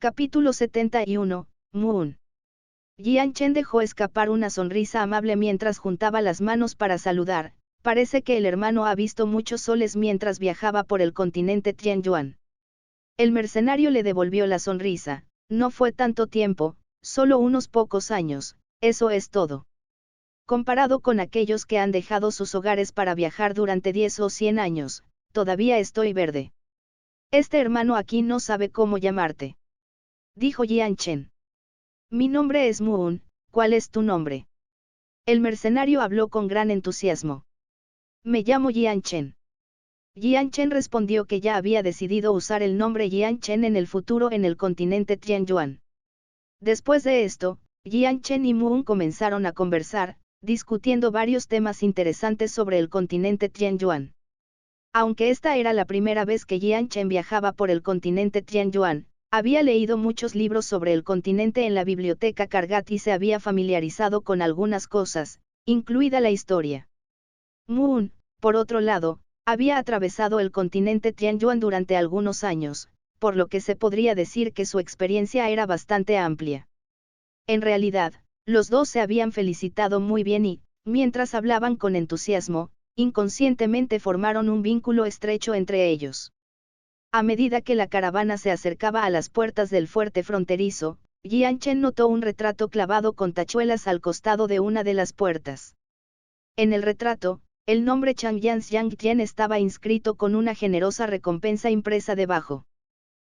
Capítulo 71, Moon. Jian Chen dejó escapar una sonrisa amable mientras juntaba las manos para saludar. Parece que el hermano ha visto muchos soles mientras viajaba por el continente Tianyuan. El mercenario le devolvió la sonrisa. No fue tanto tiempo, solo unos pocos años, eso es todo. Comparado con aquellos que han dejado sus hogares para viajar durante 10 o 100 años, todavía estoy verde. Este hermano aquí no sabe cómo llamarte. Dijo Jian Chen. Mi nombre es Moon, ¿cuál es tu nombre? El mercenario habló con gran entusiasmo. Me llamo Jian Chen. Jian Chen respondió que ya había decidido usar el nombre Jian Chen en el futuro en el continente Tianyuan. Después de esto, Jian Chen y Moon comenzaron a conversar, discutiendo varios temas interesantes sobre el continente Tianyuan. Aunque esta era la primera vez que Jian Chen viajaba por el continente Tianyuan, había leído muchos libros sobre el continente en la biblioteca Kargat y se había familiarizado con algunas cosas, incluida la historia. Moon, por otro lado, había atravesado el continente Tianyuan durante algunos años, por lo que se podría decir que su experiencia era bastante amplia. En realidad, los dos se habían felicitado muy bien y, mientras hablaban con entusiasmo, inconscientemente formaron un vínculo estrecho entre ellos. A medida que la caravana se acercaba a las puertas del fuerte fronterizo, Jian Chen notó un retrato clavado con tachuelas al costado de una de las puertas. En el retrato, el nombre Changyan Xiangtian estaba inscrito con una generosa recompensa impresa debajo.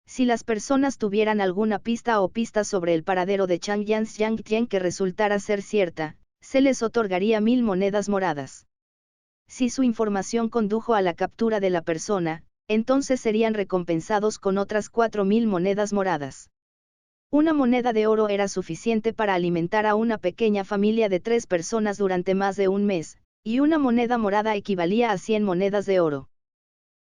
Si las personas tuvieran alguna pista o pistas sobre el paradero de Changyan Xiangtian que resultara ser cierta, se les otorgaría 1000 monedas moradas. Si su información condujo a la captura de la persona, entonces serían recompensados con otras 4000 monedas moradas. Una moneda de oro era suficiente para alimentar a una pequeña familia de 3 personas durante más de un mes, y una moneda morada equivalía a 100 monedas de oro.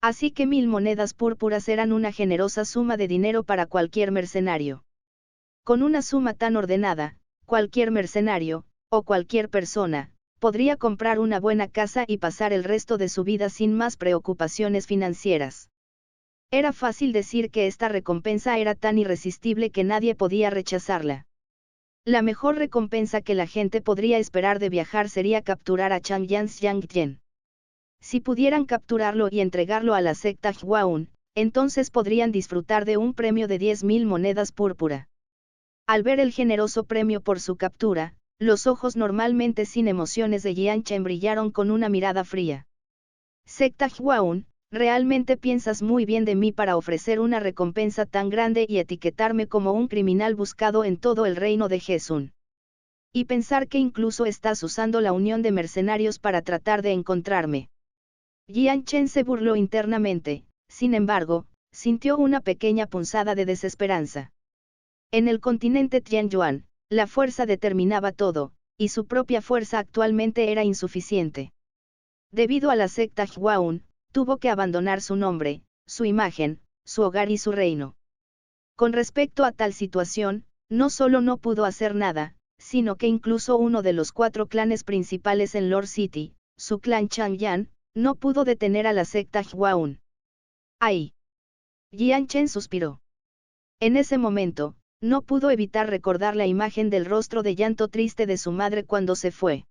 Así que 1000 monedas púrpuras eran una generosa suma de dinero para cualquier mercenario. Con una suma tan ordenada, cualquier mercenario, o cualquier persona, podría comprar una buena casa y pasar el resto de su vida sin más preocupaciones financieras. Era fácil decir que esta recompensa era tan irresistible que nadie podía rechazarla. La mejor recompensa que la gente podría esperar de viajar sería capturar a Changyan Xiangtian. Si pudieran capturarlo y entregarlo a la secta Huaun, entonces podrían disfrutar de un premio de 10.000 monedas púrpura. Al ver el generoso premio por su captura, los ojos normalmente sin emociones de Jian Chen brillaron con una mirada fría. Secta Huaun, realmente piensas muy bien de mí para ofrecer una recompensa tan grande y etiquetarme como un criminal buscado en todo el reino de Jesun. Y pensar que incluso estás usando la unión de mercenarios para tratar de encontrarme. Jian Chen se burló internamente, sin embargo, sintió una pequeña punzada de desesperanza. En el continente Tianyuan, la fuerza determinaba todo, y su propia fuerza actualmente era insuficiente. Debido a la secta Huaun, tuvo que abandonar su nombre, su imagen, su hogar y su reino. Con respecto a tal situación, no solo no pudo hacer nada, sino que incluso uno de los 4 clanes principales en Lord City, su clan Changyan, no pudo detener a la secta Huaun. ¡Ay! Jian Chen suspiró. En ese momento, no pudo evitar recordar la imagen del rostro de llanto triste de su madre cuando se fue.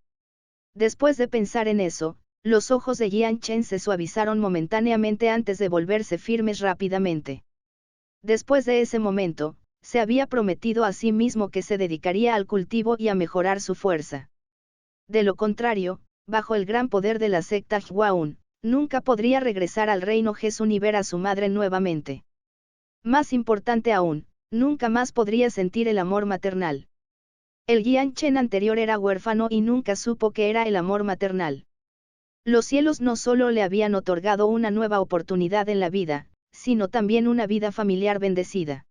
Después de pensar en eso, los ojos de Jian Chen se suavizaron momentáneamente antes de volverse firmes rápidamente. Después de ese momento, se había prometido a sí mismo que se dedicaría al cultivo y a mejorar su fuerza. De lo contrario, bajo el gran poder de la secta Huaun, nunca podría regresar al reino Jesun y ver a su madre nuevamente. Más importante aún, nunca más podría sentir el amor maternal. El Jian Chen anterior era huérfano y nunca supo qué era el amor maternal. Los cielos no solo le habían otorgado una nueva oportunidad en la vida, sino también una vida familiar bendecida.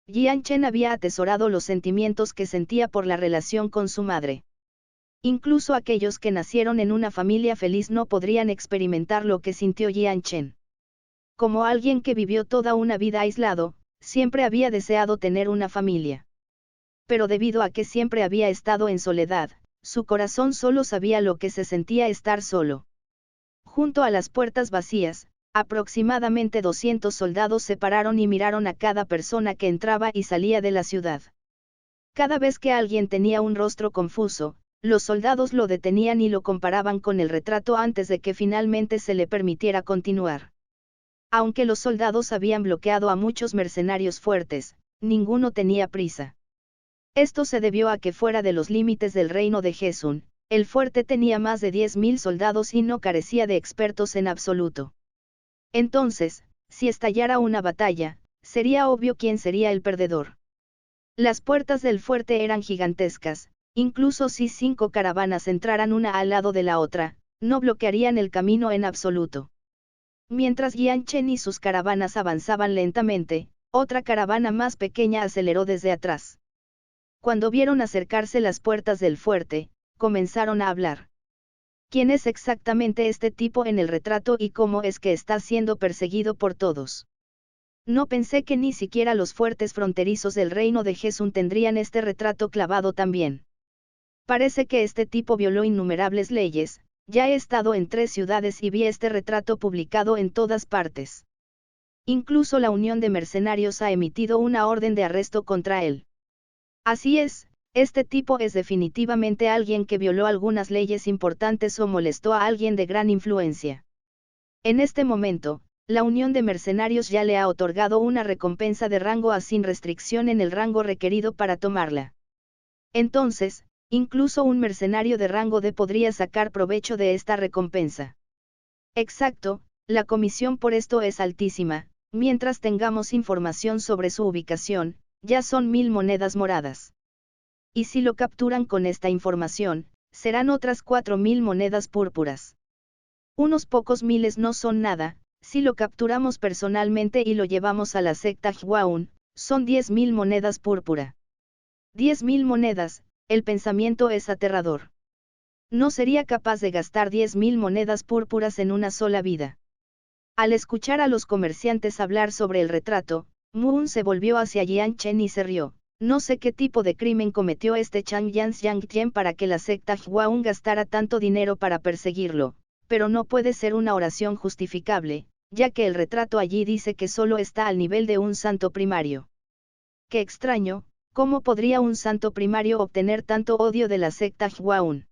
Jian Chen había atesorado los sentimientos que sentía por la relación con su madre. Incluso aquellos que nacieron en una familia feliz no podrían experimentar lo que sintió Jian Chen. Como alguien que vivió toda una vida aislado, siempre había deseado tener una familia. Pero debido a que siempre había estado en soledad, su corazón solo sabía lo que se sentía estar solo. Junto a las puertas vacías, Aproximadamente 200 soldados se pararon y miraron a cada persona que entraba y salía de la ciudad. Cada vez que alguien tenía un rostro confuso, los soldados lo detenían y lo comparaban con el retrato antes de que finalmente se le permitiera continuar. Aunque los soldados habían bloqueado a muchos mercenarios fuertes, ninguno tenía prisa. Esto se debió a que fuera de los límites del reino de Jesún, el fuerte tenía más de 10.000 soldados y no carecía de expertos en absoluto. Entonces, si estallara una batalla, sería obvio quién sería el perdedor. Las puertas del fuerte eran gigantescas, incluso si 5 caravanas entraran una al lado de la otra, no bloquearían el camino en absoluto. Mientras Jian Chen y sus caravanas avanzaban lentamente, otra caravana más pequeña aceleró desde atrás. Cuando vieron acercarse las puertas del fuerte, comenzaron a hablar. ¿Quién es exactamente este tipo en el retrato y cómo es que está siendo perseguido por todos? No pensé que ni siquiera los fuertes fronterizos del reino de Jesún tendrían este retrato clavado también. Parece que este tipo violó innumerables leyes, ya he estado en 3 ciudades y vi este retrato publicado en todas partes. Incluso la Unión de Mercenarios ha emitido una orden de arresto contra él. Así es, este tipo es definitivamente alguien que violó algunas leyes importantes o molestó a alguien de gran influencia. En este momento, la Unión de Mercenarios ya le ha otorgado una recompensa de rango A sin restricción en el rango requerido para tomarla. Entonces, incluso un mercenario de rango D podría sacar provecho de esta recompensa. Exacto, la comisión por esto es altísima, mientras tengamos información sobre su ubicación, ya son 1000 monedas moradas. Y si lo capturan con esta información, serán otras 4000 monedas púrpuras. Unos pocos miles no son nada, si lo capturamos personalmente y lo llevamos a la secta Hwaun, son 10.000 monedas púrpura. 10.000 monedas, el pensamiento es aterrador. No sería capaz de gastar 10.000 monedas púrpuras en una sola vida. Al escuchar a los comerciantes hablar sobre el retrato, Moon se volvió hacia Jian Chen y se rió. No sé qué tipo de crimen cometió este Chang Yang para que la secta Hwaun gastara tanto dinero para perseguirlo, pero no puede ser una oración justificable, ya que el retrato allí dice que solo está al nivel de un santo primario. Qué extraño, ¿cómo podría un santo primario obtener tanto odio de la secta Hwaun?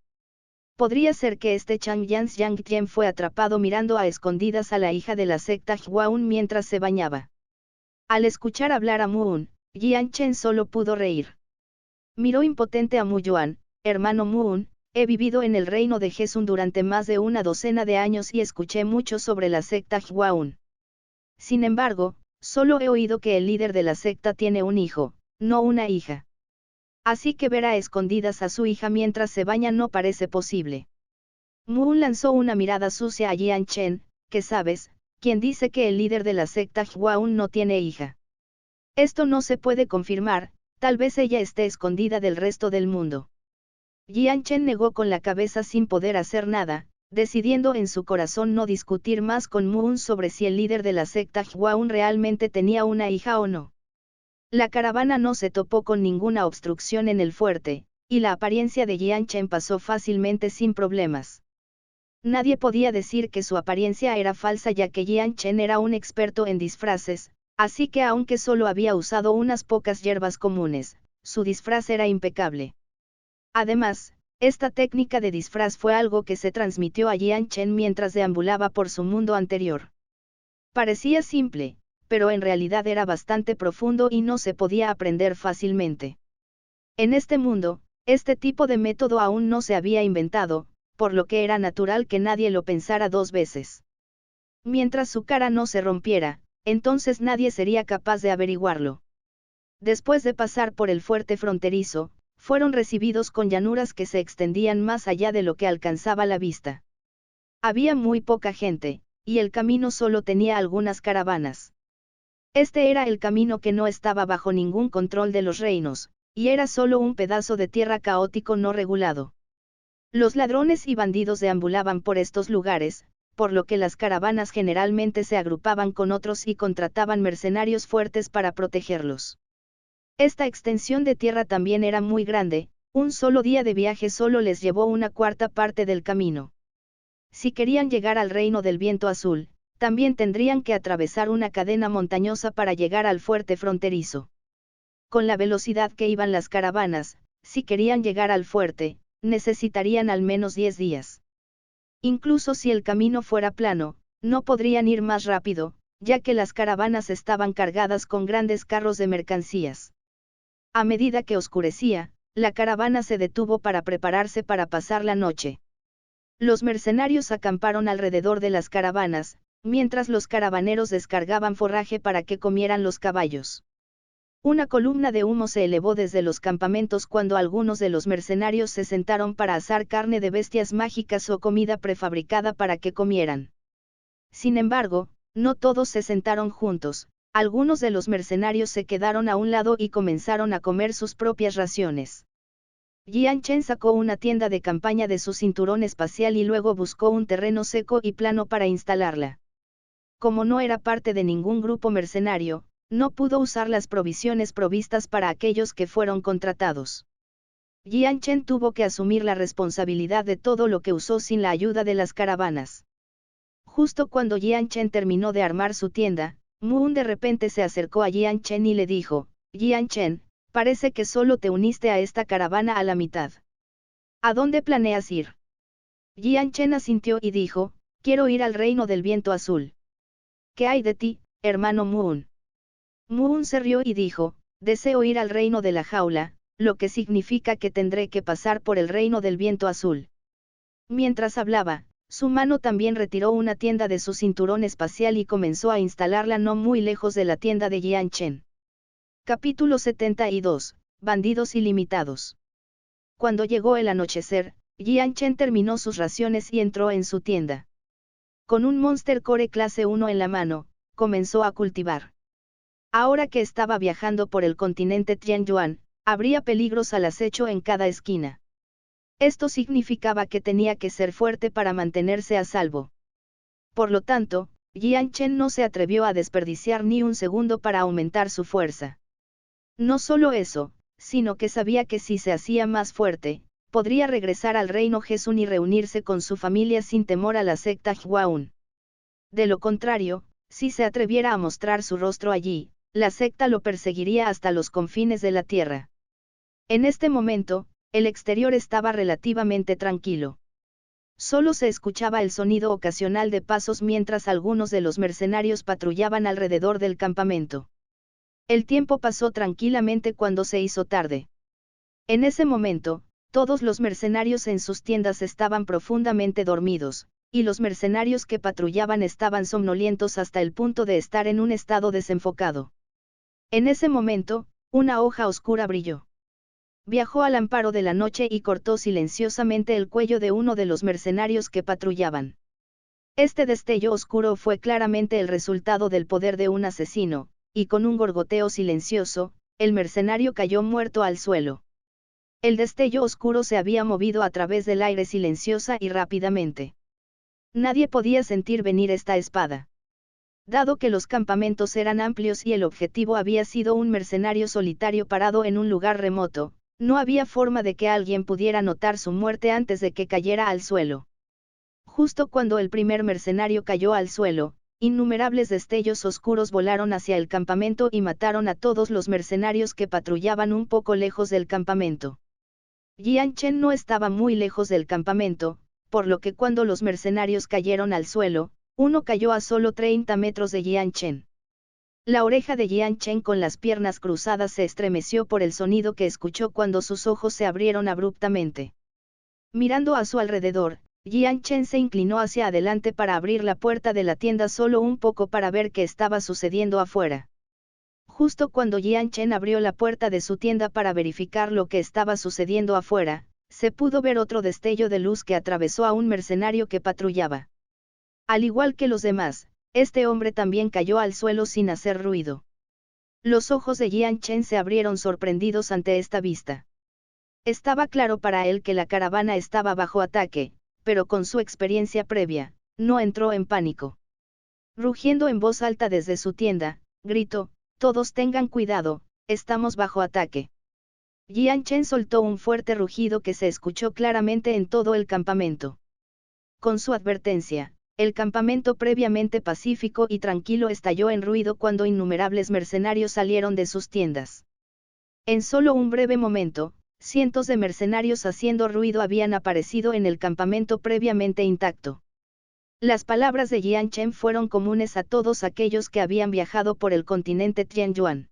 Podría ser que este Chang Yang fue atrapado mirando a escondidas a la hija de la secta Hwaun mientras se bañaba. Al escuchar hablar a Moon, Jian Chen solo pudo reír. Miró impotente a Mu Yuan, hermano Moon, he vivido en el reino de Jesún durante más de una docena de años y escuché mucho sobre la secta Hwaun. Sin embargo, solo he oído que el líder de la secta tiene un hijo, no una hija. Así que ver a escondidas a su hija mientras se baña no parece posible. Moon lanzó una mirada sucia a Jian Chen, ¿qué sabes? ¿Quién dice que el líder de la secta Hwaun no tiene hija? Esto no se puede confirmar, tal vez ella esté escondida del resto del mundo. Jian Chen negó con la cabeza sin poder hacer nada, decidiendo en su corazón no discutir más con Moon sobre si el líder de la secta Hwaun realmente tenía una hija o no. La caravana no se topó con ninguna obstrucción en el fuerte, y la apariencia de Jian Chen pasó fácilmente sin problemas. Nadie podía decir que su apariencia era falsa ya que Jian Chen era un experto en disfraces, así que aunque solo había usado unas pocas hierbas comunes, su disfraz era impecable. Además, esta técnica de disfraz fue algo que se transmitió a Jian Chen mientras deambulaba por su mundo anterior. Parecía simple, pero en realidad era bastante profundo y no se podía aprender fácilmente. En este mundo, este tipo de método aún no se había inventado, por lo que era natural que nadie lo pensara 2 veces. Mientras su cara no se rompiera, entonces nadie sería capaz de averiguarlo. Después de pasar por el fuerte fronterizo, fueron recibidos con llanuras que se extendían más allá de lo que alcanzaba la vista. Había muy poca gente, y el camino solo tenía algunas caravanas. Este era el camino que no estaba bajo ningún control de los reinos, y era solo un pedazo de tierra caótico no regulado. Los ladrones y bandidos deambulaban por estos lugares, por lo que las caravanas generalmente se agrupaban con otros y contrataban mercenarios fuertes para protegerlos. Esta extensión de tierra también era muy grande, un solo día de viaje solo les llevó una cuarta parte del camino. Si querían llegar al reino del viento azul, También tendrían que atravesar una cadena montañosa para llegar al fuerte fronterizo. Con la velocidad que iban las caravanas, si querían llegar al fuerte, necesitarían al menos 10 días. Incluso si el camino fuera plano, no podrían ir más rápido, ya que las caravanas estaban cargadas con grandes carros de mercancías. A medida que oscurecía, la caravana se detuvo para prepararse para pasar la noche. Los mercenarios acamparon alrededor de las caravanas, mientras los caravaneros descargaban forraje para que comieran los caballos. Una columna de humo se elevó desde los campamentos cuando algunos de los mercenarios se sentaron para asar carne de bestias mágicas o comida prefabricada para que comieran. Sin embargo, no todos se sentaron juntos, algunos de los mercenarios se quedaron a un lado y comenzaron a comer sus propias raciones. Jian Chen sacó una tienda de campaña de su cinturón espacial y luego buscó un terreno seco y plano para instalarla. Como no era parte de ningún grupo mercenario, no pudo usar las provisiones provistas para aquellos que fueron contratados. Jian Chen tuvo que asumir la responsabilidad de todo lo que usó sin la ayuda de las caravanas. Justo cuando Jian Chen terminó de armar su tienda, Moon de repente se acercó a Jian Chen y le dijo: Jian Chen, parece que solo te uniste a esta caravana a la mitad. ¿A dónde planeas ir? Jian Chen asintió y dijo: quiero ir al reino del viento azul. ¿Qué hay de ti, hermano Moon? Moon se rió y dijo: deseo ir al reino de la jaula, lo que significa que tendré que pasar por el reino del viento azul. Mientras hablaba, su mano también retiró una tienda de su cinturón espacial y comenzó a instalarla no muy lejos de la tienda de Jian Chen. Capítulo 72, Bandidos ilimitados. Cuando llegó el anochecer, Jian Chen terminó sus raciones y entró en su tienda. Con un Monster Core clase 1 en la mano, comenzó a cultivar. Ahora que estaba viajando por el continente Tianyuan, habría peligros al acecho en cada esquina. Esto significaba que tenía que ser fuerte para mantenerse a salvo. Por lo tanto, Jian Chen no se atrevió a desperdiciar ni un segundo para aumentar su fuerza. No solo eso, sino que sabía que si se hacía más fuerte, podría regresar al reino Jesun y reunirse con su familia sin temor a la secta Huaun. De lo contrario, si se atreviera a mostrar su rostro allí, la secta lo perseguiría hasta los confines de la tierra. En este momento, el exterior estaba relativamente tranquilo. Solo se escuchaba el sonido ocasional de pasos mientras algunos de los mercenarios patrullaban alrededor del campamento. El tiempo pasó tranquilamente cuando se hizo tarde. En ese momento, todos los mercenarios en sus tiendas estaban profundamente dormidos, y los mercenarios que patrullaban estaban somnolientos hasta el punto de estar en un estado desenfocado. En ese momento, una hoja oscura brilló. Viajó al amparo de la noche y cortó silenciosamente el cuello de uno de los mercenarios que patrullaban. Este destello oscuro fue claramente el resultado del poder de un asesino, y con un gorgoteo silencioso, el mercenario cayó muerto al suelo. El destello oscuro se había movido a través del aire silenciosa y rápidamente. Nadie podía sentir venir esta espada. Dado que los campamentos eran amplios y el objetivo había sido un mercenario solitario parado en un lugar remoto, no había forma de que alguien pudiera notar su muerte antes de que cayera al suelo. Justo cuando el primer mercenario cayó al suelo, innumerables destellos oscuros volaron hacia el campamento y mataron a todos los mercenarios que patrullaban un poco lejos del campamento. Jian Chen no estaba muy lejos del campamento, por lo que cuando los mercenarios cayeron al suelo, uno cayó a solo 30 metros de Jian Chen. La oreja de Jian Chen con las piernas cruzadas se estremeció por el sonido que escuchó cuando sus ojos se abrieron abruptamente. Mirando a su alrededor, Jian Chen se inclinó hacia adelante para abrir la puerta de la tienda solo un poco para ver qué estaba sucediendo afuera. Justo cuando Jian Chen abrió la puerta de su tienda para verificar lo que estaba sucediendo afuera, se pudo ver otro destello de luz que atravesó a un mercenario que patrullaba. Al igual que los demás, este hombre también cayó al suelo sin hacer ruido. Los ojos de Jian Chen se abrieron sorprendidos ante esta vista. Estaba claro para él que la caravana estaba bajo ataque, pero con su experiencia previa, no entró en pánico. Rugiendo en voz alta desde su tienda, gritó: todos tengan cuidado, estamos bajo ataque. Jian Chen soltó un fuerte rugido que se escuchó claramente en todo el campamento. Con su advertencia, el campamento previamente pacífico y tranquilo estalló en ruido cuando innumerables mercenarios salieron de sus tiendas. En solo un breve momento, cientos de mercenarios haciendo ruido habían aparecido en el campamento previamente intacto. Las palabras de Jian Chen fueron comunes a todos aquellos que habían viajado por el continente Tianyuan.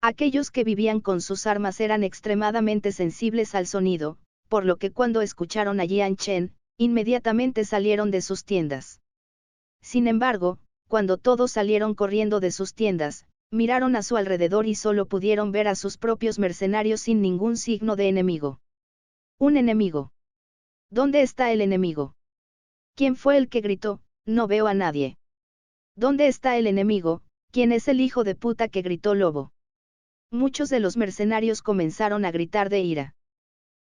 Aquellos que vivían con sus armas eran extremadamente sensibles al sonido, por lo que cuando escucharon a Jian Chen, inmediatamente salieron de sus tiendas. Sin embargo, cuando todos salieron corriendo de sus tiendas, miraron a su alrededor y solo pudieron ver a sus propios mercenarios sin ningún signo de enemigo. ¿Un enemigo? ¿Dónde está el enemigo? ¿Quién fue el que gritó? No veo a nadie. ¿Dónde está el enemigo? ¿Quién es el hijo de puta que gritó Lobo? Muchos de los mercenarios comenzaron a gritar de ira.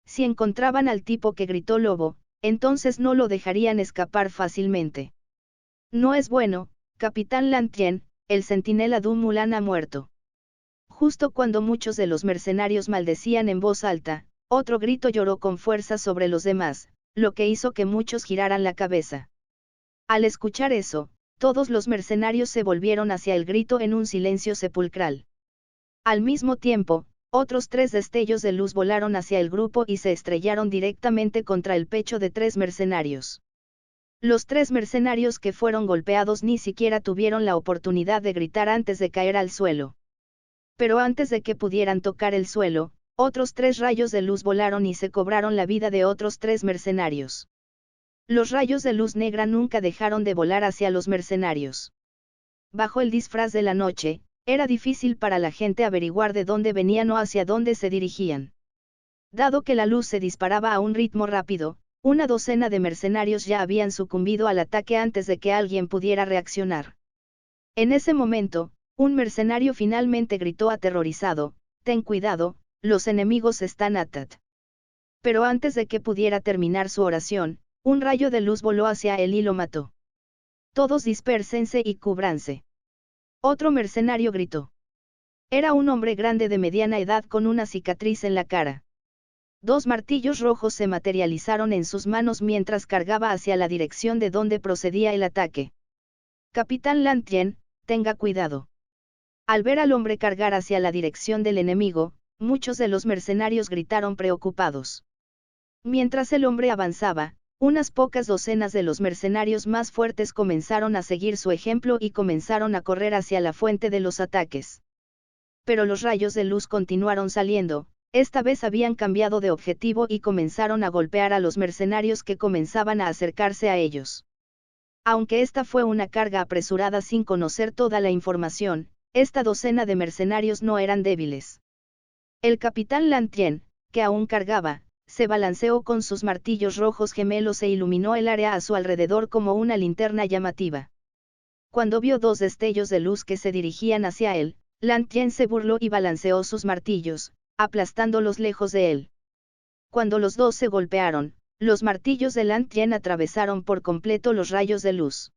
Si encontraban al tipo que gritó Lobo, entonces no lo dejarían escapar fácilmente. No es bueno, Capitán Lan Tien, el centinela Du Mulan ha muerto. Justo cuando muchos de los mercenarios maldecían en voz alta, otro grito lloró con fuerza sobre los demás, lo que hizo que muchos giraran la cabeza. Al escuchar eso, todos los mercenarios se volvieron hacia el grito en un silencio sepulcral. Al mismo tiempo, otros 3 destellos de luz volaron hacia el grupo y se estrellaron directamente contra el pecho de 3 mercenarios. Los 3 mercenarios que fueron golpeados ni siquiera tuvieron la oportunidad de gritar antes de caer al suelo. Pero antes de que pudieran tocar el suelo, otros 3 rayos de luz volaron y se cobraron la vida de otros 3 mercenarios. Los rayos de luz negra nunca dejaron de volar hacia los mercenarios. Bajo el disfraz de la noche, era difícil para la gente averiguar de dónde venían o hacia dónde se dirigían. Dado que la luz se disparaba a un ritmo rápido, una docena de mercenarios ya habían sucumbido al ataque antes de que alguien pudiera reaccionar. En ese momento, un mercenario finalmente gritó aterrorizado: «Ten cuidado, los enemigos están atat». Pero antes de que pudiera terminar su oración, un rayo de luz voló hacia él y lo mató. «Todos dispérsense y cúbranse». Otro mercenario gritó. Era un hombre grande de mediana edad con una cicatriz en la cara. 2 martillos rojos se materializaron en sus manos mientras cargaba hacia la dirección de donde procedía el ataque. «Capitán Lan Tien, tenga cuidado». Al ver al hombre cargar hacia la dirección del enemigo, muchos de los mercenarios gritaron preocupados. Mientras el hombre avanzaba, unas pocas docenas de los mercenarios más fuertes comenzaron a seguir su ejemplo y comenzaron a correr hacia la fuente de los ataques. Pero los rayos de luz continuaron saliendo, esta vez habían cambiado de objetivo y comenzaron a golpear a los mercenarios que comenzaban a acercarse a ellos. Aunque esta fue una carga apresurada sin conocer toda la información, esta docena de mercenarios no eran débiles. El capitán Lan Tien, que aún cargaba, se balanceó con sus martillos rojos gemelos e iluminó el área a su alrededor como una linterna llamativa. Cuando vio 2 destellos de luz que se dirigían hacia él, Lan Tien se burló y balanceó sus martillos, aplastándolos lejos de él. Cuando los 2 se golpearon, los martillos de Lan Tien atravesaron por completo los rayos de luz.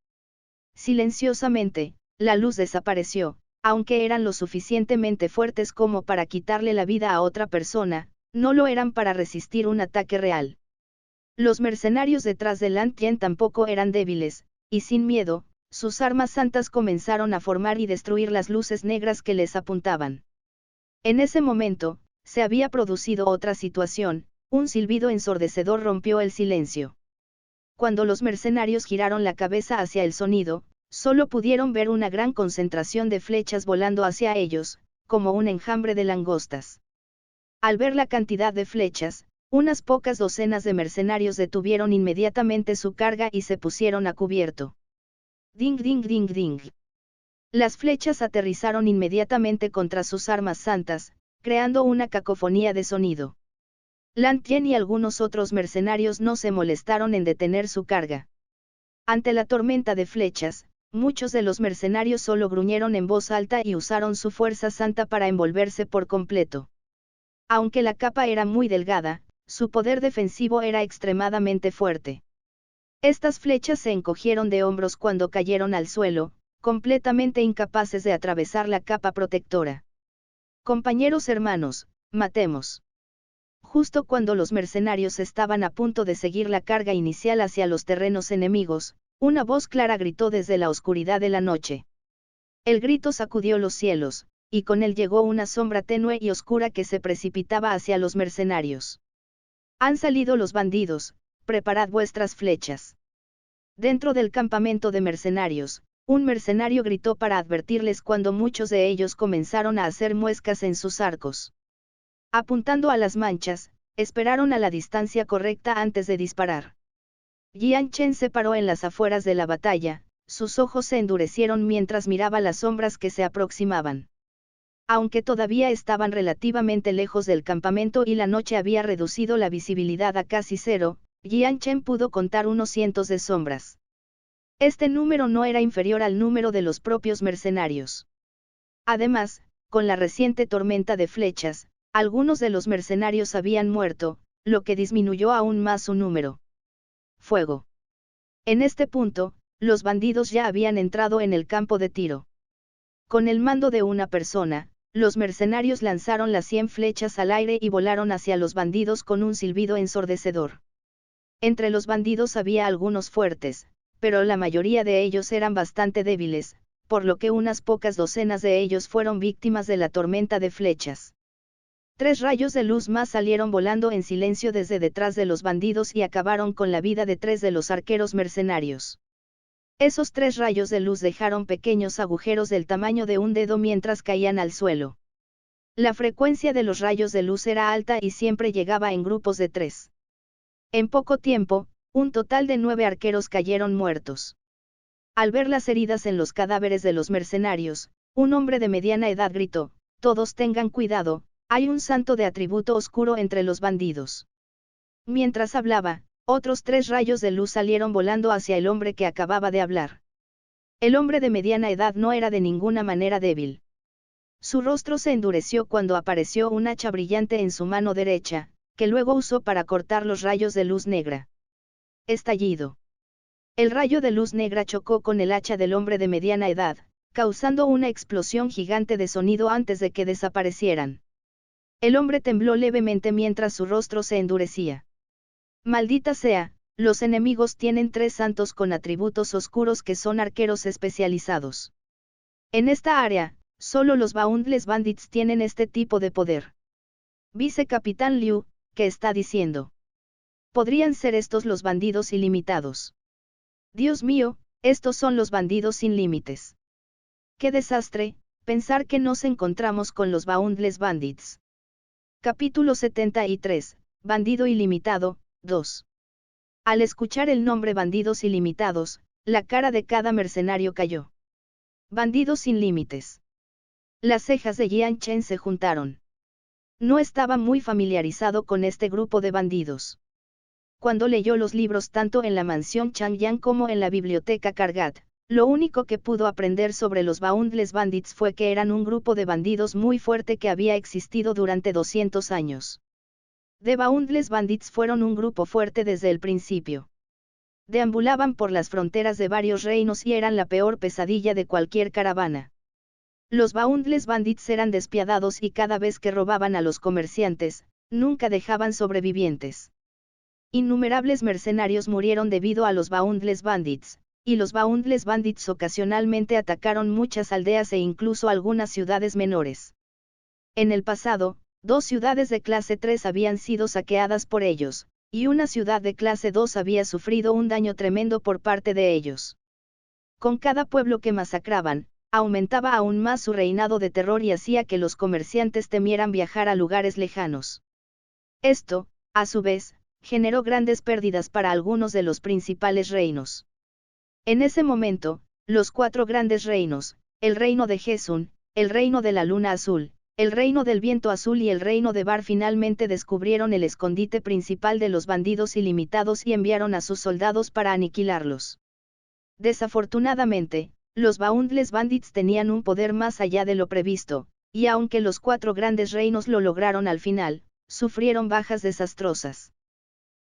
Silenciosamente, la luz desapareció, aunque eran lo suficientemente fuertes como para quitarle la vida a otra persona, no lo eran para resistir un ataque real. Los mercenarios detrás de Lan Tien tampoco eran débiles, y sin miedo, sus armas santas comenzaron a formar y destruir las luces negras que les apuntaban. En ese momento, se había producido otra situación, un silbido ensordecedor rompió el silencio. Cuando los mercenarios giraron la cabeza hacia el sonido, solo pudieron ver una gran concentración de flechas volando hacia ellos, como un enjambre de langostas. Al ver la cantidad de flechas, unas pocas docenas de mercenarios detuvieron inmediatamente su carga y se pusieron a cubierto. Ding ding ding ding. Las flechas aterrizaron inmediatamente contra sus armas santas, creando una cacofonía de sonido. Lan Tien y algunos otros mercenarios no se molestaron en detener su carga. Ante la tormenta de flechas, muchos de los mercenarios solo gruñeron en voz alta y usaron su fuerza santa para envolverse por completo. Aunque la capa era muy delgada, su poder defensivo era extremadamente fuerte. Estas flechas se encogieron de hombros cuando cayeron al suelo, completamente incapaces de atravesar la capa protectora. Compañeros hermanos, matemos. Justo cuando los mercenarios estaban a punto de seguir la carga inicial hacia los terrenos enemigos, una voz clara gritó desde la oscuridad de la noche. El grito sacudió los cielos, y con él llegó una sombra tenue y oscura que se precipitaba hacia los mercenarios. Han salido los bandidos, preparad vuestras flechas. Dentro del campamento de mercenarios, un mercenario gritó para advertirles cuando muchos de ellos comenzaron a hacer muescas en sus arcos. Apuntando a las manchas, esperaron a la distancia correcta antes de disparar. Jian Chen se paró en las afueras de la batalla, sus ojos se endurecieron mientras miraba las sombras que se aproximaban. Aunque todavía estaban relativamente lejos del campamento y la noche había reducido la visibilidad a casi cero, Jian Chen pudo contar unos cientos de sombras. Este número no era inferior al número de los propios mercenarios. Además, con la reciente tormenta de flechas, algunos de los mercenarios habían muerto, lo que disminuyó aún más su número. Fuego. En este punto, los bandidos ya habían entrado en el campo de tiro. Con el mando de una persona, los mercenarios lanzaron las 100 flechas al aire y volaron hacia los bandidos con un silbido ensordecedor. Entre los bandidos había algunos fuertes, pero la mayoría de ellos eran bastante débiles, por lo que unas pocas docenas de ellos fueron víctimas de la tormenta de flechas. 3 rayos de luz más salieron volando en silencio desde detrás de los bandidos y acabaron con la vida de 3 de los arqueros mercenarios. Esos 3 rayos de luz dejaron pequeños agujeros del tamaño de un dedo mientras caían al suelo. La frecuencia de los rayos de luz era alta y siempre llegaba en grupos de 3. En poco tiempo, un total de 9 arqueros cayeron muertos. Al ver las heridas en los cadáveres de los mercenarios, un hombre de mediana edad gritó: «Todos tengan cuidado, hay un santo de atributo oscuro entre los bandidos». Mientras hablaba, otros 3 rayos de luz salieron volando hacia el hombre que acababa de hablar. El hombre de mediana edad no era de ninguna manera débil. Su rostro se endureció cuando apareció un hacha brillante en su mano derecha, que luego usó para cortar los rayos de luz negra. Estallido. El rayo de luz negra chocó con el hacha del hombre de mediana edad, causando una explosión gigante de sonido antes de que desaparecieran. El hombre tembló levemente mientras su rostro se endurecía. Maldita sea, los enemigos tienen 3 santos con atributos oscuros que son arqueros especializados. En esta área, solo los Boundless Bandits tienen este tipo de poder. Vicecapitán Liu, ¿qué está diciendo? ¿Podrían ser estos los bandidos ilimitados? Dios mío, estos son los bandidos sin límites. ¡Qué desastre, pensar que nos encontramos con los Boundless Bandits! Capítulo 73, Bandido Ilimitado, 2. Al escuchar el nombre Bandidos Ilimitados, la cara de cada mercenario cayó. Bandidos sin límites. Las cejas de Jian Chen se juntaron. No estaba muy familiarizado con este grupo de bandidos. Cuando leyó los libros tanto en la mansión Changyang como en la biblioteca Kargat, lo único que pudo aprender sobre los Boundless Bandits fue que eran un grupo de bandidos muy fuerte que había existido durante 200 años. The Boundless Bandits fueron un grupo fuerte desde el principio. Deambulaban por las fronteras de varios reinos y eran la peor pesadilla de cualquier caravana. Los Boundless Bandits eran despiadados y cada vez que robaban a los comerciantes, nunca dejaban sobrevivientes. Innumerables mercenarios murieron debido a los Boundless Bandits, y los Boundless Bandits ocasionalmente atacaron muchas aldeas e incluso algunas ciudades menores. En el pasado, 2 ciudades de clase 3 habían sido saqueadas por ellos, y una ciudad de clase 2 había sufrido un daño tremendo por parte de ellos. Con cada pueblo que masacraban, aumentaba aún más su reinado de terror y hacía que los comerciantes temieran viajar a lugares lejanos. Esto, a su vez, generó grandes pérdidas para algunos de los principales reinos. En ese momento, los 4 grandes reinos, el reino de Jesun, el reino de la luna azul, el reino del viento azul y el reino de Bar finalmente descubrieron el escondite principal de los bandidos ilimitados y enviaron a sus soldados para aniquilarlos. Desafortunadamente, los Boundless Bandits tenían un poder más allá de lo previsto, y aunque los 4 grandes reinos lo lograron al final, sufrieron bajas desastrosas.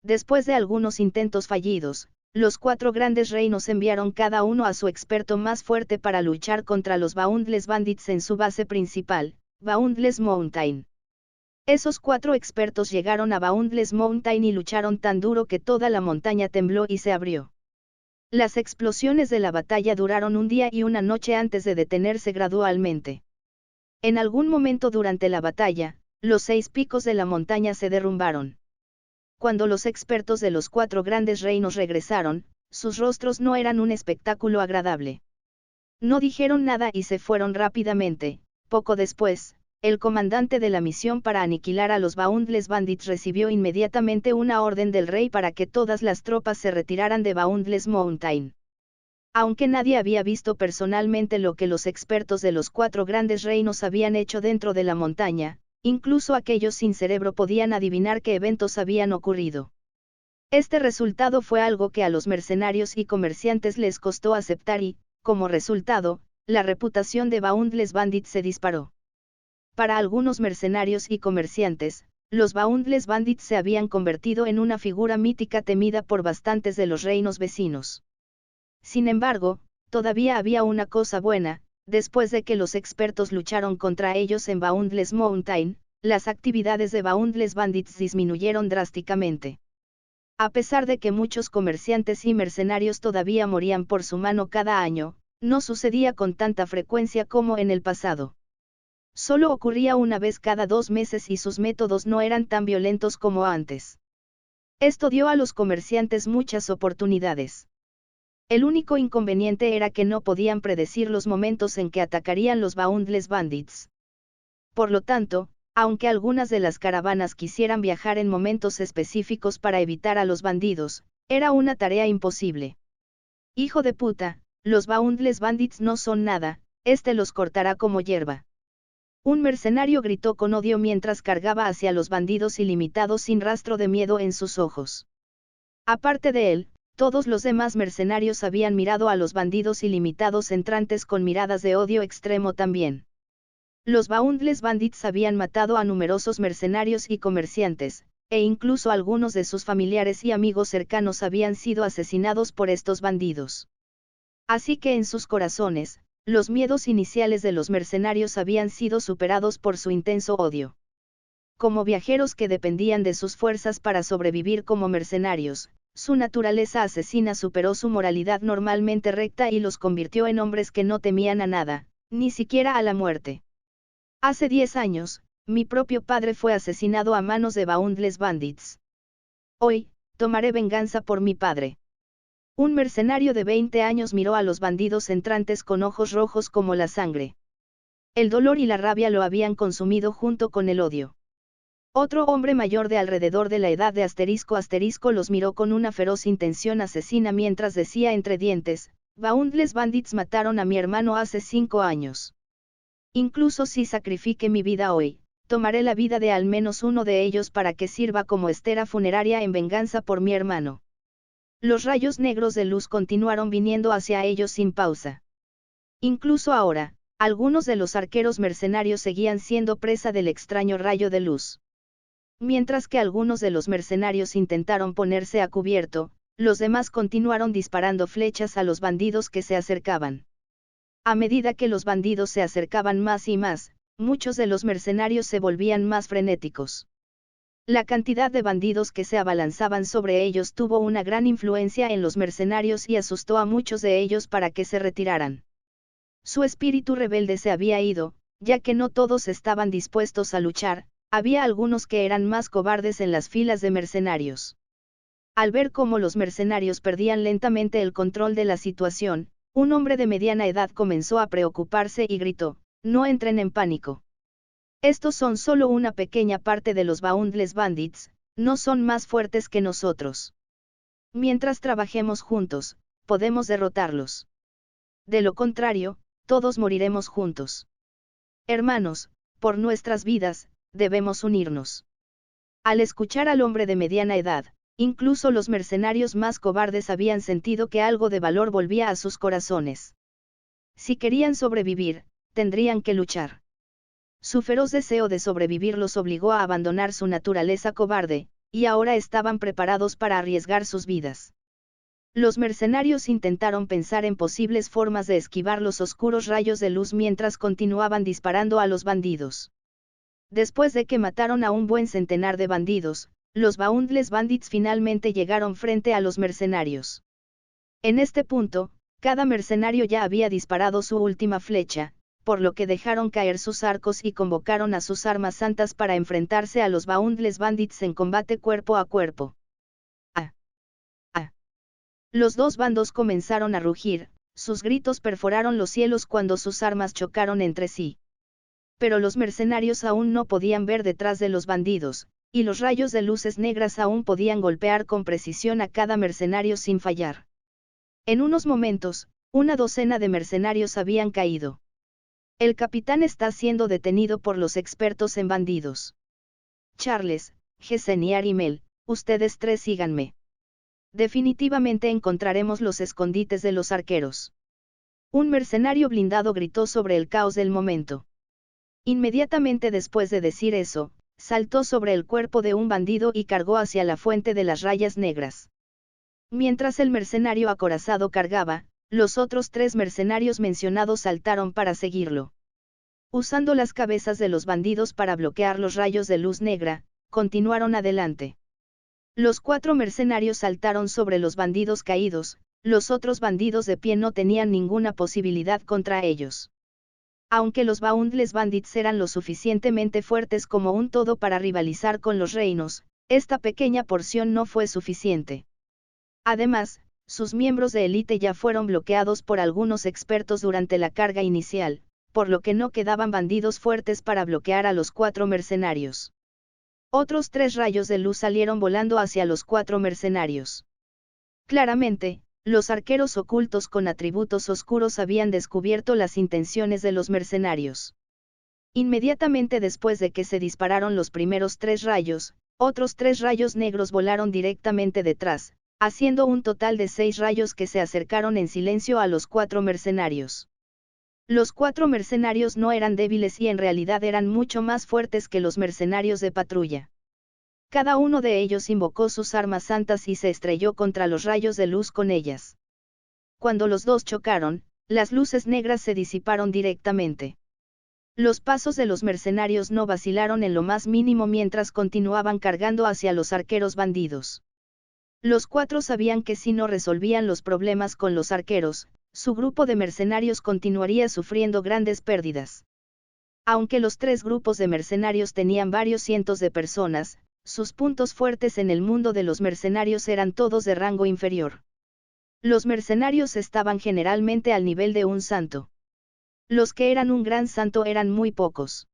Después de algunos intentos fallidos, los 4 grandes reinos enviaron cada uno a su experto más fuerte para luchar contra los Boundless Bandits en su base principal, Boundless Mountain. Esos 4 expertos llegaron a Boundless Mountain y lucharon tan duro que toda la montaña tembló y se abrió. Las explosiones de la batalla duraron un día y una noche antes de detenerse gradualmente. En algún momento durante la batalla, los 6 picos de la montaña se derrumbaron. Cuando los expertos de los 4 grandes reinos regresaron, sus rostros no eran un espectáculo agradable. No dijeron nada y se fueron rápidamente. Poco después, el comandante de la misión para aniquilar a los Boundless Bandits recibió inmediatamente una orden del rey para que todas las tropas se retiraran de Boundless Mountain. Aunque nadie había visto personalmente lo que los expertos de los 4 grandes reinos habían hecho dentro de la montaña, incluso aquellos sin cerebro podían adivinar qué eventos habían ocurrido. Este resultado fue algo que a los mercenarios y comerciantes les costó aceptar y, como resultado, la reputación de Boundless Bandits se disparó. Para algunos mercenarios y comerciantes, los Boundless Bandits se habían convertido en una figura mítica temida por bastantes de los reinos vecinos. Sin embargo, todavía había una cosa buena: después de que los expertos lucharon contra ellos en Boundless Mountain, las actividades de Boundless Bandits disminuyeron drásticamente. A pesar de que muchos comerciantes y mercenarios todavía morían por su mano cada año, no sucedía con tanta frecuencia como en el pasado. Solo ocurría una vez cada 2 meses y sus métodos no eran tan violentos como antes. Esto dio a los comerciantes muchas oportunidades. El único inconveniente era que no podían predecir los momentos en que atacarían los Boundless Bandits. Por lo tanto, aunque algunas de las caravanas quisieran viajar en momentos específicos para evitar a los bandidos, era una tarea imposible. Hijo de puta, los Boundless Bandits no son nada, este los cortará como hierba. Un mercenario gritó con odio mientras cargaba hacia los bandidos ilimitados sin rastro de miedo en sus ojos. Aparte de él, todos los demás mercenarios habían mirado a los bandidos ilimitados entrantes con miradas de odio extremo también. Los Boundless Bandits habían matado a numerosos mercenarios y comerciantes, e incluso algunos de sus familiares y amigos cercanos habían sido asesinados por estos bandidos. Así que en sus corazones, los miedos iniciales de los mercenarios habían sido superados por su intenso odio. Como viajeros que dependían de sus fuerzas para sobrevivir como mercenarios, su naturaleza asesina superó su moralidad normalmente recta y los convirtió en hombres que no temían a nada, ni siquiera a la muerte. Hace 10 años, mi propio padre fue asesinado a manos de Boundless Bandits. Hoy, tomaré venganza por mi padre. Un mercenario de 20 años miró a los bandidos entrantes con ojos rojos como la sangre. El dolor y la rabia lo habían consumido junto con el odio. Otro hombre mayor de alrededor de la edad de ** los miró con una feroz intención asesina mientras decía entre dientes: Boundless Bandits mataron a mi hermano hace 5 años. Incluso si sacrifique mi vida hoy, tomaré la vida de al menos uno de ellos para que sirva como estera funeraria en venganza por mi hermano. Los rayos negros de luz continuaron viniendo hacia ellos sin pausa. Incluso ahora, algunos de los arqueros mercenarios seguían siendo presa del extraño rayo de luz. Mientras que algunos de los mercenarios intentaron ponerse a cubierto, los demás continuaron disparando flechas a los bandidos que se acercaban. A medida que los bandidos se acercaban más y más, muchos de los mercenarios se volvían más frenéticos. La cantidad de bandidos que se abalanzaban sobre ellos tuvo una gran influencia en los mercenarios y asustó a muchos de ellos para que se retiraran. Su espíritu rebelde se había ido, ya que no todos estaban dispuestos a luchar, había algunos que eran más cobardes en las filas de mercenarios. Al ver cómo los mercenarios perdían lentamente el control de la situación, un hombre de mediana edad comenzó a preocuparse y gritó: no entren en pánico. Estos son solo una pequeña parte de los Boundless Bandits, no son más fuertes que nosotros. Mientras trabajemos juntos, podemos derrotarlos. De lo contrario, todos moriremos juntos. Hermanos, por nuestras vidas, debemos unirnos. Al escuchar al hombre de mediana edad, incluso los mercenarios más cobardes habían sentido que algo de valor volvía a sus corazones. Si querían sobrevivir, tendrían que luchar. Su feroz deseo de sobrevivir los obligó a abandonar su naturaleza cobarde, y ahora estaban preparados para arriesgar sus vidas. Los mercenarios intentaron pensar en posibles formas de esquivar los oscuros rayos de luz mientras continuaban disparando a los bandidos. Después de que mataron a un buen centenar de bandidos, los Boundless Bandits finalmente llegaron frente a los mercenarios. En este punto, cada mercenario ya había disparado su última flecha, por lo que dejaron caer sus arcos y convocaron a sus armas santas para enfrentarse a los Boundless Bandits en combate cuerpo a cuerpo. ¡Ah! ¡Ah! Los dos bandos comenzaron a rugir, sus gritos perforaron los cielos cuando sus armas chocaron entre sí. Pero los mercenarios aún no podían ver detrás de los bandidos, y los rayos de luces negras aún podían golpear con precisión a cada mercenario sin fallar. En unos momentos, una docena de mercenarios habían caído. El capitán está siendo detenido por los expertos en bandidos. Charles, Gessen y Arimel, ustedes tres síganme. Definitivamente encontraremos los escondites de los arqueros. Un mercenario blindado gritó sobre el caos del momento. Inmediatamente después de decir eso, saltó sobre el cuerpo de un bandido y cargó hacia la fuente de las rayas negras. Mientras el mercenario acorazado cargaba, los otros tres mercenarios mencionados saltaron para seguirlo. Usando las cabezas de los bandidos para bloquear los rayos de luz negra, continuaron adelante. Los cuatro mercenarios saltaron sobre los bandidos caídos, los otros bandidos de pie no tenían ninguna posibilidad contra ellos. Aunque los Boundless Bandits eran lo suficientemente fuertes como un todo para rivalizar con los reinos, esta pequeña porción no fue suficiente. Además, sus miembros de élite ya fueron bloqueados por algunos expertos durante la carga inicial, por lo que no quedaban bandidos fuertes para bloquear a los cuatro mercenarios. Otros tres rayos de luz salieron volando hacia los cuatro mercenarios. Claramente, los arqueros ocultos con atributos oscuros habían descubierto las intenciones de los mercenarios. Inmediatamente después de que se dispararon los primeros tres rayos, otros tres rayos negros volaron directamente detrás, haciendo un total de 6 rayos que se acercaron en silencio a los cuatro mercenarios. Los cuatro mercenarios no eran débiles y en realidad eran mucho más fuertes que los mercenarios de patrulla. Cada uno de ellos invocó sus armas santas y se estrelló contra los rayos de luz con ellas. Cuando los dos chocaron, las luces negras se disiparon directamente. Los pasos de los mercenarios no vacilaron en lo más mínimo mientras continuaban cargando hacia los arqueros bandidos. Los cuatro sabían que si no resolvían los problemas con los arqueros, su grupo de mercenarios continuaría sufriendo grandes pérdidas. Aunque los tres grupos de mercenarios tenían varios cientos de personas, sus puntos fuertes en el mundo de los mercenarios eran todos de rango inferior. Los mercenarios estaban generalmente al nivel de un santo. Los que eran un gran santo eran muy pocos.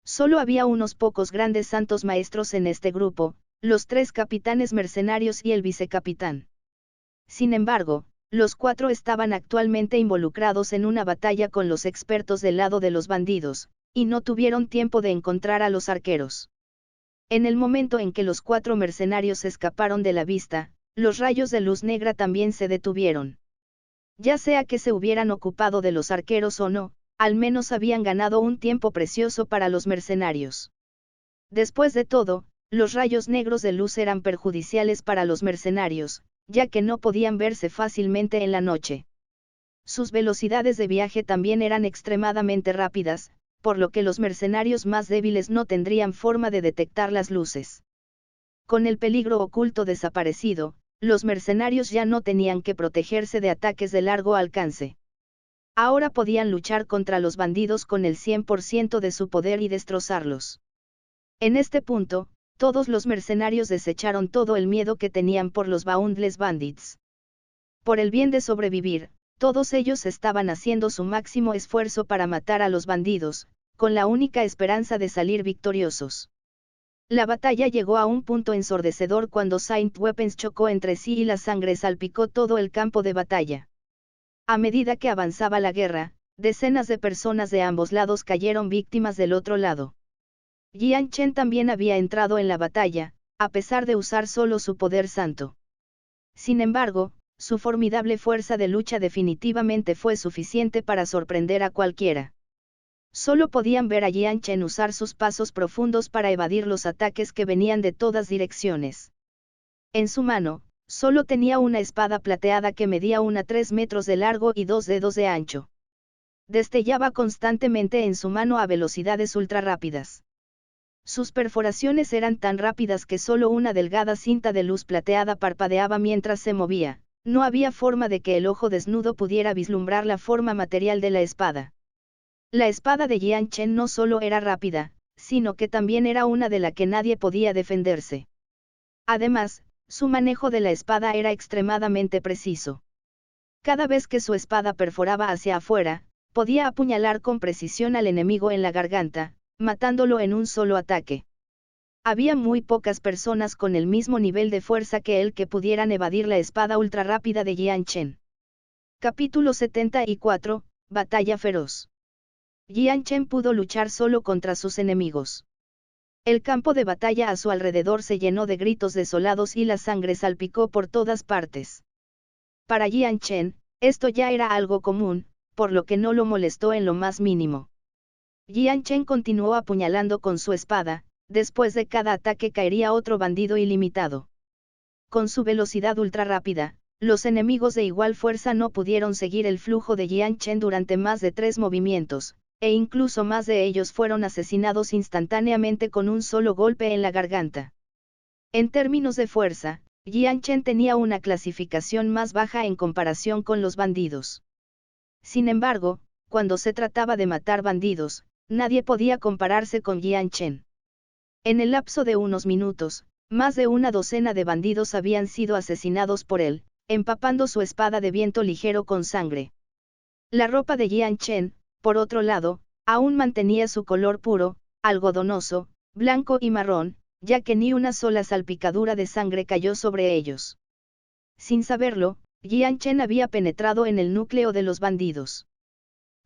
Solo había unos pocos grandes santos maestros en este grupo, los tres capitanes mercenarios y el vicecapitán. Sin embargo, los cuatro estaban actualmente involucrados en una batalla con los expertos del lado de los bandidos, y no tuvieron tiempo de encontrar a los arqueros. En el momento en que los cuatro mercenarios escaparon de la vista, los rayos de luz negra también se detuvieron. Ya sea que se hubieran ocupado de los arqueros o no, al menos habían ganado un tiempo precioso para los mercenarios. Después de todo, los rayos negros de luz eran perjudiciales para los mercenarios, ya que no podían verse fácilmente en la noche. Sus velocidades de viaje también eran extremadamente rápidas, por lo que los mercenarios más débiles no tendrían forma de detectar las luces. Con el peligro oculto desaparecido, los mercenarios ya no tenían que protegerse de ataques de largo alcance. Ahora podían luchar contra los bandidos con el 100% de su poder y destrozarlos. En este punto, todos los mercenarios desecharon todo el miedo que tenían por los Boundless Bandits. Por el bien de sobrevivir, todos ellos estaban haciendo su máximo esfuerzo para matar a los bandidos, con la única esperanza de salir victoriosos. La batalla llegó a un punto ensordecedor cuando Saint Weapons chocó entre sí y la sangre salpicó todo el campo de batalla. A medida que avanzaba la guerra, decenas de personas de ambos lados cayeron víctimas del otro lado. Jian Chen también había entrado en la batalla, a pesar de usar solo su poder santo. Sin embargo, su formidable fuerza de lucha definitivamente fue suficiente para sorprender a cualquiera. Solo podían ver a Jian Chen usar sus pasos profundos para evadir los ataques que venían de todas direcciones. En su mano, solo tenía una espada plateada que medía 3 metros de largo y 2 dedos de ancho. Destellaba constantemente en su mano a velocidades ultrarrápidas. Sus perforaciones eran tan rápidas que solo una delgada cinta de luz plateada parpadeaba mientras se movía, No había forma de que el ojo desnudo pudiera vislumbrar la forma material de la espada. La espada de Jian Chen no solo era rápida, sino que también era una de la que nadie podía defenderse. Además, su manejo de la espada era extremadamente preciso. Cada vez que su espada perforaba hacia afuera, podía apuñalar con precisión al enemigo en la garganta, matándolo en un solo ataque. Había muy pocas personas con el mismo nivel de fuerza que él que pudieran evadir la espada ultra rápida de Jian Chen. Capítulo 74, Batalla feroz. Jian Chen pudo luchar solo contra sus enemigos. El campo de batalla a su alrededor se llenó de gritos desolados y la sangre salpicó por todas partes. Para Jian Chen, esto ya era algo común, por lo que no lo molestó en lo más mínimo. Jian Chen continuó apuñalando con su espada, después de cada ataque caería otro bandido ilimitado. Con su velocidad ultra rápida, los enemigos de igual fuerza no pudieron seguir el flujo de Jian Chen durante más de 3 movimientos, e incluso más de ellos fueron asesinados instantáneamente con un solo golpe en la garganta. En términos de fuerza, Jian Chen tenía una clasificación más baja en comparación con los bandidos. Sin embargo, cuando se trataba de matar bandidos, nadie podía compararse con Jian Chen. En el lapso de unos minutos, más de una docena de bandidos habían sido asesinados por él, empapando su espada de viento ligero con sangre. La ropa de Jian Chen, por otro lado, aún mantenía su color puro, algodonoso, blanco y marrón, ya que ni una sola salpicadura de sangre cayó sobre ellos. Sin saberlo, Jian Chen había penetrado en el núcleo de los bandidos.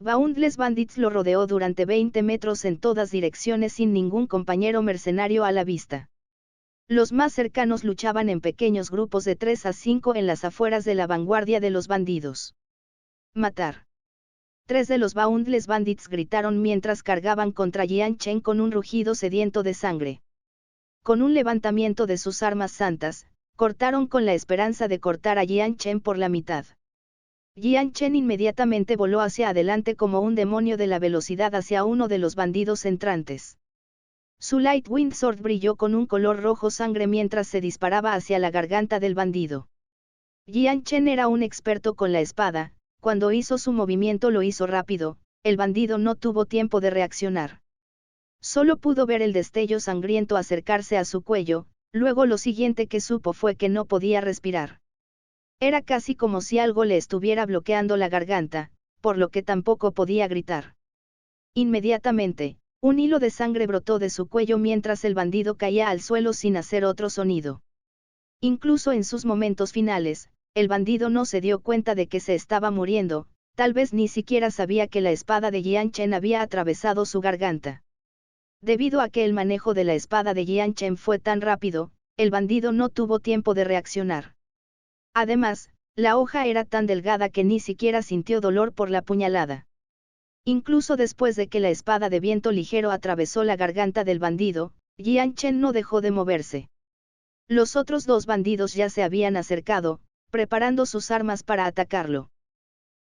Boundless Bandits lo rodeó durante 20 metros en todas direcciones sin ningún compañero mercenario a la vista. Los más cercanos luchaban en pequeños grupos de 3 a 5 en las afueras de la vanguardia de los bandidos. Matar. 3 de los Boundless Bandits gritaron mientras cargaban contra Jian Chen con un rugido sediento de sangre. Con un levantamiento de sus armas santas, cortaron con la esperanza de cortar a Jian Chen por la mitad. Jian Chen inmediatamente voló hacia adelante como un demonio de la velocidad hacia uno de los bandidos entrantes. Su Lightwind Sword brilló con un color rojo sangre mientras se disparaba hacia la garganta del bandido. Jian Chen era un experto con la espada, cuando hizo su movimiento lo hizo rápido, el bandido no tuvo tiempo de reaccionar. Solo pudo ver el destello sangriento acercarse a su cuello, luego lo siguiente que supo fue que no podía respirar. Era casi como si algo le estuviera bloqueando la garganta, por lo que tampoco podía gritar. Inmediatamente, un hilo de sangre brotó de su cuello mientras el bandido caía al suelo sin hacer otro sonido. Incluso en sus momentos finales, el bandido no se dio cuenta de que se estaba muriendo, tal vez ni siquiera sabía que la espada de Jian Chen había atravesado su garganta. Debido a que el manejo de la espada de Jian Chen fue tan rápido, el bandido no tuvo tiempo de reaccionar. Además, la hoja era tan delgada que ni siquiera sintió dolor por la puñalada. Incluso después de que la espada de viento ligero atravesó la garganta del bandido, Jian Chen no dejó de moverse. Los otros 2 bandidos ya se habían acercado, preparando sus armas para atacarlo.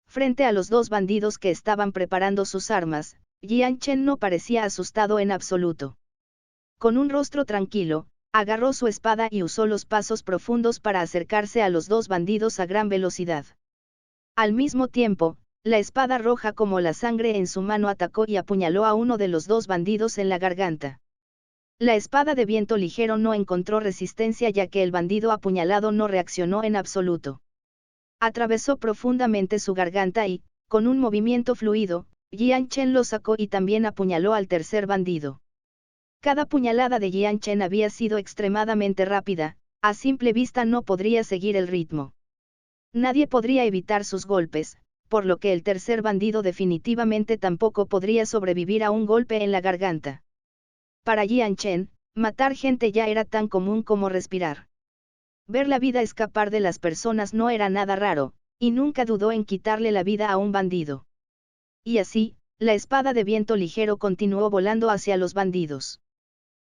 Frente a los 2 bandidos que estaban preparando sus armas, Jian Chen no parecía asustado en absoluto. Con un rostro tranquilo, agarró su espada y usó los pasos profundos para acercarse a los 2 bandidos a gran velocidad. Al mismo tiempo, la espada roja como la sangre en su mano atacó y apuñaló a uno de los 2 bandidos en la garganta. La espada de viento ligero no encontró resistencia ya que el bandido apuñalado no reaccionó en absoluto. Atravesó profundamente su garganta y, con un movimiento fluido, Jian Chen lo sacó y también apuñaló al tercer bandido. Cada puñalada de Jian Chen había sido extremadamente rápida, a simple vista no podría seguir el ritmo. Nadie podría evitar sus golpes, por lo que el tercer bandido definitivamente tampoco podría sobrevivir a un golpe en la garganta. Para Jian Chen, matar gente ya era tan común como respirar. Ver la vida escapar de las personas no era nada raro, y nunca dudó en quitarle la vida a un bandido. Y así, la espada de viento ligero continuó volando hacia los bandidos.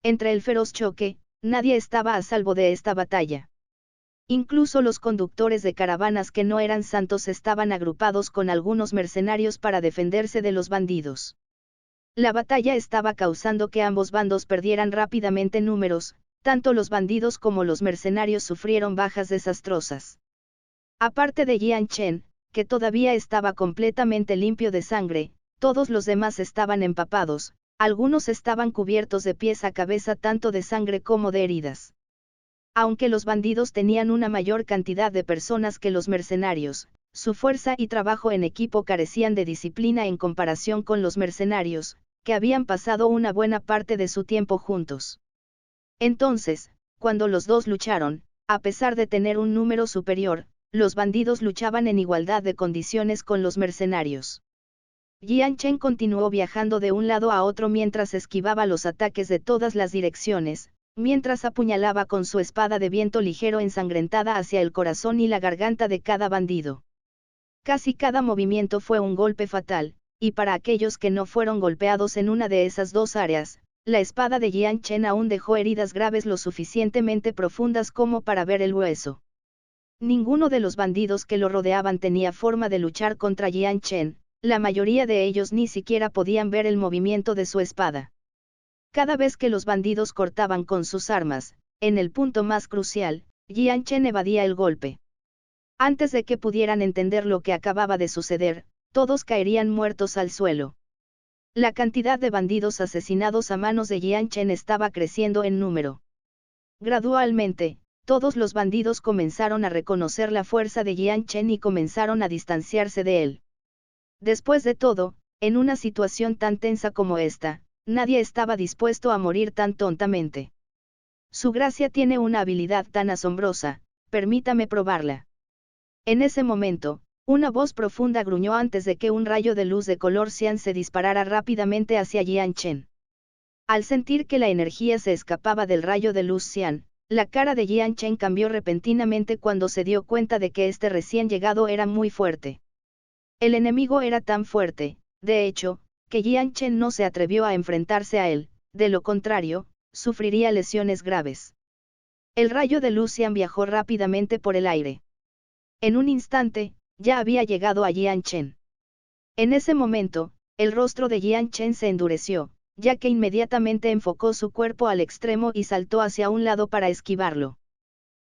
Entre el feroz choque, nadie estaba a salvo de esta batalla. Incluso los conductores de caravanas que no eran santos estaban agrupados con algunos mercenarios para defenderse de los bandidos. La batalla estaba causando que ambos bandos perdieran rápidamente números, tanto los bandidos como los mercenarios sufrieron bajas desastrosas. Aparte de Jian Chen, que todavía estaba completamente limpio de sangre, todos los demás estaban empapados, algunos estaban cubiertos de pies a cabeza tanto de sangre como de heridas. Aunque los bandidos tenían una mayor cantidad de personas que los mercenarios, su fuerza y trabajo en equipo carecían de disciplina en comparación con los mercenarios, que habían pasado una buena parte de su tiempo juntos. Entonces, cuando los dos lucharon, a pesar de tener un número superior, los bandidos luchaban en igualdad de condiciones con los mercenarios. Jian Chen continuó viajando de un lado a otro mientras esquivaba los ataques de todas las direcciones, mientras apuñalaba con su espada de viento ligero ensangrentada hacia el corazón y la garganta de cada bandido. Casi cada movimiento fue un golpe fatal, y para aquellos que no fueron golpeados en una de esas dos áreas, la espada de Jian Chen aún dejó heridas graves lo suficientemente profundas como para ver el hueso. Ninguno de los bandidos que lo rodeaban tenía forma de luchar contra Jian Chen, la mayoría de ellos ni siquiera podían ver el movimiento de su espada. Cada vez que los bandidos cortaban con sus armas, en el punto más crucial, Jian Chen evadía el golpe. Antes de que pudieran entender lo que acababa de suceder, todos caerían muertos al suelo. La cantidad de bandidos asesinados a manos de Jian Chen estaba creciendo en número. Gradualmente, todos los bandidos comenzaron a reconocer la fuerza de Jian Chen y comenzaron a distanciarse de él. Después de todo, en una situación tan tensa como esta, nadie estaba dispuesto a morir tan tontamente. Su gracia tiene una habilidad tan asombrosa, permítame probarla. En ese momento, una voz profunda gruñó antes de que un rayo de luz de color cian se disparara rápidamente hacia Jian Chen. Al sentir que la energía se escapaba del rayo de luz cian, la cara de Jian Chen cambió repentinamente cuando se dio cuenta de que este recién llegado era muy fuerte. El enemigo era tan fuerte, de hecho, que Jian Chen no se atrevió a enfrentarse a él, de lo contrario, sufriría lesiones graves. El rayo de luz cian viajó rápidamente por el aire. En un instante, ya había llegado a Jian Chen. En ese momento, el rostro de Jian Chen se endureció, ya que inmediatamente enfocó su cuerpo al extremo y saltó hacia un lado para esquivarlo.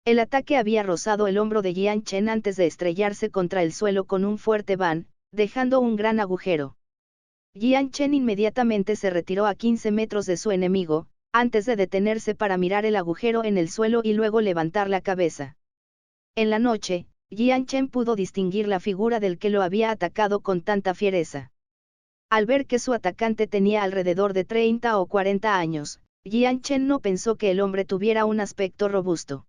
El ataque había rozado el hombro de Jian Chen antes de estrellarse contra el suelo con un fuerte ban, dejando un gran agujero. Jian Chen inmediatamente se retiró a 15 metros de su enemigo, antes de detenerse para mirar el agujero en el suelo y luego levantar la cabeza. En la noche, Jian Chen pudo distinguir la figura del que lo había atacado con tanta fiereza. Al ver que su atacante tenía alrededor de 30 o 40 años, Jian Chen no pensó que el hombre tuviera un aspecto robusto.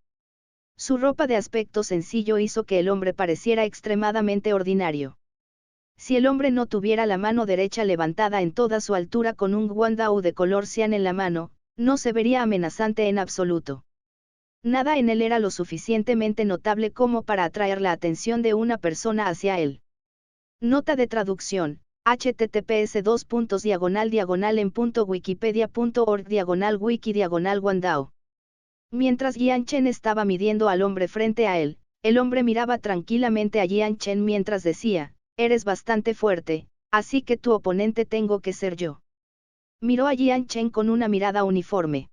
Su ropa de aspecto sencillo hizo que el hombre pareciera extremadamente ordinario. Si el hombre no tuviera la mano derecha levantada en toda su altura con un guandao de color cian en la mano, no se vería amenazante en absoluto. Nada en él era lo suficientemente notable como para atraer la atención de una persona hacia él. Nota de traducción: https://en.wikipedia.org/wiki/guandao. Mientras Jian Chen estaba midiendo al hombre frente a él, el hombre miraba tranquilamente a Jian Chen mientras decía: eres bastante fuerte, así que tu oponente tengo que ser yo. Miró a Jian Chen con una mirada uniforme.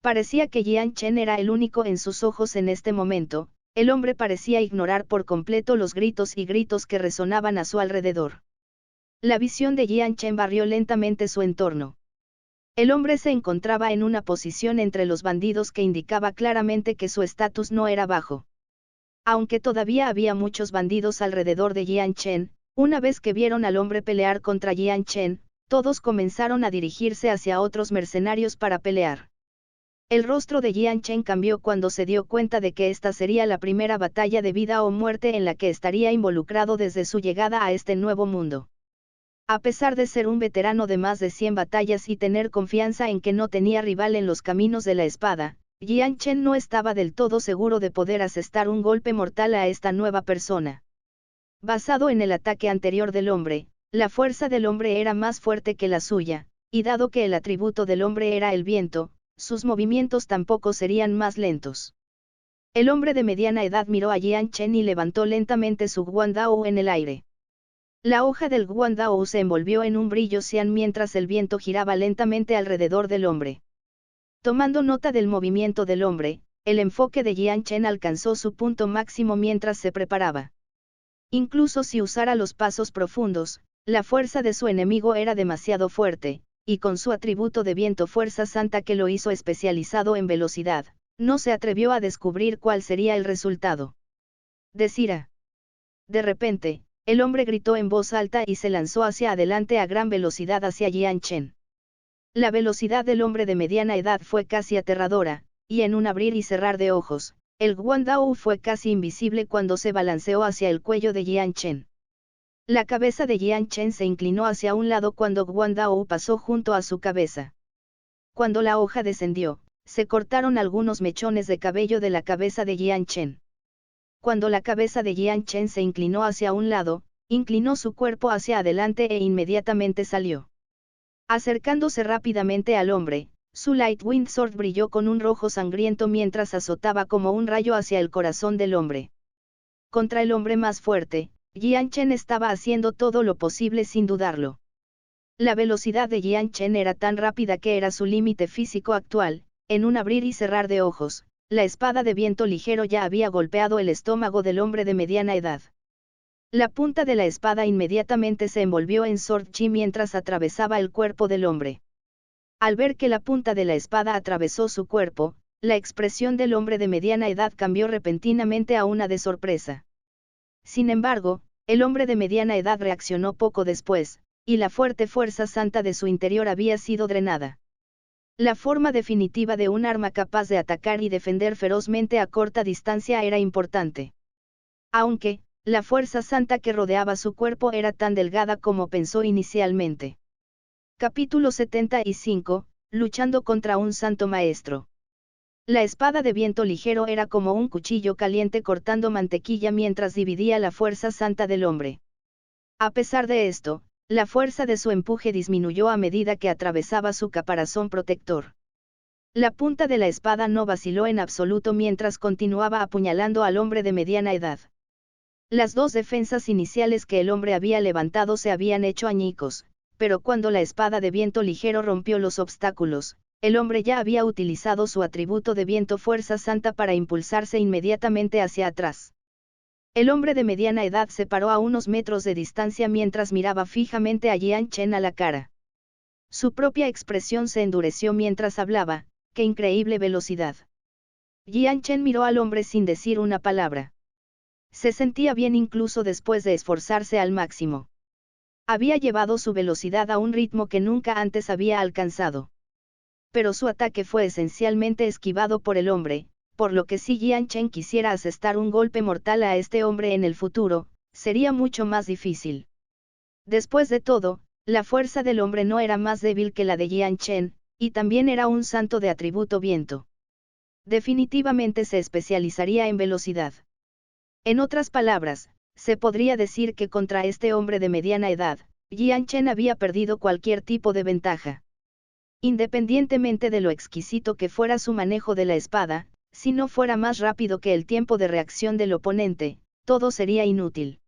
Parecía que Jian Chen era el único en sus ojos en este momento. El hombre parecía ignorar por completo los gritos y gritos que resonaban a su alrededor. La visión de Jian Chen barrió lentamente su entorno. El hombre se encontraba en una posición entre los bandidos que indicaba claramente que su estatus no era bajo. Aunque todavía había muchos bandidos alrededor de Jian Chen, una vez que vieron al hombre pelear contra Jian Chen, todos comenzaron a dirigirse hacia otros mercenarios para pelear. El rostro de Jian Chen cambió cuando se dio cuenta de que esta sería la primera batalla de vida o muerte en la que estaría involucrado desde su llegada a este nuevo mundo. A pesar de ser un veterano de más de 100 batallas y tener confianza en que no tenía rival en los caminos de la espada, Jian Chen no estaba del todo seguro de poder asestar un golpe mortal a esta nueva persona. Basado en el ataque anterior del hombre, la fuerza del hombre era más fuerte que la suya, y dado que el atributo del hombre era el viento, sus movimientos tampoco serían más lentos. El hombre de mediana edad miró a Jian Chen y levantó lentamente su guandao en el aire. La hoja del guandao se envolvió en un brillo cian mientras el viento giraba lentamente alrededor del hombre. Tomando nota del movimiento del hombre, el enfoque de Jian Chen alcanzó su punto máximo mientras se preparaba. Incluso si usara los pasos profundos, la fuerza de su enemigo era demasiado fuerte, y con su atributo de viento fuerza santa que lo hizo especializado en velocidad, no se atrevió a descubrir cuál sería el resultado. Decirá. De repente, el hombre gritó en voz alta y se lanzó hacia adelante a gran velocidad hacia Jian Chen. La velocidad del hombre de mediana edad fue casi aterradora, y en un abrir y cerrar de ojos, el Guandao fue casi invisible cuando se balanceó hacia el cuello de Jian Chen. La cabeza de Jian Chen se inclinó hacia un lado cuando Guandao pasó junto a su cabeza. Cuando la hoja descendió, se cortaron algunos mechones de cabello de la cabeza de Jian Chen. Cuando la cabeza de Jian Chen se inclinó hacia un lado, inclinó su cuerpo hacia adelante e inmediatamente salió. Acercándose rápidamente al hombre, su Lightwind Sword brilló con un rojo sangriento mientras azotaba como un rayo hacia el corazón del hombre. Contra el hombre más fuerte, Jian Chen estaba haciendo todo lo posible sin dudarlo. La velocidad de Jian Chen era tan rápida que era su límite físico actual. En un abrir y cerrar de ojos, la espada de viento ligero ya había golpeado el estómago del hombre de mediana edad. La punta de la espada inmediatamente se envolvió en Sword Chi mientras atravesaba el cuerpo del hombre. Al ver que la punta de la espada atravesó su cuerpo, la expresión del hombre de mediana edad cambió repentinamente a una de sorpresa. Sin embargo, el hombre de mediana edad reaccionó poco después, y la fuerte fuerza santa de su interior había sido drenada. La forma definitiva de un arma capaz de atacar y defender ferozmente a corta distancia era importante. Aunque, la fuerza santa que rodeaba su cuerpo era tan delgada como pensó inicialmente. Capítulo 75, luchando contra un santo maestro. La espada de viento ligero era como un cuchillo caliente cortando mantequilla mientras dividía la fuerza santa del hombre. A pesar de esto, la fuerza de su empuje disminuyó a medida que atravesaba su caparazón protector. La punta de la espada no vaciló en absoluto mientras continuaba apuñalando al hombre de mediana edad. Las dos defensas iniciales que el hombre había levantado se habían hecho añicos, pero cuando la espada de viento ligero rompió los obstáculos, el hombre ya había utilizado su atributo de viento fuerza santa para impulsarse inmediatamente hacia atrás. El hombre de mediana edad se paró a unos metros de distancia mientras miraba fijamente a Jian Chen a la cara. Su propia expresión se endureció mientras hablaba. ¡Qué increíble velocidad! Jian Chen miró al hombre sin decir una palabra. Se sentía bien incluso después de esforzarse al máximo. Había llevado su velocidad a un ritmo que nunca antes había alcanzado. Pero su ataque fue esencialmente esquivado por el hombre, por lo que si Jian Chen quisiera asestar un golpe mortal a este hombre en el futuro, sería mucho más difícil. Después de todo, la fuerza del hombre no era más débil que la de Jian Chen, y también era un santo de atributo viento. Definitivamente se especializaría en velocidad. En otras palabras, se podría decir que contra este hombre de mediana edad, Jian Chen había perdido cualquier tipo de ventaja. Independientemente de lo exquisito que fuera su manejo de la espada, si no fuera más rápido que el tiempo de reacción del oponente, todo sería inútil.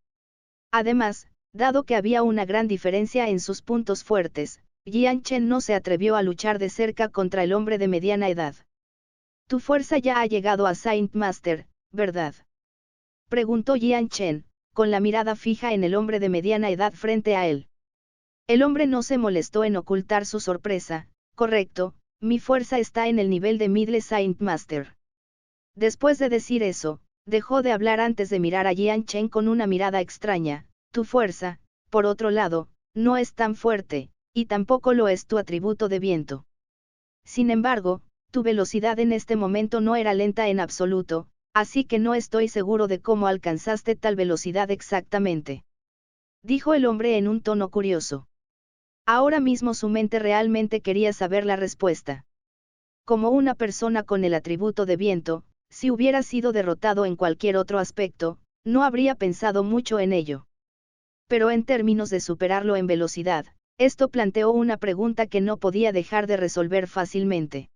Además, dado que había una gran diferencia en sus puntos fuertes, Jian Chen no se atrevió a luchar de cerca contra el hombre de mediana edad. Tu fuerza ya ha llegado a Saint Master, ¿verdad? Preguntó Jian Chen, con la mirada fija en el hombre de mediana edad frente a él. El hombre no se molestó en ocultar su sorpresa. Correcto, mi fuerza está en el nivel de Middle Saint Master. Después de decir eso, dejó de hablar antes de mirar a Jian Chen con una mirada extraña. Tu fuerza, por otro lado, no es tan fuerte, y tampoco lo es tu atributo de viento. Sin embargo, tu velocidad en este momento no era lenta en absoluto, así que no estoy seguro de cómo alcanzaste tal velocidad exactamente. Dijo el hombre en un tono curioso. Ahora mismo su mente realmente quería saber la respuesta. Como una persona con el atributo de viento, si hubiera sido derrotado en cualquier otro aspecto, no habría pensado mucho en ello. Pero en términos de superarlo en velocidad, esto planteó una pregunta que no podía dejar de resolver fácilmente.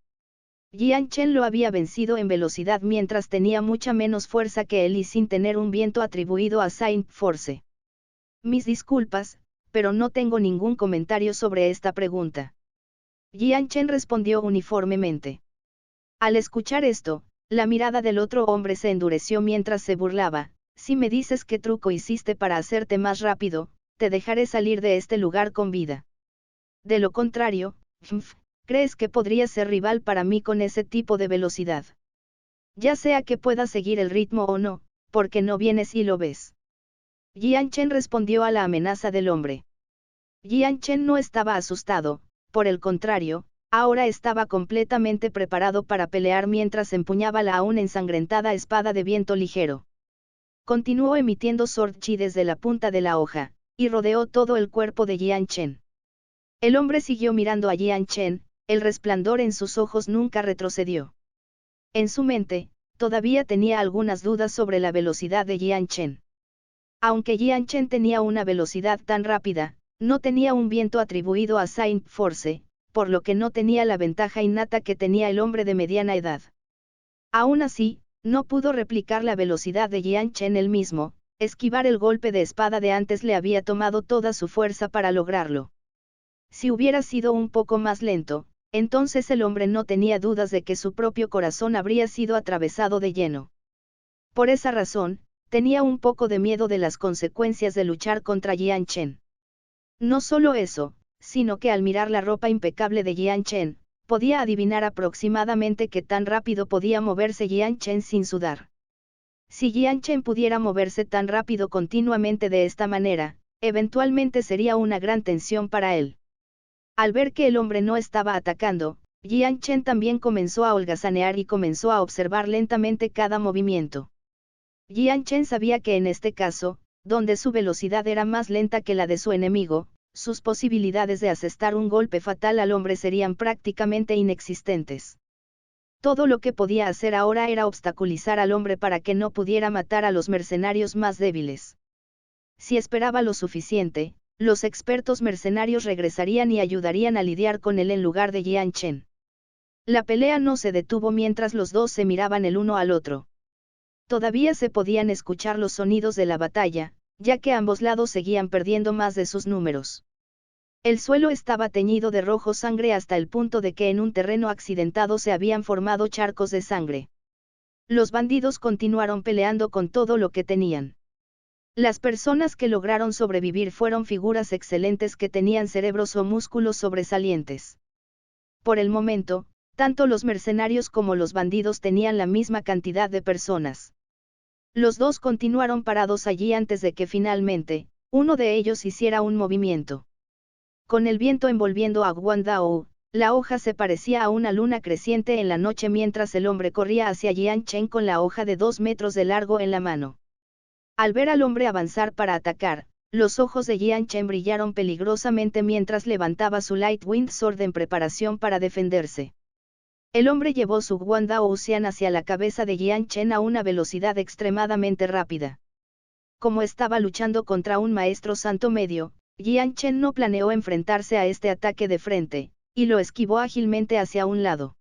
Jian Chen lo había vencido en velocidad mientras tenía mucha menos fuerza que él y sin tener un viento atribuido a Saint Force. Mis disculpas, pero no tengo ningún comentario sobre esta pregunta. Jian Chen respondió uniformemente. Al escuchar esto, La mirada del otro hombre se endureció mientras se burlaba. Si me dices qué truco hiciste para hacerte más rápido, te dejaré salir de este lugar con vida. De lo contrario, ¿crees que podrías ser rival para mí con ese tipo de velocidad? Ya sea que puedas seguir el ritmo o no, porque no vienes y lo ves. Jian Chen respondió a la amenaza del hombre. Jian Chen no estaba asustado, por el contrario, ahora estaba completamente preparado para pelear mientras empuñaba la aún ensangrentada espada de viento ligero. Continuó emitiendo Sword Chi desde la punta de la hoja, y rodeó todo el cuerpo de Jian Chen. El hombre siguió mirando a Jian Chen, el resplandor en sus ojos nunca retrocedió. En su mente, todavía tenía algunas dudas sobre la velocidad de Jian Chen. Aunque Jian Chen tenía una velocidad tan rápida, no tenía un viento atribuido a Saint Force, por lo que no tenía la ventaja innata que tenía el hombre de mediana edad. Aún así, no pudo replicar la velocidad de Jian Chen él mismo, esquivar el golpe de espada de antes le había tomado toda su fuerza para lograrlo. Si hubiera sido un poco más lento, entonces el hombre no tenía dudas de que su propio corazón habría sido atravesado de lleno. Por esa razón, tenía un poco de miedo de las consecuencias de luchar contra Jian Chen. No solo eso, sino que al mirar la ropa impecable de Jian Chen, podía adivinar aproximadamente qué tan rápido podía moverse Jian Chen sin sudar. Si Jian Chen pudiera moverse tan rápido continuamente de esta manera, eventualmente sería una gran tensión para él. Al ver que el hombre no estaba atacando, Jian Chen también comenzó a holgazanear y comenzó a observar lentamente cada movimiento. Jian Chen sabía que en este caso, donde su velocidad era más lenta que la de su enemigo, sus posibilidades de asestar un golpe fatal al hombre serían prácticamente inexistentes. Todo lo que podía hacer ahora era obstaculizar al hombre para que no pudiera matar a los mercenarios más débiles. Si esperaba lo suficiente, los expertos mercenarios regresarían y ayudarían a lidiar con él en lugar de Jian Chen. La pelea no se detuvo mientras los dos se miraban el uno al otro. Todavía se podían escuchar los sonidos de la batalla, ya que ambos lados seguían perdiendo más de sus números. El suelo estaba teñido de rojo sangre hasta el punto de que en un terreno accidentado se habían formado charcos de sangre. Los bandidos continuaron peleando con todo lo que tenían. Las personas que lograron sobrevivir fueron figuras excelentes que tenían cerebros o músculos sobresalientes. Por el momento, tanto los mercenarios como los bandidos tenían la misma cantidad de personas. Los dos continuaron parados allí antes de que finalmente, uno de ellos hiciera un movimiento. Con el viento envolviendo a Guandao, la hoja se parecía a una luna creciente en la noche mientras el hombre corría hacia Jian Chen con la hoja de 2 metros de largo en la mano. Al ver al hombre avanzar para atacar, los ojos de Jian Chen brillaron peligrosamente mientras levantaba su Lightwind Sword en preparación para defenderse. El hombre llevó su Guandao Uxian hacia la cabeza de Jian Chen a una velocidad extremadamente rápida. Como estaba luchando contra un maestro santo medio, Jian Chen no planeó enfrentarse a este ataque de frente, y lo esquivó ágilmente hacia un lado.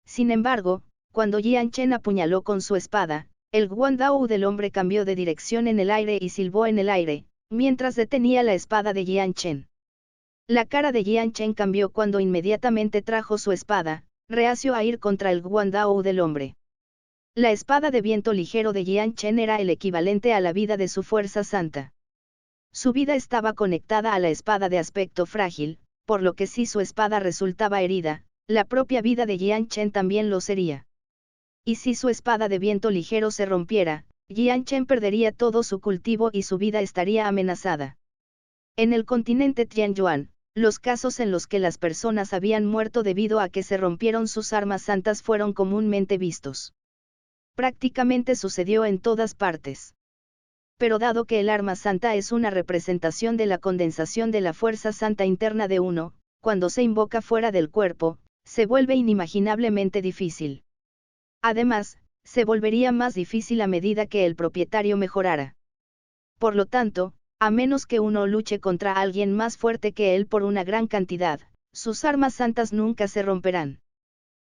Sin embargo, cuando Jian Chen apuñaló con su espada, el Guandao del hombre cambió de dirección en el aire y silbó en el aire, mientras detenía la espada de Jian Chen. La cara de Jian Chen cambió cuando inmediatamente trajo su espada, reacio a ir contra el Guandao del hombre. La espada de viento ligero de Jian Chen era el equivalente a la vida de su fuerza santa. Su vida estaba conectada a la espada de aspecto frágil, por lo que si su espada resultaba herida, la propia vida de Jian Chen también lo sería. Y si su espada de viento ligero se rompiera, Jian Chen perdería todo su cultivo y su vida estaría amenazada. En el continente Tianyuan, los casos en los que las personas habían muerto debido a que se rompieron sus armas santas fueron comúnmente vistos. Prácticamente sucedió en todas partes. Pero dado que el arma santa es una representación de la condensación de la fuerza santa interna de uno, cuando se invoca fuera del cuerpo, se vuelve inimaginablemente difícil. Además, se volvería más difícil a medida que el propietario mejorara. Por lo tanto, a menos que uno luche contra alguien más fuerte que él por una gran cantidad, sus armas santas nunca se romperán.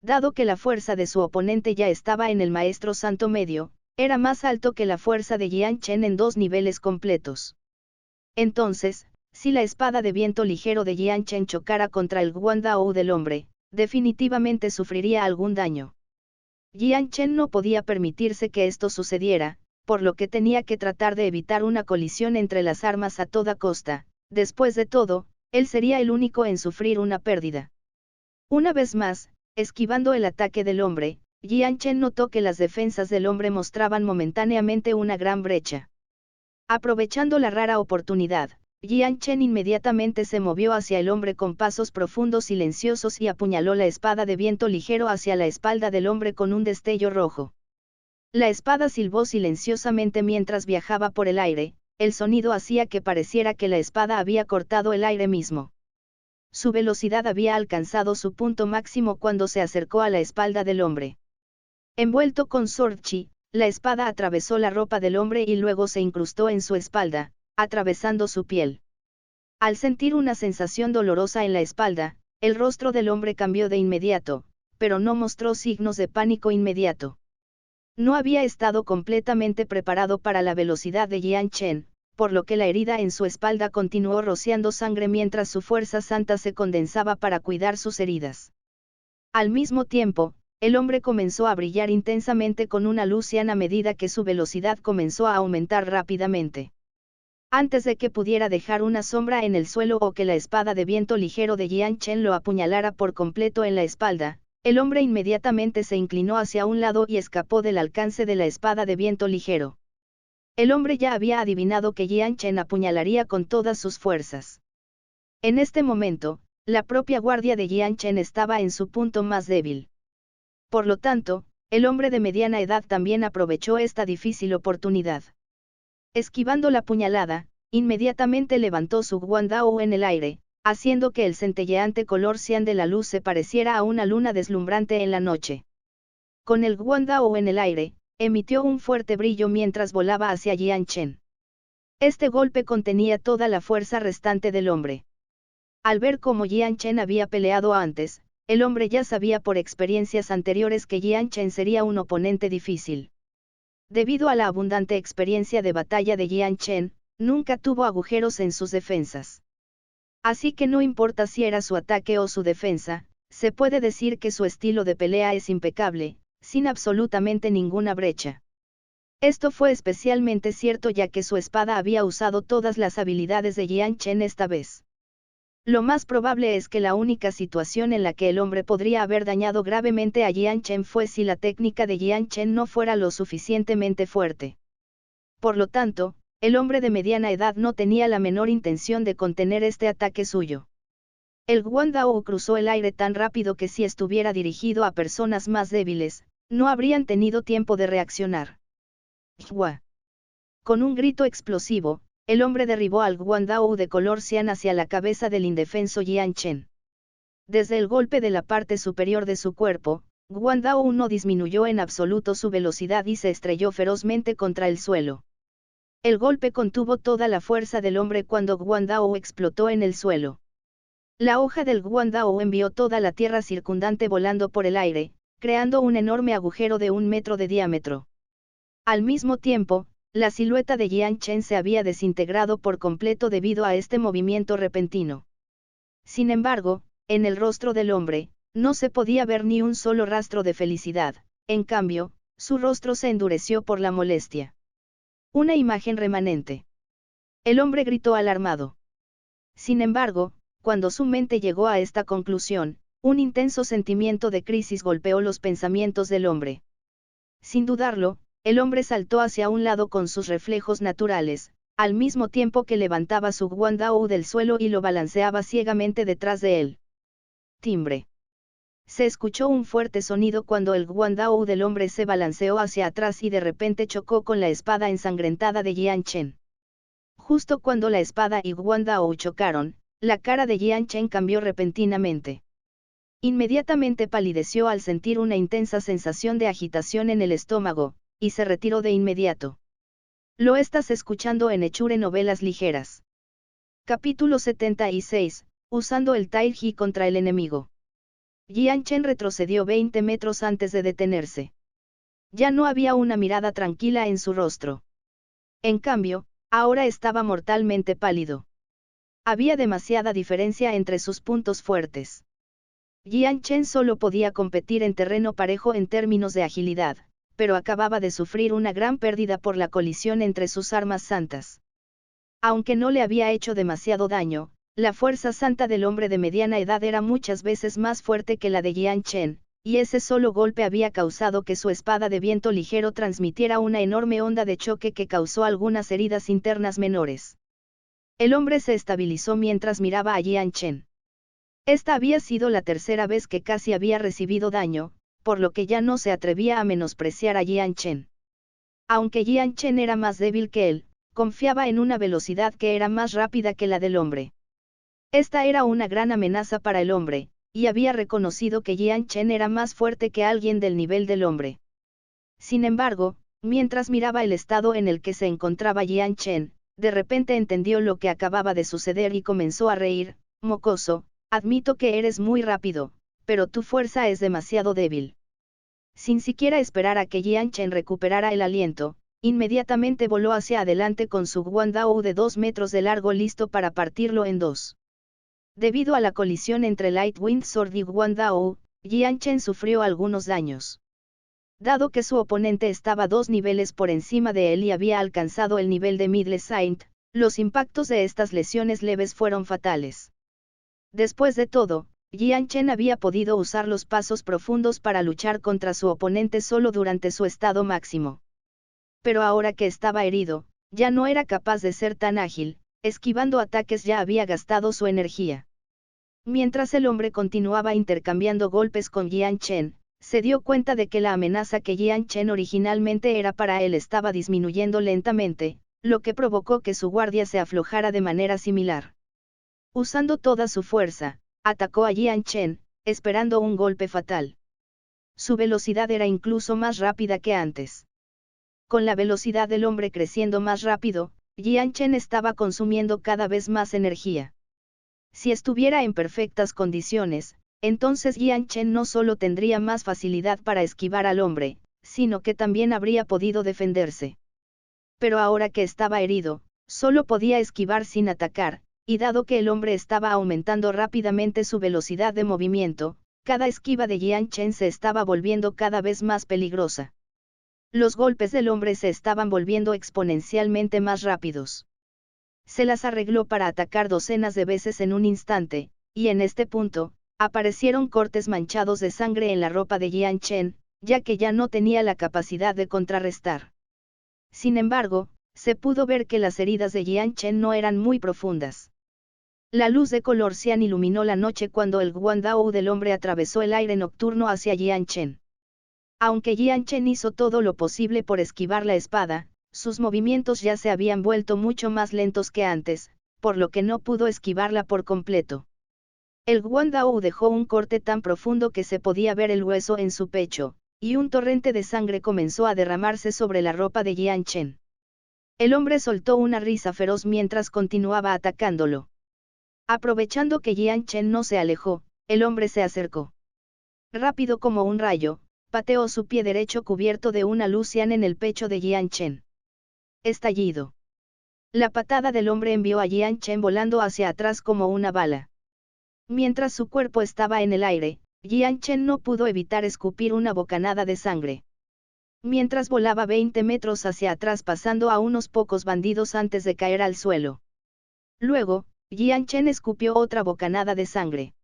Dado que la fuerza de su oponente ya estaba en el maestro santo medio, era más alto que la fuerza de Jian Chen en 2 niveles completos. Entonces, si la espada de viento ligero de Jian Chen chocara contra el Guandao del hombre, definitivamente sufriría algún daño. Jian Chen no podía permitirse que esto sucediera, por lo que tenía que tratar de evitar una colisión entre las armas a toda costa. Después de todo, él sería el único en sufrir una pérdida. Una vez más, esquivando el ataque del hombre, Jian Chen notó que las defensas del hombre mostraban momentáneamente una gran brecha. Aprovechando la rara oportunidad, Jian Chen inmediatamente se movió hacia el hombre con pasos profundos silenciosos y apuñaló la espada de viento ligero hacia la espalda del hombre con un destello rojo. La espada silbó silenciosamente mientras viajaba por el aire, el sonido hacía que pareciera que la espada había cortado el aire mismo. Su velocidad había alcanzado su punto máximo cuando se acercó a la espalda del hombre. Envuelto con Sword Chi, la espada atravesó la ropa del hombre y luego se incrustó en su espalda, atravesando su piel. Al sentir una sensación dolorosa en la espalda, el rostro del hombre cambió de inmediato, pero no mostró signos de pánico inmediato. No había estado completamente preparado para la velocidad de Jian Chen, por lo que la herida en su espalda continuó rociando sangre mientras su fuerza santa se condensaba para cuidar sus heridas. Al mismo tiempo, el hombre comenzó a brillar intensamente con una luz cian a medida que su velocidad comenzó a aumentar rápidamente. Antes de que pudiera dejar una sombra en el suelo o que la espada de viento ligero de Jian Chen lo apuñalara por completo en la espalda, el hombre inmediatamente se inclinó hacia un lado y escapó del alcance de la espada de viento ligero. El hombre ya había adivinado que Jian Chen apuñalaría con todas sus fuerzas. En este momento, la propia guardia de Jian Chen estaba en su punto más débil. Por lo tanto, el hombre de mediana edad también aprovechó esta difícil oportunidad. Esquivando la puñalada, inmediatamente levantó su guandao en el aire, haciendo que el centelleante color cian de la luz se pareciera a una luna deslumbrante en la noche. Con el guandao en el aire, emitió un fuerte brillo mientras volaba hacia Jian Chen. Este golpe contenía toda la fuerza restante del hombre. Al ver cómo Jian Chen había peleado antes, el hombre ya sabía por experiencias anteriores que Jian Chen sería un oponente difícil. Debido a la abundante experiencia de batalla de Jian Chen, nunca tuvo agujeros en sus defensas. Así que no importa si era su ataque o su defensa, se puede decir que su estilo de pelea es impecable, sin absolutamente ninguna brecha. Esto fue especialmente cierto ya que su espada había usado todas las habilidades de Jian Chen esta vez. Lo más probable es que la única situación en la que el hombre podría haber dañado gravemente a Jian Chen fue si la técnica de Jian Chen no fuera lo suficientemente fuerte. Por lo tanto, el hombre de mediana edad no tenía la menor intención de contener este ataque suyo. El guandao cruzó el aire tan rápido que si estuviera dirigido a personas más débiles, no habrían tenido tiempo de reaccionar. ¡Hua! Con un grito explosivo, el hombre derribó al guandao de color cian hacia la cabeza del indefenso Jian Chen. Desde el golpe de la parte superior de su cuerpo, Guandao no disminuyó en absoluto su velocidad y se estrelló ferozmente contra el suelo. El golpe contuvo toda la fuerza del hombre cuando Guandao explotó en el suelo. La hoja del Guandao envió toda la tierra circundante volando por el aire, creando un enorme agujero de 1 metro de diámetro. Al mismo tiempo, la silueta de Jian Chen se había desintegrado por completo debido a este movimiento repentino. Sin embargo, en el rostro del hombre, no se podía ver ni un solo rastro de felicidad, en cambio, su rostro se endureció por la molestia. Una imagen remanente. El hombre gritó alarmado. Sin embargo, cuando su mente llegó a esta conclusión, un intenso sentimiento de crisis golpeó los pensamientos del hombre. Sin dudarlo, el hombre saltó hacia un lado con sus reflejos naturales, al mismo tiempo que levantaba su guandao del suelo y lo balanceaba ciegamente detrás de él. Timbre. Se escuchó un fuerte sonido cuando el guandao del hombre se balanceó hacia atrás y de repente chocó con la espada ensangrentada de Jian Chen. Justo cuando la espada y guandao chocaron, la cara de Jian Chen cambió repentinamente. Inmediatamente palideció al sentir una intensa sensación de agitación en el estómago, y se retiró de inmediato. Lo estás escuchando en Echure Novelas Ligeras. Capítulo 76, usando el Taiji contra el enemigo. Jian Chen retrocedió 20 metros antes de detenerse. Ya no había una mirada tranquila en su rostro. En cambio, ahora estaba mortalmente pálido. Había demasiada diferencia entre sus puntos fuertes. Jian Chen solo podía competir en terreno parejo en términos de agilidad, pero acababa de sufrir una gran pérdida por la colisión entre sus armas santas. Aunque no le había hecho demasiado daño, la fuerza santa del hombre de mediana edad era muchas veces más fuerte que la de Jian Chen, y ese solo golpe había causado que su espada de viento ligero transmitiera una enorme onda de choque que causó algunas heridas internas menores. El hombre se estabilizó mientras miraba a Jian Chen. Esta había sido la tercera vez que casi había recibido daño, por lo que ya no se atrevía a menospreciar a Jian Chen. Aunque Jian Chen era más débil que él, confiaba en una velocidad que era más rápida que la del hombre. Esta era una gran amenaza para el hombre, y había reconocido que Jian Chen era más fuerte que alguien del nivel del hombre. Sin embargo, mientras miraba el estado en el que se encontraba Jian Chen, de repente entendió lo que acababa de suceder y comenzó a reír. Mocoso, admito que eres muy rápido, pero tu fuerza es demasiado débil. Sin siquiera esperar a que Jian Chen recuperara el aliento, inmediatamente voló hacia adelante con su guandao de 2 metros de largo listo para partirlo en dos. Debido a la colisión entre Lightwind Sword y Guandao, Jian Chen sufrió algunos daños. Dado que su oponente estaba 2 niveles por encima de él y había alcanzado el nivel de Middle Saint, los impactos de estas lesiones leves fueron fatales. Después de todo, Jian Chen había podido usar los pasos profundos para luchar contra su oponente solo durante su estado máximo. Pero ahora que estaba herido, ya no era capaz de ser tan ágil, esquivando ataques ya había gastado su energía. Mientras el hombre continuaba intercambiando golpes con Jian Chen, se dio cuenta de que la amenaza que Jian Chen originalmente era para él estaba disminuyendo lentamente, lo que provocó que su guardia se aflojara de manera similar. Usando toda su fuerza, atacó a Jian Chen, esperando un golpe fatal. Su velocidad era incluso más rápida que antes. Con la velocidad del hombre creciendo más rápido, Jian Chen estaba consumiendo cada vez más energía. Si estuviera en perfectas condiciones, entonces Jian Chen no solo tendría más facilidad para esquivar al hombre, sino que también habría podido defenderse. Pero ahora que estaba herido, solo podía esquivar sin atacar, y dado que el hombre estaba aumentando rápidamente su velocidad de movimiento, cada esquiva de Jian Chen se estaba volviendo cada vez más peligrosa. Los golpes del hombre se estaban volviendo exponencialmente más rápidos. Se las arregló para atacar docenas de veces en un instante, y en este punto, aparecieron cortes manchados de sangre en la ropa de Jian Chen, ya que ya no tenía la capacidad de contrarrestar. Sin embargo, se pudo ver que las heridas de Jian Chen no eran muy profundas. La luz de color cian iluminó la noche cuando el guandao del hombre atravesó el aire nocturno hacia Jian Chen. Aunque Jian Chen hizo todo lo posible por esquivar la espada, sus movimientos ya se habían vuelto mucho más lentos que antes, por lo que no pudo esquivarla por completo. El guandao dejó un corte tan profundo que se podía ver el hueso en su pecho, y un torrente de sangre comenzó a derramarse sobre la ropa de Jian Chen. El hombre soltó una risa feroz mientras continuaba atacándolo. Aprovechando que Jian Chen no se alejó, el hombre se acercó. Rápido como un rayo, pateó su pie derecho cubierto de una luz cian en el pecho de Jian Chen. Estallido. La patada del hombre envió a Jian Chen volando hacia atrás como una bala. Mientras su cuerpo estaba en el aire, Jian Chen no pudo evitar escupir una bocanada de sangre. Mientras volaba 20 metros hacia atrás pasando a unos pocos bandidos antes de caer al suelo. Luego, Jian Chen escupió otra bocanada de sangre.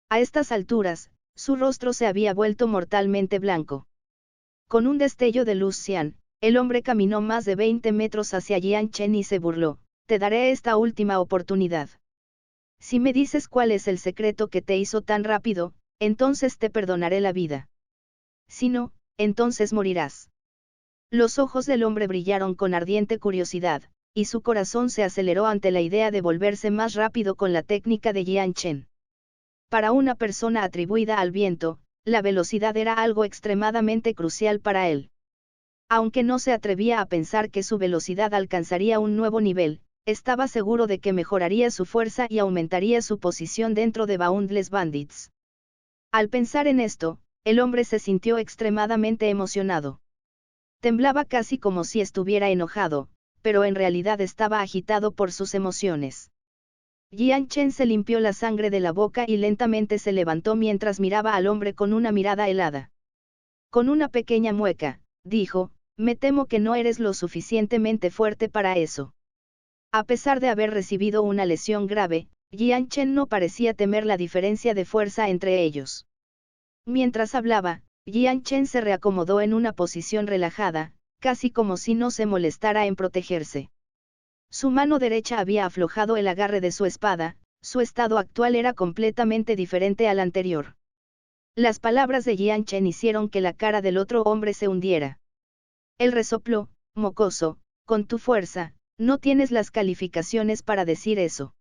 A estas alturas, su rostro se había vuelto mortalmente blanco. Con un destello de luz cian, el hombre caminó más de 20 metros hacia Jian Chen y se burló: te daré esta última oportunidad. Si me dices cuál es el secreto que te hizo tan rápido, entonces te perdonaré la vida. Si no, entonces morirás. Los ojos del hombre brillaron con ardiente curiosidad, y su corazón se aceleró ante la idea de volverse más rápido con la técnica de Jian Chen. Para una persona atribuida al viento, la velocidad era algo extremadamente crucial para él. Aunque no se atrevía a pensar que su velocidad alcanzaría un nuevo nivel, estaba seguro de que mejoraría su fuerza y aumentaría su posición dentro de Boundless Bandits. Al pensar en esto, el hombre se sintió extremadamente emocionado. Temblaba casi como si estuviera enojado, pero en realidad estaba agitado por sus emociones. Jian Chen se limpió la sangre de la boca y lentamente se levantó mientras miraba al hombre con una mirada helada. Con una pequeña mueca, dijo, me temo que no eres lo suficientemente fuerte para eso. A pesar de haber recibido una lesión grave, Jian Chen no parecía temer la diferencia de fuerza entre ellos. Mientras hablaba, Jian Chen se reacomodó en una posición relajada, casi como si no se molestara en protegerse. Su mano derecha había aflojado el agarre de su espada, su estado actual era completamente diferente al anterior. Las palabras de Jian Chen hicieron que la cara del otro hombre se hundiera. Él resopló, mocoso, con tu fuerza, no tienes las calificaciones para decir eso.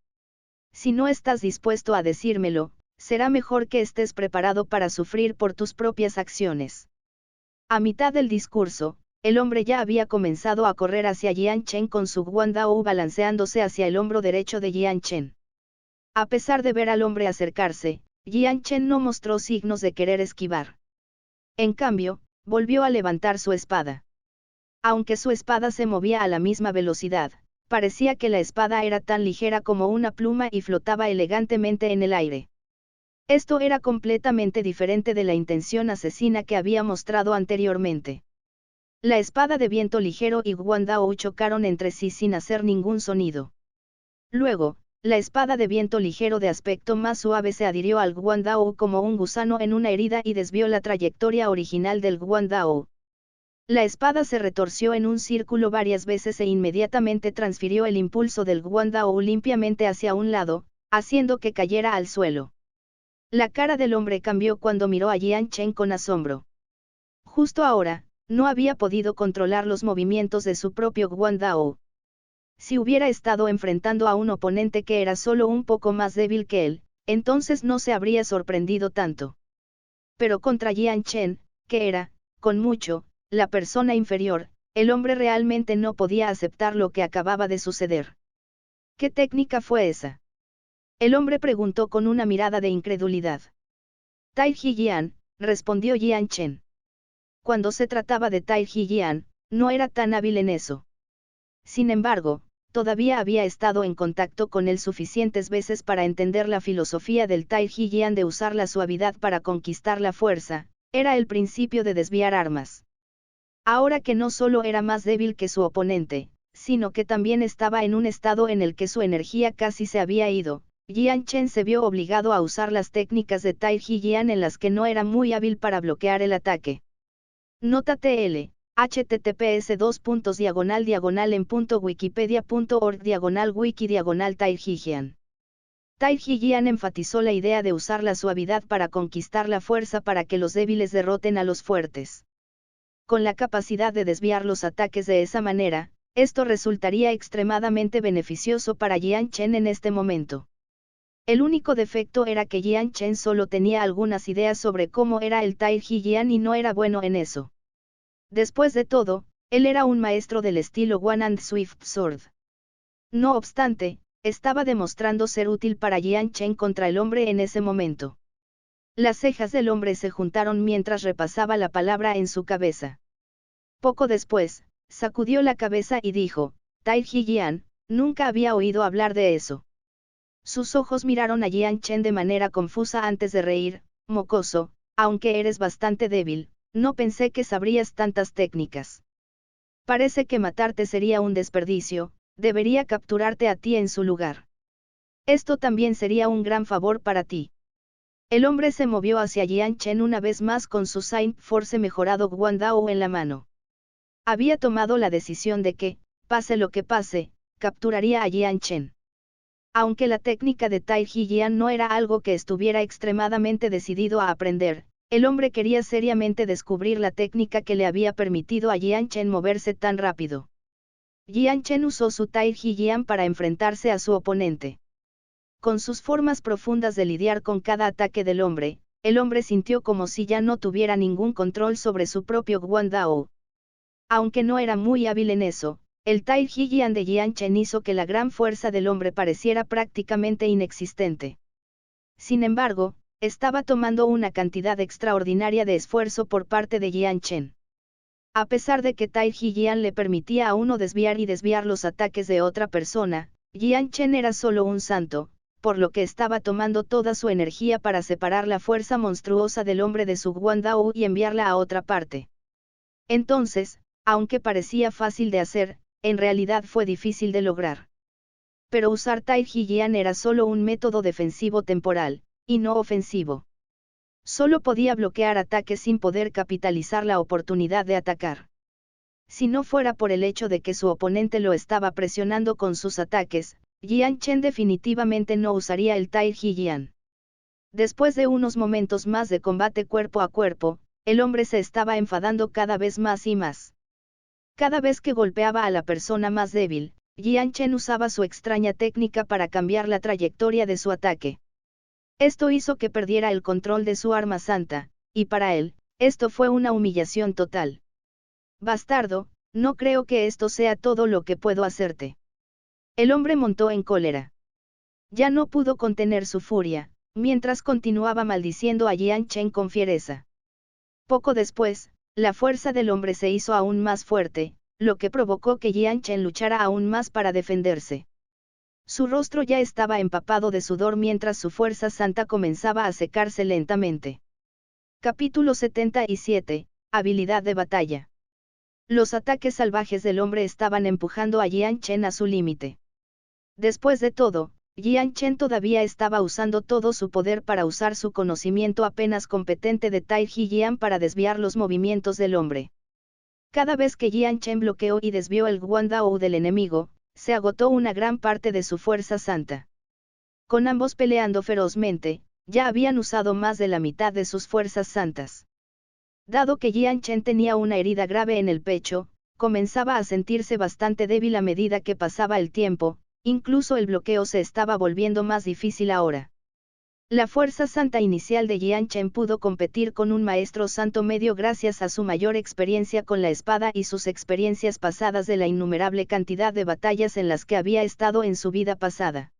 Si no estás dispuesto a decírmelo, será mejor que estés preparado para sufrir por tus propias acciones. A mitad del discurso, el hombre ya había comenzado a correr hacia Jian Chen con su guandao balanceándose hacia el hombro derecho de Jian Chen. A pesar de ver al hombre acercarse, Jian Chen no mostró signos de querer esquivar. En cambio, volvió a levantar su espada. Aunque su espada se movía a la misma velocidad, parecía que la espada era tan ligera como una pluma y flotaba elegantemente en el aire. Esto era completamente diferente de la intención asesina que había mostrado anteriormente. La espada de viento ligero y guandao chocaron entre sí sin hacer ningún sonido. Luego, la espada de viento ligero de aspecto más suave se adhirió al guandao como un gusano en una herida y desvió la trayectoria original del guandao. La espada se retorció en un círculo varias veces e inmediatamente transfirió el impulso del guandao limpiamente hacia un lado, haciendo que cayera al suelo. La cara del hombre cambió cuando miró a Jian Chen con asombro. Justo ahora, no había podido controlar los movimientos de su propio guandao. Si hubiera estado enfrentando a un oponente que era solo un poco más débil que él, entonces no se habría sorprendido tanto. Pero contra Jian Chen, que era, con mucho, la persona inferior, el hombre realmente no podía aceptar lo que acababa de suceder. ¿Qué técnica fue esa? El hombre preguntó con una mirada de incredulidad. Tai Ji Jian, respondió Jian Chen. Cuando se trataba de Tai Ji Jian, no era tan hábil en eso. Sin embargo, todavía había estado en contacto con él suficientes veces para entender la filosofía del Tai Ji Jian de usar la suavidad para conquistar la fuerza, era el principio de desviar armas. Ahora que no solo era más débil que su oponente, sino que también estaba en un estado en el que su energía casi se había ido, Jian Chen se vio obligado a usar las técnicas de Tai Ji Jian en las que no era muy hábil para bloquear el ataque. Nota TL, https://en.wikipedia.org/wiki/Tai Ji Jian. Tai Ji Jian enfatizó la idea de usar la suavidad para conquistar la fuerza para que los débiles derroten a los fuertes. Con la capacidad de desviar los ataques de esa manera, esto resultaría extremadamente beneficioso para Jian Chen en este momento. El único defecto era que Jian Chen solo tenía algunas ideas sobre cómo era el Tai Ji Jian y no era bueno en eso. Después de todo, él era un maestro del estilo One and Swift Sword. No obstante, estaba demostrando ser útil para Jian Chen contra el hombre en ese momento. Las cejas del hombre se juntaron mientras repasaba la palabra en su cabeza. Poco después, sacudió la cabeza y dijo, Tai Ji Jian, nunca había oído hablar de eso. Sus ojos miraron a Jian Chen de manera confusa antes de reír, mocoso, aunque eres bastante débil, no pensé que sabrías tantas técnicas. Parece que matarte sería un desperdicio, debería capturarte a ti en su lugar. Esto también sería un gran favor para ti. El hombre se movió hacia Jian Chen una vez más con su Saint Force mejorado guandao en la mano. Había tomado la decisión de que, pase lo que pase, capturaría a Jian Chen. Aunque la técnica de Tai Ji Jian no era algo que estuviera extremadamente decidido a aprender, el hombre quería seriamente descubrir la técnica que le había permitido a Jian Chen moverse tan rápido. Jian Chen usó su Tai Ji Jian para enfrentarse a su oponente. Con sus formas profundas de lidiar con cada ataque del hombre, el hombre sintió como si ya no tuviera ningún control sobre su propio guandao. Aunque no era muy hábil en eso, el Tai Ji Jian de Jian Chen hizo que la gran fuerza del hombre pareciera prácticamente inexistente. Sin embargo, estaba tomando una cantidad extraordinaria de esfuerzo por parte de Jian Chen. A pesar de que Tai Ji Jian le permitía a uno desviar y desviar los ataques de otra persona, Jian Chen era solo un santo, por lo que estaba tomando toda su energía para separar la fuerza monstruosa del hombre de su Guandao y enviarla a otra parte. Entonces, aunque parecía fácil de hacer, en realidad fue difícil de lograr. Pero usar Tai Chi Jian era solo un método defensivo temporal, y no ofensivo. Solo podía bloquear ataques sin poder capitalizar la oportunidad de atacar. Si no fuera por el hecho de que su oponente lo estaba presionando con sus ataques, Jian Chen definitivamente no usaría el Tai Chi Jian. Después de unos momentos más de combate cuerpo a cuerpo, el hombre se estaba enfadando cada vez más y más. Cada vez que golpeaba a la persona más débil, Jian Chen usaba su extraña técnica para cambiar la trayectoria de su ataque. Esto hizo que perdiera el control de su arma santa, y para él, esto fue una humillación total. Bastardo, no creo que esto sea todo lo que puedo hacerte. El hombre montó en cólera. Ya no pudo contener su furia, mientras continuaba maldiciendo a Jian Chen con fiereza. Poco después, la fuerza del hombre se hizo aún más fuerte, lo que provocó que Jian Chen luchara aún más para defenderse. Su rostro ya estaba empapado de sudor mientras su fuerza santa comenzaba a secarse lentamente. Capítulo 77, Habilidad de batalla. Los ataques salvajes del hombre estaban empujando a Jian Chen a su límite. Después de todo, Jian Chen todavía estaba usando todo su poder para usar su conocimiento apenas competente de Tai Chi Jian para desviar los movimientos del hombre. Cada vez que Jian Chen bloqueó y desvió el Guandao del enemigo, se agotó una gran parte de su fuerza santa. Con ambos peleando ferozmente, ya habían usado más de la mitad de sus fuerzas santas. Dado que Jian Chen tenía una herida grave en el pecho, comenzaba a sentirse bastante débil a medida que pasaba el tiempo, incluso el bloqueo se estaba volviendo más difícil ahora. La fuerza santa inicial de Jian Chen pudo competir con un maestro santo medio gracias a su mayor experiencia con la espada y sus experiencias pasadas de la innumerable cantidad de batallas en las que había estado en su vida pasada.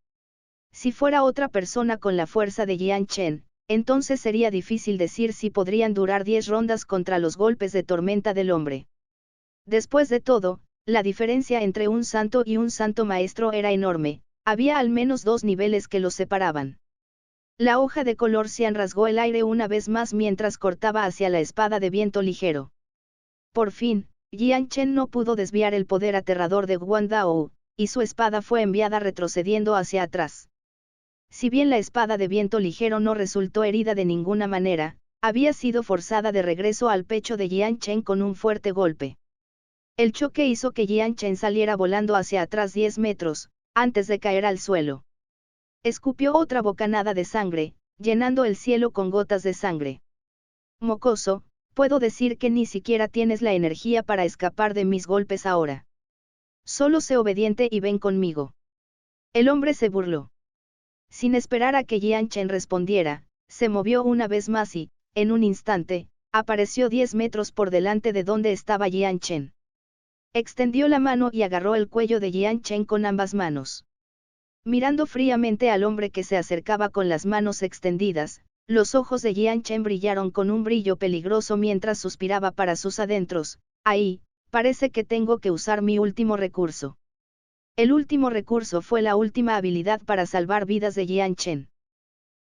Si fuera otra persona con la fuerza de Jian Chen, entonces sería difícil decir si podrían durar 10 rondas contra los golpes de tormenta del hombre. Después de todo, la diferencia entre un santo y un santo maestro era enorme, había al menos 2 niveles que los separaban. La hoja de color cian rasgó el aire una vez más mientras cortaba hacia la espada de viento ligero. Por fin, Jian Chen no pudo desviar el poder aterrador de Guandao, y su espada fue enviada retrocediendo hacia atrás. Si bien la espada de viento ligero no resultó herida de ninguna manera, había sido forzada de regreso al pecho de Jian Chen con un fuerte golpe. El choque hizo que Jian Chen saliera volando hacia atrás 10 metros, antes de caer al suelo. Escupió otra bocanada de sangre, llenando el cielo con gotas de sangre. Mocoso, puedo decir que ni siquiera tienes la energía para escapar de mis golpes ahora. Solo sé obediente y ven conmigo. El hombre se burló. Sin esperar a que Jian Chen respondiera, se movió una vez más y, en un instante, apareció 10 metros por delante de donde estaba Jian Chen. Extendió la mano y agarró el cuello de Jian Chen con ambas manos. Mirando fríamente al hombre que se acercaba con las manos extendidas, los ojos de Jian Chen brillaron con un brillo peligroso mientras suspiraba para sus adentros. Ahí, parece que tengo que usar mi último recurso. El último recurso fue la última habilidad para salvar vidas de Jian Chen.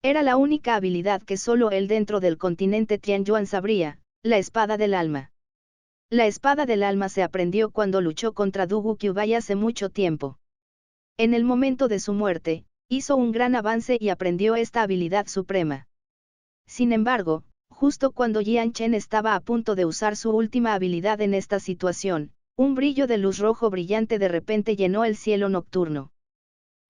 Era la única habilidad que solo él dentro del continente Tianyuan sabría, la espada del alma. La espada del alma se aprendió cuando luchó contra Dugu Qiubai hace mucho tiempo. En el momento de su muerte, hizo un gran avance y aprendió esta habilidad suprema. Sin embargo, justo cuando Jian Chen estaba a punto de usar su última habilidad en esta situación, un brillo de luz rojo brillante de repente llenó el cielo nocturno.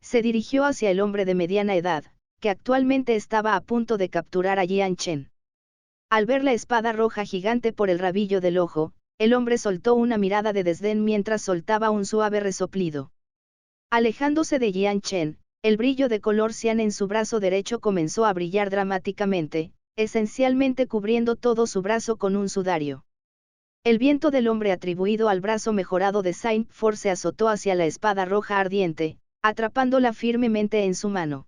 Se dirigió hacia el hombre de mediana edad, que actualmente estaba a punto de capturar a Jian Chen. Al ver la espada roja gigante por el rabillo del ojo, el hombre soltó una mirada de desdén mientras soltaba un suave resoplido. Alejándose de Jian Chen, el brillo de color cian en su brazo derecho comenzó a brillar dramáticamente, esencialmente cubriendo todo su brazo con un sudario. El viento del hombre atribuido al brazo mejorado de Saint For se azotó hacia la espada roja ardiente, atrapándola firmemente en su mano.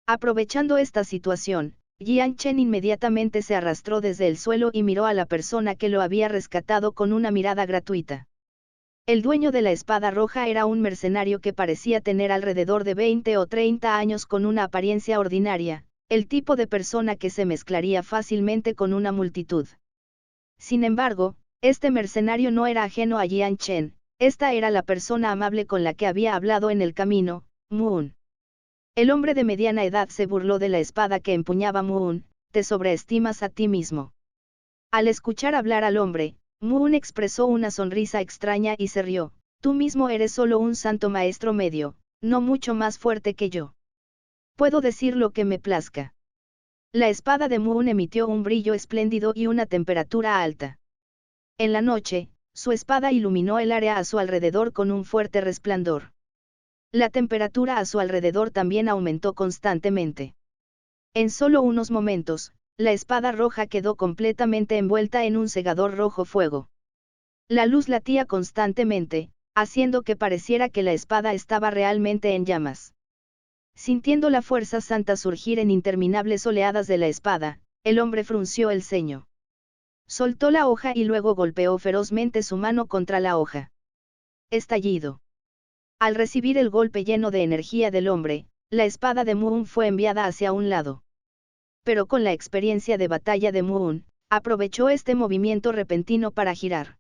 Aprovechando esta situación, Jian Chen inmediatamente se arrastró desde el suelo y miró a la persona que lo había rescatado con una mirada gratuita. El dueño de la espada roja era un mercenario que parecía tener alrededor de 20 o 30 años con una apariencia ordinaria, el tipo de persona que se mezclaría fácilmente con una multitud. Sin embargo, este mercenario no era ajeno a Jian Chen, esta era la persona amable con la que había hablado en el camino, Moon. El hombre de mediana edad se burló de la espada que empuñaba Moon, te sobreestimas a ti mismo. Al escuchar hablar al hombre, Moon expresó una sonrisa extraña y se rió, tú mismo eres solo un santo maestro medio, no mucho más fuerte que yo. Puedo decir lo que me plazca. La espada de Moon emitió un brillo espléndido y una temperatura alta. En la noche, su espada iluminó el área a su alrededor con un fuerte resplandor. La temperatura a su alrededor también aumentó constantemente. En solo unos momentos, la espada roja quedó completamente envuelta en un cegador rojo fuego. La luz latía constantemente, haciendo que pareciera que la espada estaba realmente en llamas. Sintiendo la fuerza santa surgir en interminables oleadas de la espada, el hombre frunció el ceño. Soltó la hoja y luego golpeó ferozmente su mano contra la hoja. Estallido. Al recibir el golpe lleno de energía del hombre, la espada de Moon fue enviada hacia un lado. Pero con la experiencia de batalla de Moon, aprovechó este movimiento repentino para girar.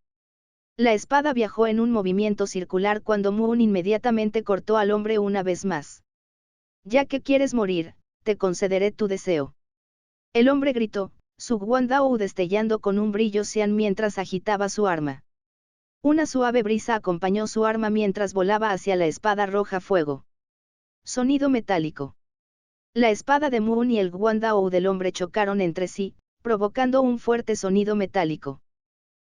La espada viajó en un movimiento circular cuando Moon inmediatamente cortó al hombre una vez más. Ya que quieres morir, te concederé tu deseo. El hombre gritó, su guandao destellando con un brillo cian mientras agitaba su arma. Una suave brisa acompañó su arma mientras volaba hacia la espada roja fuego. Sonido metálico. La espada de Moon y el guandao del hombre chocaron entre sí, provocando un fuerte sonido metálico.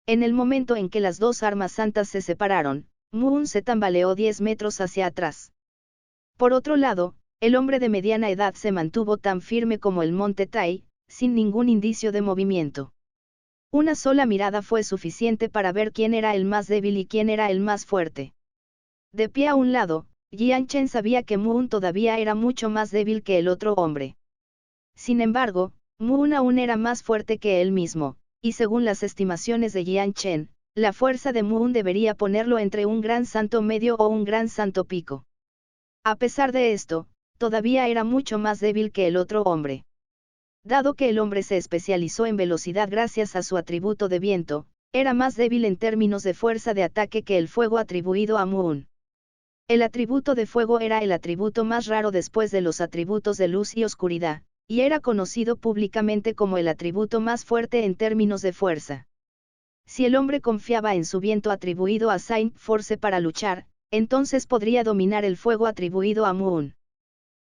En el momento en que las dos armas santas se separaron, Moon se tambaleó 10 metros hacia atrás. Por otro lado, el hombre de mediana edad se mantuvo tan firme como el monte Tai, sin ningún indicio de movimiento. Una sola mirada fue suficiente para ver quién era el más débil y quién era el más fuerte. De pie a un lado, Jian Chen sabía que Moon todavía era mucho más débil que el otro hombre. Sin embargo, Moon aún era más fuerte que él mismo, y según las estimaciones de Jian Chen, la fuerza de Moon debería ponerlo entre un gran santo medio o un gran santo pico. A pesar de esto, todavía era mucho más débil que el otro hombre. Dado que el hombre se especializó en velocidad gracias a su atributo de viento, era más débil en términos de fuerza de ataque que el fuego atribuido a Moon. El atributo de fuego era el atributo más raro después de los atributos de luz y oscuridad, y era conocido públicamente como el atributo más fuerte en términos de fuerza. Si el hombre confiaba en su viento atribuido a Saint Force para luchar, entonces podría dominar el fuego atribuido a Moon.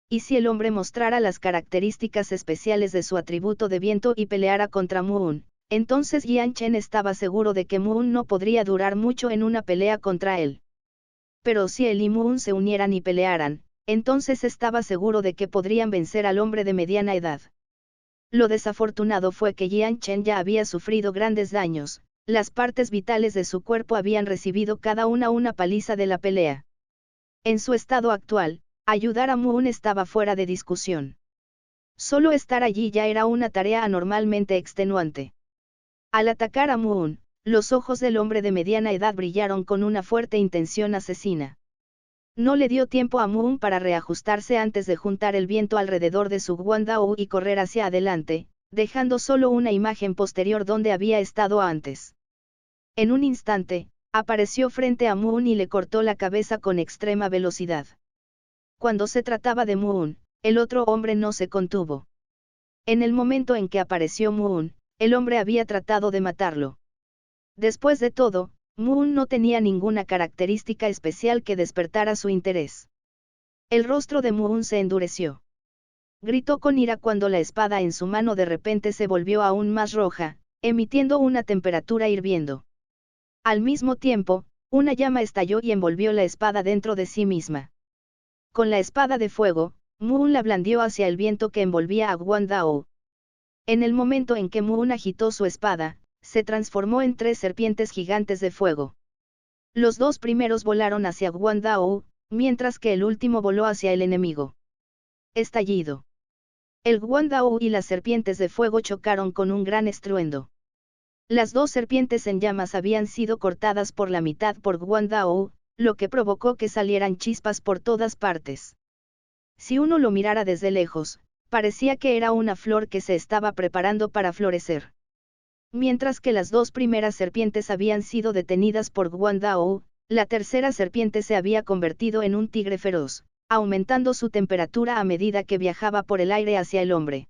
Y si el hombre mostrara las características especiales de su atributo de viento y peleara contra Moon, entonces Jian Chen estaba seguro de que Moon no podría durar mucho en una pelea contra él. Pero si él y Moon se unieran y pelearan, entonces estaba seguro de que podrían vencer al hombre de mediana edad. Lo desafortunado fue que Jian Chen ya había sufrido grandes daños, las partes vitales de su cuerpo habían recibido cada una paliza de la pelea. En su estado actual, ayudar a Moon estaba fuera de discusión. Solo estar allí ya era una tarea anormalmente extenuante. Al atacar a Moon, los ojos del hombre de mediana edad brillaron con una fuerte intención asesina. No le dio tiempo a Moon para reajustarse antes de juntar el viento alrededor de su guandao y correr hacia adelante, dejando solo una imagen posterior donde había estado antes. En un instante, apareció frente a Moon y le cortó la cabeza con extrema velocidad. Cuando se trataba de Moon, el otro hombre no se contuvo. En el momento en que apareció Moon, el hombre había tratado de matarlo. Después de todo, Moon no tenía ninguna característica especial que despertara su interés. El rostro de Moon se endureció. Gritó con ira cuando la espada en su mano de repente se volvió aún más roja, emitiendo una temperatura hirviendo. Al mismo tiempo, una llama estalló y envolvió la espada dentro de sí misma. Con la espada de fuego, Moon la blandió hacia el viento que envolvía a Guandao. En el momento en que Moon agitó su espada, se transformó en 3 serpientes gigantes de fuego. Los 2 primeros volaron hacia Guandao, mientras que el último voló hacia el enemigo. Estallido. El Guandao y las serpientes de fuego chocaron con un gran estruendo. Las dos serpientes en llamas habían sido cortadas por la mitad por Guan Dao, lo que provocó que salieran chispas por todas partes. Si uno lo mirara desde lejos, parecía que era una flor que se estaba preparando para florecer. Mientras que las dos primeras serpientes habían sido detenidas por Guan Dao, la tercera serpiente se había convertido en un tigre feroz, aumentando su temperatura a medida que viajaba por el aire hacia el hombre.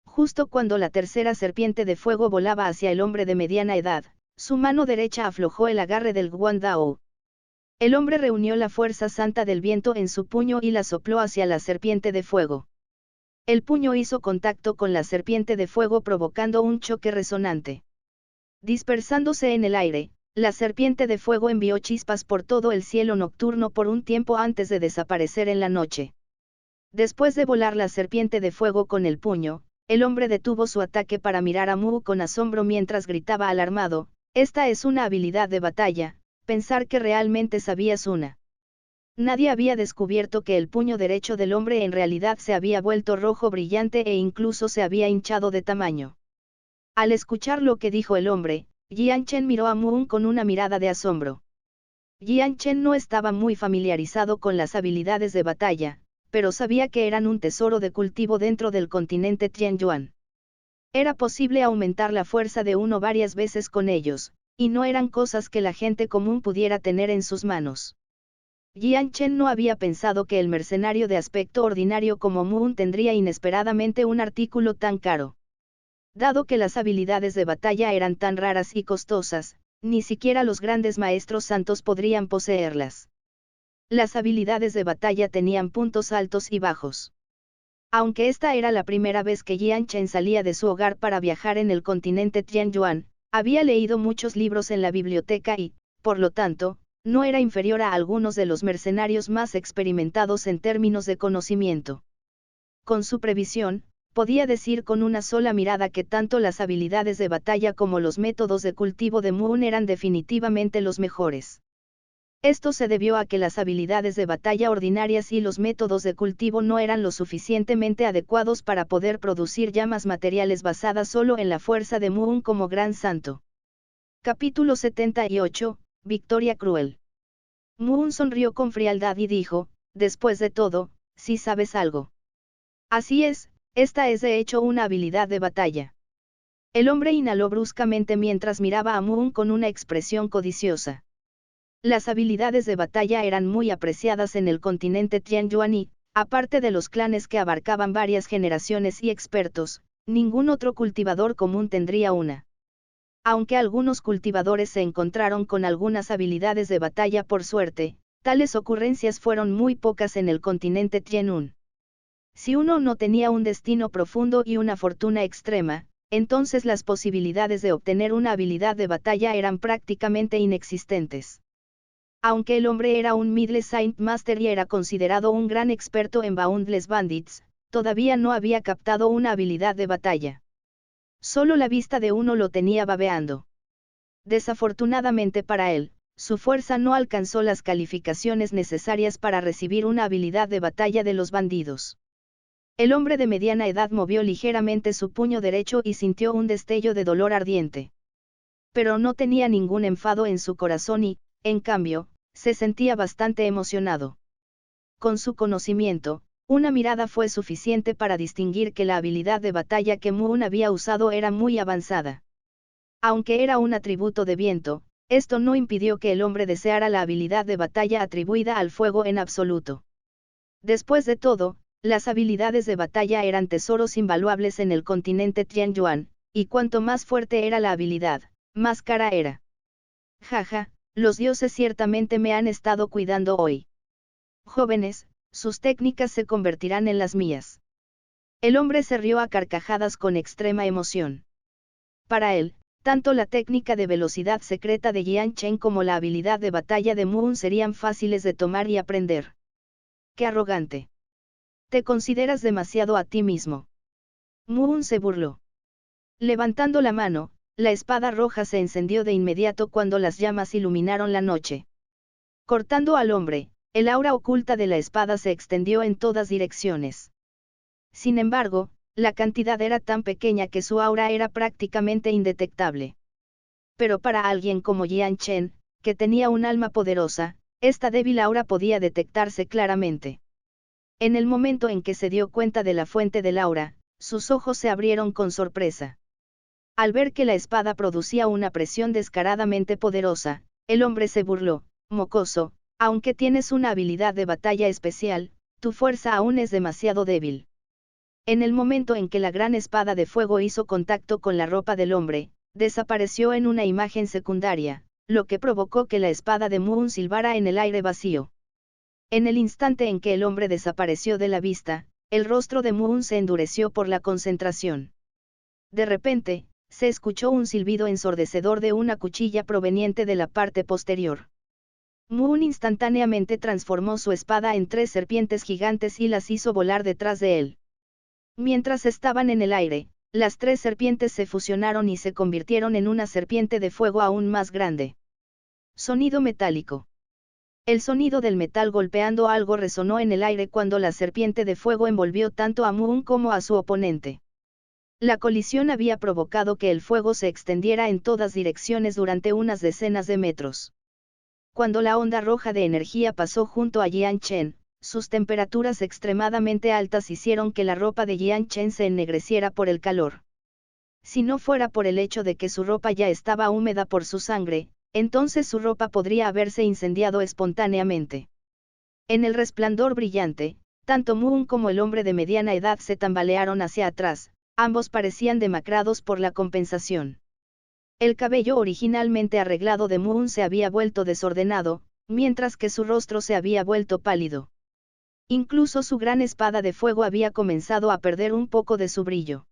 Justo cuando la tercera serpiente de fuego volaba hacia el hombre de mediana edad, su mano derecha aflojó el agarre del Guan Dao. El hombre reunió la fuerza santa del viento en su puño y la sopló hacia la serpiente de fuego. El puño hizo contacto con la serpiente de fuego provocando un choque resonante. Dispersándose en el aire, la serpiente de fuego envió chispas por todo el cielo nocturno por un tiempo antes de desaparecer en la noche. Después de volar la serpiente de fuego con el puño, el hombre detuvo su ataque para mirar a Mu con asombro mientras gritaba alarmado: «Esta es una habilidad de batalla, pensar que realmente sabías una». Nadie había descubierto que el puño derecho del hombre en realidad se había vuelto rojo brillante e incluso se había hinchado de tamaño. Al escuchar lo que dijo el hombre, Jian Chen miró a Moon con una mirada de asombro. Jian Chen no estaba muy familiarizado con las habilidades de batalla, pero sabía que eran un tesoro de cultivo dentro del continente Tianyuan. Era posible aumentar la fuerza de uno varias veces con ellos, y no eran cosas que la gente común pudiera tener en sus manos. Jian Chen no había pensado que el mercenario de aspecto ordinario como Moon tendría inesperadamente un artículo tan caro. Dado que las habilidades de batalla eran tan raras y costosas, ni siquiera los grandes maestros santos podrían poseerlas. Las habilidades de batalla tenían puntos altos y bajos. Aunque esta era la primera vez que Jian Chen salía de su hogar para viajar en el continente Tianyuan, había leído muchos libros en la biblioteca y, por lo tanto, no era inferior a algunos de los mercenarios más experimentados en términos de conocimiento. Con su previsión, podía decir con una sola mirada que tanto las habilidades de batalla como los métodos de cultivo de Moon eran definitivamente los mejores. Esto se debió a que las habilidades de batalla ordinarias y los métodos de cultivo no eran lo suficientemente adecuados para poder producir llamas materiales basadas solo en la fuerza de Moon como gran santo. Capítulo 78, Victoria cruel. Moon sonrió con frialdad y dijo: «Después de todo, sí sabes algo». «Así es, esta es de hecho una habilidad de batalla». El hombre inhaló bruscamente mientras miraba a Moon con una expresión codiciosa. Las habilidades de batalla eran muy apreciadas en el continente Tianyuan y, aparte de los clanes que abarcaban varias generaciones y expertos, ningún otro cultivador común tendría una. Aunque algunos cultivadores se encontraron con algunas habilidades de batalla por suerte, tales ocurrencias fueron muy pocas en el continente Tianyuan. Si uno no tenía un destino profundo y una fortuna extrema, entonces las posibilidades de obtener una habilidad de batalla eran prácticamente inexistentes. Aunque el hombre era un Middle Saint Master y era considerado un gran experto en Boundless Bandits, todavía no había captado una habilidad de batalla. Solo la vista de uno lo tenía babeando. Desafortunadamente para él, su fuerza no alcanzó las calificaciones necesarias para recibir una habilidad de batalla de los bandidos. El hombre de mediana edad movió ligeramente su puño derecho y sintió un destello de dolor ardiente. Pero no tenía ningún enfado en su corazón y, en cambio, se sentía bastante emocionado. Con su conocimiento, una mirada fue suficiente para distinguir que la habilidad de batalla que Moon había usado era muy avanzada. Aunque era un atributo de viento, esto no impidió que el hombre deseara la habilidad de batalla atribuida al fuego en absoluto. Después de todo, las habilidades de batalla eran tesoros invaluables en el continente Tianyuan, y cuanto más fuerte era la habilidad, más cara era. Jaja, los dioses ciertamente me han estado cuidando hoy. Jóvenes, sus técnicas se convertirán en las mías. El hombre se rió a carcajadas con extrema emoción. Para él, tanto la técnica de velocidad secreta de Jian Chen como la habilidad de batalla de Moon serían fáciles de tomar y aprender. ¡Qué arrogante! Te consideras demasiado a ti mismo. Moon se burló. Levantando la mano, la espada roja se encendió de inmediato cuando las llamas iluminaron la noche. Cortando al hombre, el aura oculta de la espada se extendió en todas direcciones. Sin embargo, la cantidad era tan pequeña que su aura era prácticamente indetectable. pero para alguien como Jian Chen, que tenía un alma poderosa, esta débil aura podía detectarse claramente. En el momento en que se dio cuenta de la fuente del aura, sus ojos se abrieron con sorpresa. Al ver que la espada producía una presión descaradamente poderosa, el hombre se burló: mocoso, aunque tienes una habilidad de batalla especial, tu fuerza aún es demasiado débil. En el momento en que la gran espada de fuego hizo contacto con la ropa del hombre, desapareció en una imagen secundaria, lo que provocó que la espada de Moon silbara en el aire vacío. En el instante en que el hombre desapareció de la vista, el rostro de Moon se endureció por la concentración. De repente, se escuchó un silbido ensordecedor de una cuchilla proveniente de la parte posterior. Moon instantáneamente transformó su espada en 3 serpientes gigantes y las hizo volar detrás de él. Mientras estaban en el aire, las 3 serpientes se fusionaron y se convirtieron en una serpiente de fuego aún más grande. Sonido metálico. El sonido del metal golpeando algo resonó en el aire cuando la serpiente de fuego envolvió tanto a Moon como a su oponente. La colisión había provocado que el fuego se extendiera en todas direcciones durante unas decenas de metros. Cuando la onda roja de energía pasó junto a Jian Chen, sus temperaturas extremadamente altas hicieron que la ropa de Jian Chen se ennegreciera por el calor. Si no fuera por el hecho de que su ropa ya estaba húmeda por su sangre, entonces su ropa podría haberse incendiado espontáneamente. En el resplandor brillante, tanto Moon como el hombre de mediana edad se tambalearon hacia atrás. Ambos parecían demacrados por la compensación. El cabello originalmente arreglado de Moon se había vuelto desordenado, mientras que su rostro se había vuelto pálido. Incluso su gran espada de fuego había comenzado a perder un poco de su brillo.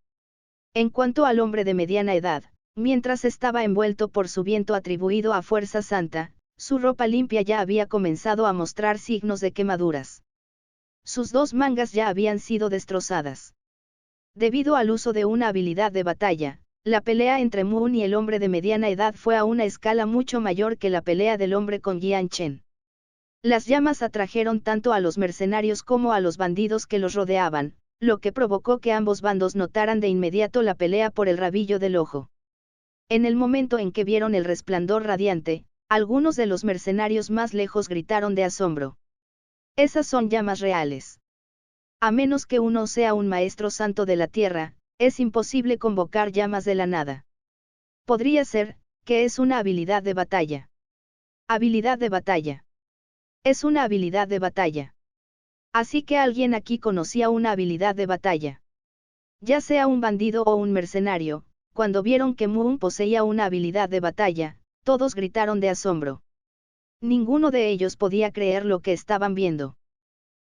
En cuanto al hombre de mediana edad, mientras estaba envuelto por su viento atribuido a fuerza santa, su ropa limpia ya había comenzado a mostrar signos de quemaduras. Sus 2 mangas ya habían sido destrozadas. Debido al uso de una habilidad de batalla, la pelea entre Moon y el hombre de mediana edad fue a una escala mucho mayor que la pelea del hombre con Jian Chen. Las llamas atrajeron tanto a los mercenarios como a los bandidos que los rodeaban, lo que provocó que ambos bandos notaran de inmediato la pelea por el rabillo del ojo. En el momento en que vieron el resplandor radiante, algunos de los mercenarios más lejos gritaron de asombro. Esas son llamas reales. A menos que uno sea un maestro santo de la tierra, es imposible convocar llamas de la nada. Podría ser, que es una habilidad de batalla. Habilidad de batalla. Es una habilidad de batalla. Así que alguien aquí conocía una habilidad de batalla. Ya sea un bandido o un mercenario, cuando vieron que Moon poseía una habilidad de batalla, todos gritaron de asombro. Ninguno de ellos podía creer lo que estaban viendo.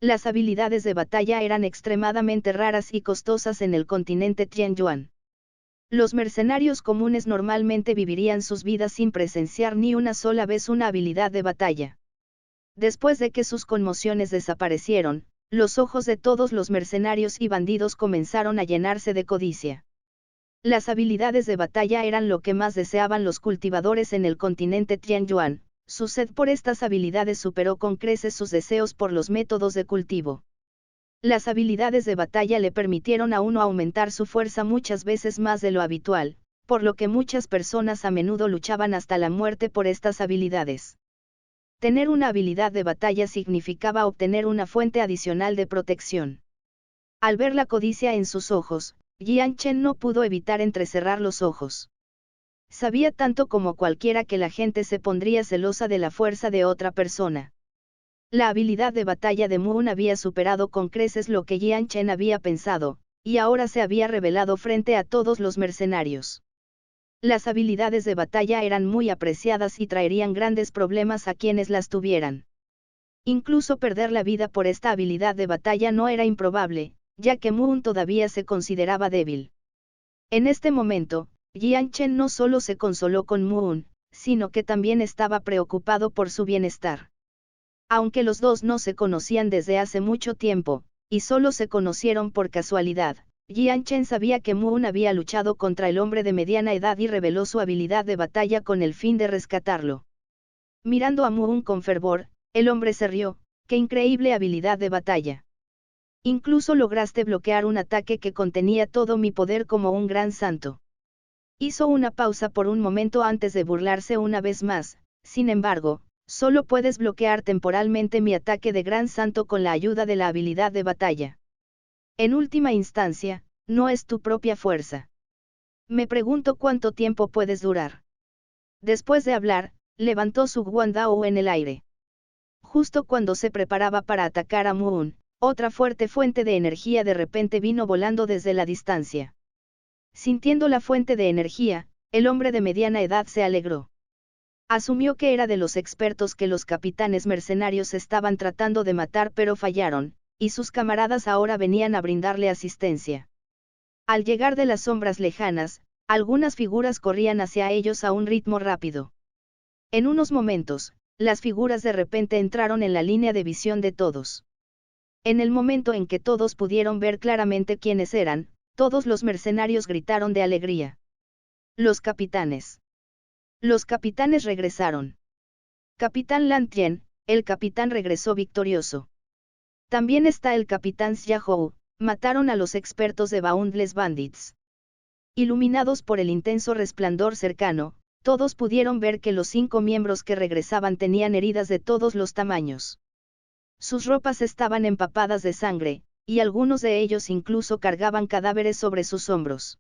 Las habilidades de batalla eran extremadamente raras y costosas en el continente Tianyuan. Los mercenarios comunes normalmente vivirían sus vidas sin presenciar ni una sola vez una habilidad de batalla. Después de que sus conmociones desaparecieron, los ojos de todos los mercenarios y bandidos comenzaron a llenarse de codicia. Las habilidades de batalla eran lo que más deseaban los cultivadores en el continente Tianyuan. Su sed por estas habilidades superó con creces sus deseos por los métodos de cultivo. Las habilidades de batalla le permitieron a uno aumentar su fuerza muchas veces más de lo habitual, por lo que muchas personas a menudo luchaban hasta la muerte por estas habilidades. Tener una habilidad de batalla significaba obtener una fuente adicional de protección. Al ver la codicia en sus ojos, Jian Chen no pudo evitar entrecerrar los ojos. Sabía tanto como cualquiera que la gente se pondría celosa de la fuerza de otra persona. La habilidad de batalla de Moon había superado con creces lo que Jian Chen había pensado, y ahora se había revelado frente a todos los mercenarios. Las habilidades de batalla eran muy apreciadas y traerían grandes problemas a quienes las tuvieran. Incluso perder la vida por esta habilidad de batalla no era improbable, ya que Moon todavía se consideraba débil. En este momento, Jian Chen no solo se consoló con Moon, sino que también estaba preocupado por su bienestar. Aunque los dos no se conocían desde hace mucho tiempo, y solo se conocieron por casualidad, Jian Chen sabía que Moon había luchado contra el hombre de mediana edad y reveló su habilidad de batalla con el fin de rescatarlo. Mirando a Moon con fervor, el hombre se rió: ¡qué increíble habilidad de batalla! Incluso lograste bloquear un ataque que contenía todo mi poder como un gran santo. Hizo una pausa por un momento antes de burlarse una vez más. Sin embargo, solo puedes bloquear temporalmente mi ataque de Gran Santo con la ayuda de la habilidad de batalla. En última instancia, no es tu propia fuerza. Me pregunto cuánto tiempo puedes durar. Después de hablar, levantó su guandao en el aire. Justo cuando se preparaba para atacar a Moon, otra fuerte fuente de energía de repente vino volando desde la distancia. Sintiendo la fuente de energía, el hombre de mediana edad se alegró. Asumió que era de los expertos que los capitanes mercenarios estaban tratando de matar pero fallaron, y sus camaradas ahora venían a brindarle asistencia. Al llegar de las sombras lejanas, algunas figuras corrían hacia ellos a un ritmo rápido. En unos momentos, las figuras de repente entraron en la línea de visión de todos. En el momento en que todos pudieron ver claramente quiénes eran, todos los mercenarios gritaron de alegría. Los capitanes. Los capitanes regresaron. Capitán Lantien, el capitán regresó victorioso. También está el capitán Xiahou, mataron a los expertos de Boundless Bandits. Iluminados por el intenso resplandor cercano, todos pudieron ver que los 5 miembros que regresaban tenían heridas de todos los tamaños. Sus ropas estaban empapadas de sangre, y algunos de ellos incluso cargaban cadáveres sobre sus hombros.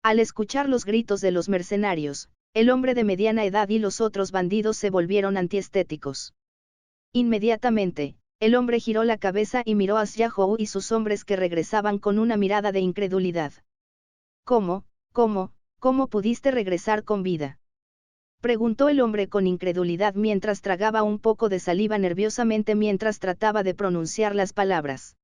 Al escuchar los gritos de los mercenarios, el hombre de mediana edad y los otros bandidos se volvieron antiestéticos. Inmediatamente, el hombre giró la cabeza y miró a Xiahou y sus hombres que regresaban con una mirada de incredulidad. ¿Cómo pudiste regresar con vida? Preguntó el hombre con incredulidad mientras tragaba un poco de saliva nerviosamente mientras trataba de pronunciar las palabras.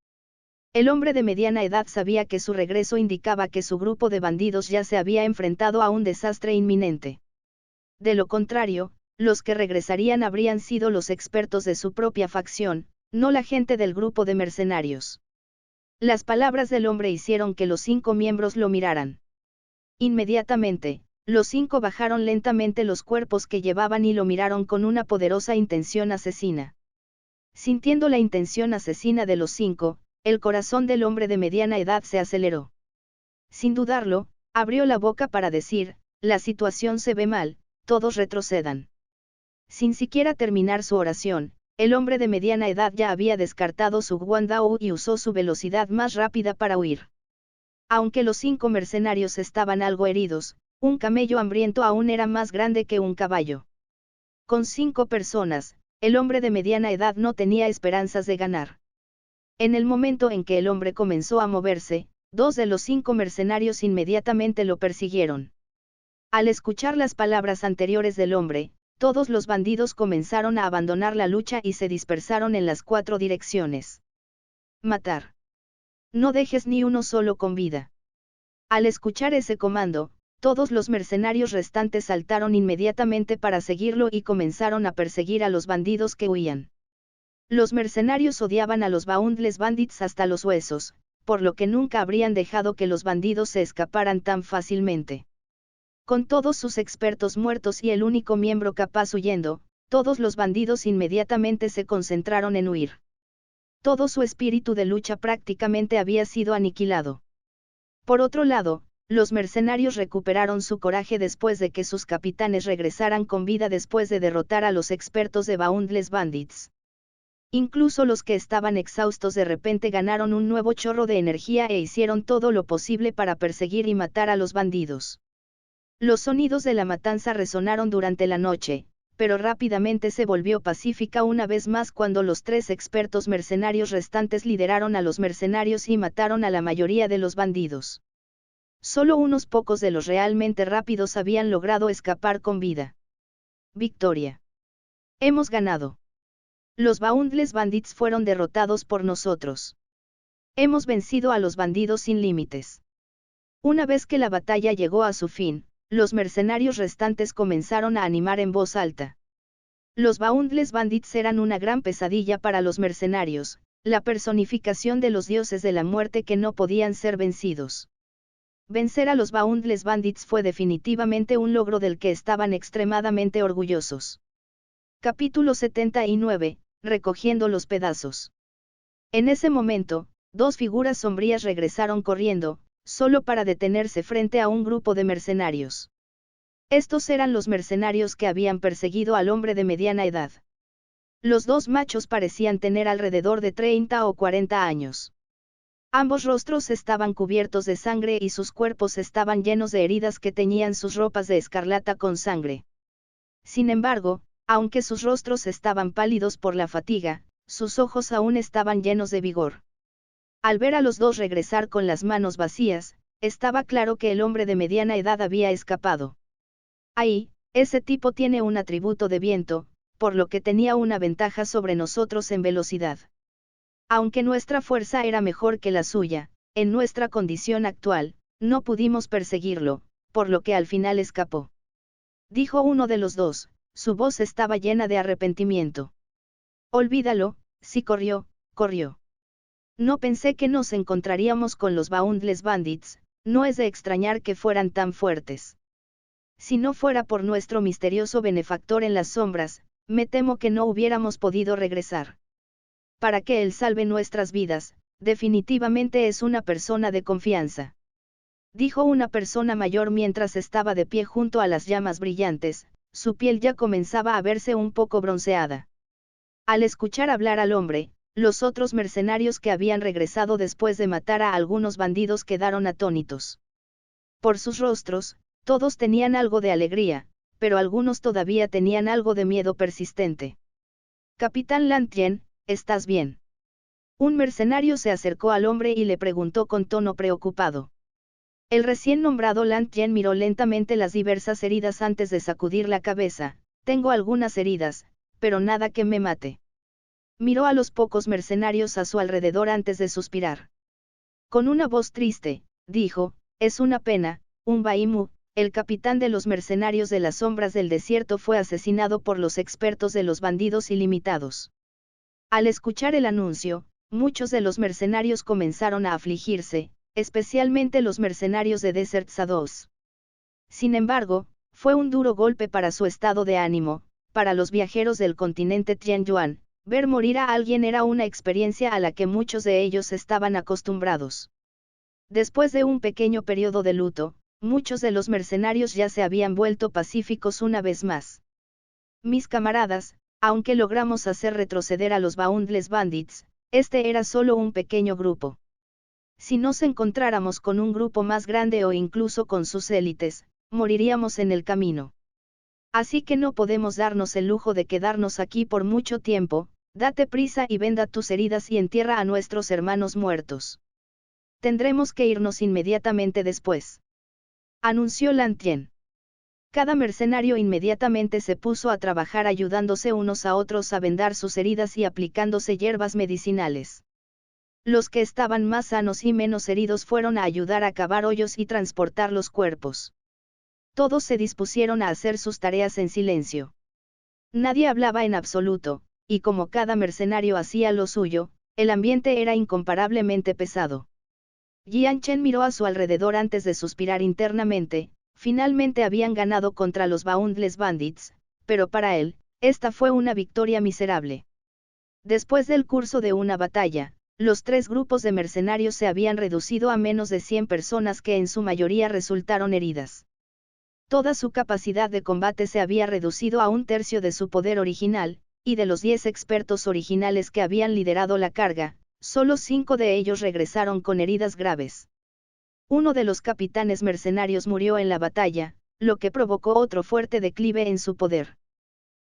El hombre de mediana edad sabía que su regreso indicaba que su grupo de bandidos ya se había enfrentado a un desastre inminente. De lo contrario, los que regresarían habrían sido los expertos de su propia facción, no la gente del grupo de mercenarios. Las palabras del hombre hicieron que los 5 miembros lo miraran. Inmediatamente, los 5 bajaron lentamente los cuerpos que llevaban y lo miraron con una poderosa intención asesina. Sintiendo la intención asesina de los 5, el corazón del hombre de mediana edad se aceleró. Sin dudarlo, abrió la boca para decir, la situación se ve mal, todos retrocedan. Sin siquiera terminar su oración, el hombre de mediana edad ya había descartado su guandao y usó su velocidad más rápida para huir. Aunque los 5 mercenarios estaban algo heridos, un camello hambriento aún era más grande que un caballo. Con 5 personas, el hombre de mediana edad no tenía esperanzas de ganar. En el momento en que el hombre comenzó a moverse, 2 de los 5 mercenarios inmediatamente lo persiguieron. Al escuchar las palabras anteriores del hombre, todos los bandidos comenzaron a abandonar la lucha y se dispersaron en las 4 direcciones. Matar. No dejes ni uno solo con vida. Al escuchar ese comando, todos los mercenarios restantes saltaron inmediatamente para seguirlo y comenzaron a perseguir a los bandidos que huían. Los mercenarios odiaban a los Boundless Bandits hasta los huesos, por lo que nunca habrían dejado que los bandidos se escaparan tan fácilmente. Con todos sus expertos muertos y el único miembro capaz huyendo, todos los bandidos inmediatamente se concentraron en huir. Todo su espíritu de lucha prácticamente había sido aniquilado. Por otro lado, los mercenarios recuperaron su coraje después de que sus capitanes regresaran con vida después de derrotar a los expertos de Boundless Bandits. Incluso los que estaban exhaustos de repente ganaron un nuevo chorro de energía e hicieron todo lo posible para perseguir y matar a los bandidos. Los sonidos de la matanza resonaron durante la noche, pero rápidamente se volvió pacífica una vez más cuando los 3 expertos mercenarios restantes lideraron a los mercenarios y mataron a la mayoría de los bandidos. Solo unos pocos de los realmente rápidos habían logrado escapar con vida. Victoria. Hemos ganado. Los Boundless Bandits fueron derrotados por nosotros. Hemos vencido a los bandidos sin límites. Una vez que la batalla llegó a su fin, los mercenarios restantes comenzaron a animar en voz alta. Los Boundless Bandits eran una gran pesadilla para los mercenarios, la personificación de los dioses de la muerte que no podían ser vencidos. Vencer a los Boundless Bandits fue definitivamente un logro del que estaban extremadamente orgullosos. Capítulo 79, recogiendo los pedazos. En ese momento, 2 figuras sombrías regresaron corriendo, solo para detenerse frente a un grupo de mercenarios. Estos eran los mercenarios que habían perseguido al hombre de mediana edad. Los dos machos parecían tener alrededor de 30 o 40 años. Ambos rostros estaban cubiertos de sangre y sus cuerpos estaban llenos de heridas que teñían sus ropas de escarlata con sangre. Sin embargo, aunque sus rostros estaban pálidos por la fatiga, sus ojos aún estaban llenos de vigor. Al ver a los dos regresar con las manos vacías, estaba claro que el hombre de mediana edad había escapado. Ahí, ese tipo tiene un atributo de viento, por lo que tenía una ventaja sobre nosotros en velocidad. Aunque nuestra fuerza era mejor que la suya, en nuestra condición actual, no pudimos perseguirlo, por lo que al final escapó. Dijo uno de los dos, su voz estaba llena de arrepentimiento. Olvídalo, sí corrió, corrió. No pensé que nos encontraríamos con los Boundless Bandits, no es de extrañar que fueran tan fuertes. Si no fuera por nuestro misterioso benefactor en las sombras, me temo que no hubiéramos podido regresar. Para que él salve nuestras vidas, definitivamente es una persona de confianza. Dijo una persona mayor mientras estaba de pie junto a las llamas brillantes, su piel ya comenzaba a verse un poco bronceada. Al escuchar hablar al hombre, los otros mercenarios que habían regresado después de matar a algunos bandidos quedaron atónitos. Por sus rostros, todos tenían algo de alegría, pero algunos todavía tenían algo de miedo persistente. Capitán Lantien, ¿estás bien? Un mercenario se acercó al hombre y le preguntó con tono preocupado. El recién nombrado Lantien miró lentamente las diversas heridas antes de sacudir la cabeza. Tengo algunas heridas, pero nada que me mate. Miró a los pocos mercenarios a su alrededor antes de suspirar. Con una voz triste, dijo, es una pena, Baimu, el capitán de los mercenarios de las sombras del desierto fue asesinado por los expertos de los bandidos ilimitados. Al escuchar el anuncio, muchos de los mercenarios comenzaron a afligirse, especialmente los mercenarios de Desert Shadows. Sin embargo, fue un duro golpe para su estado de ánimo. Para los viajeros del continente Tianyuan, ver morir a alguien era una experiencia a la que muchos de ellos estaban acostumbrados. Después de un pequeño periodo de luto, muchos de los mercenarios ya se habían vuelto pacíficos una vez más. Mis camaradas, aunque logramos hacer retroceder a los Boundless Bandits, este era solo un pequeño grupo. Si nos encontráramos con un grupo más grande o incluso con sus élites, moriríamos en el camino. Así que no podemos darnos el lujo de quedarnos aquí por mucho tiempo, date prisa y venda tus heridas y entierra a nuestros hermanos muertos. Tendremos que irnos inmediatamente después. Anunció Lantien. Cada mercenario inmediatamente se puso a trabajar ayudándose unos a otros a vendar sus heridas y aplicándose hierbas medicinales. Los que estaban más sanos y menos heridos fueron a ayudar a cavar hoyos y transportar los cuerpos. Todos se dispusieron a hacer sus tareas en silencio. Nadie hablaba en absoluto, y como cada mercenario hacía lo suyo, el ambiente era incomparablemente pesado. Jian Chen miró a su alrededor antes de suspirar internamente. Finalmente habían ganado contra los Boundless Bandits, pero para él, esta fue una victoria miserable. Después del curso de una batalla, los tres grupos de mercenarios se habían reducido a menos de 100 personas que en su mayoría resultaron heridas. Toda su capacidad de combate se había reducido a un tercio de su poder original, y de los 10 expertos originales que habían liderado la carga, solo 5 de ellos regresaron con heridas graves. Uno de los capitanes mercenarios murió en la batalla, lo que provocó otro fuerte declive en su poder.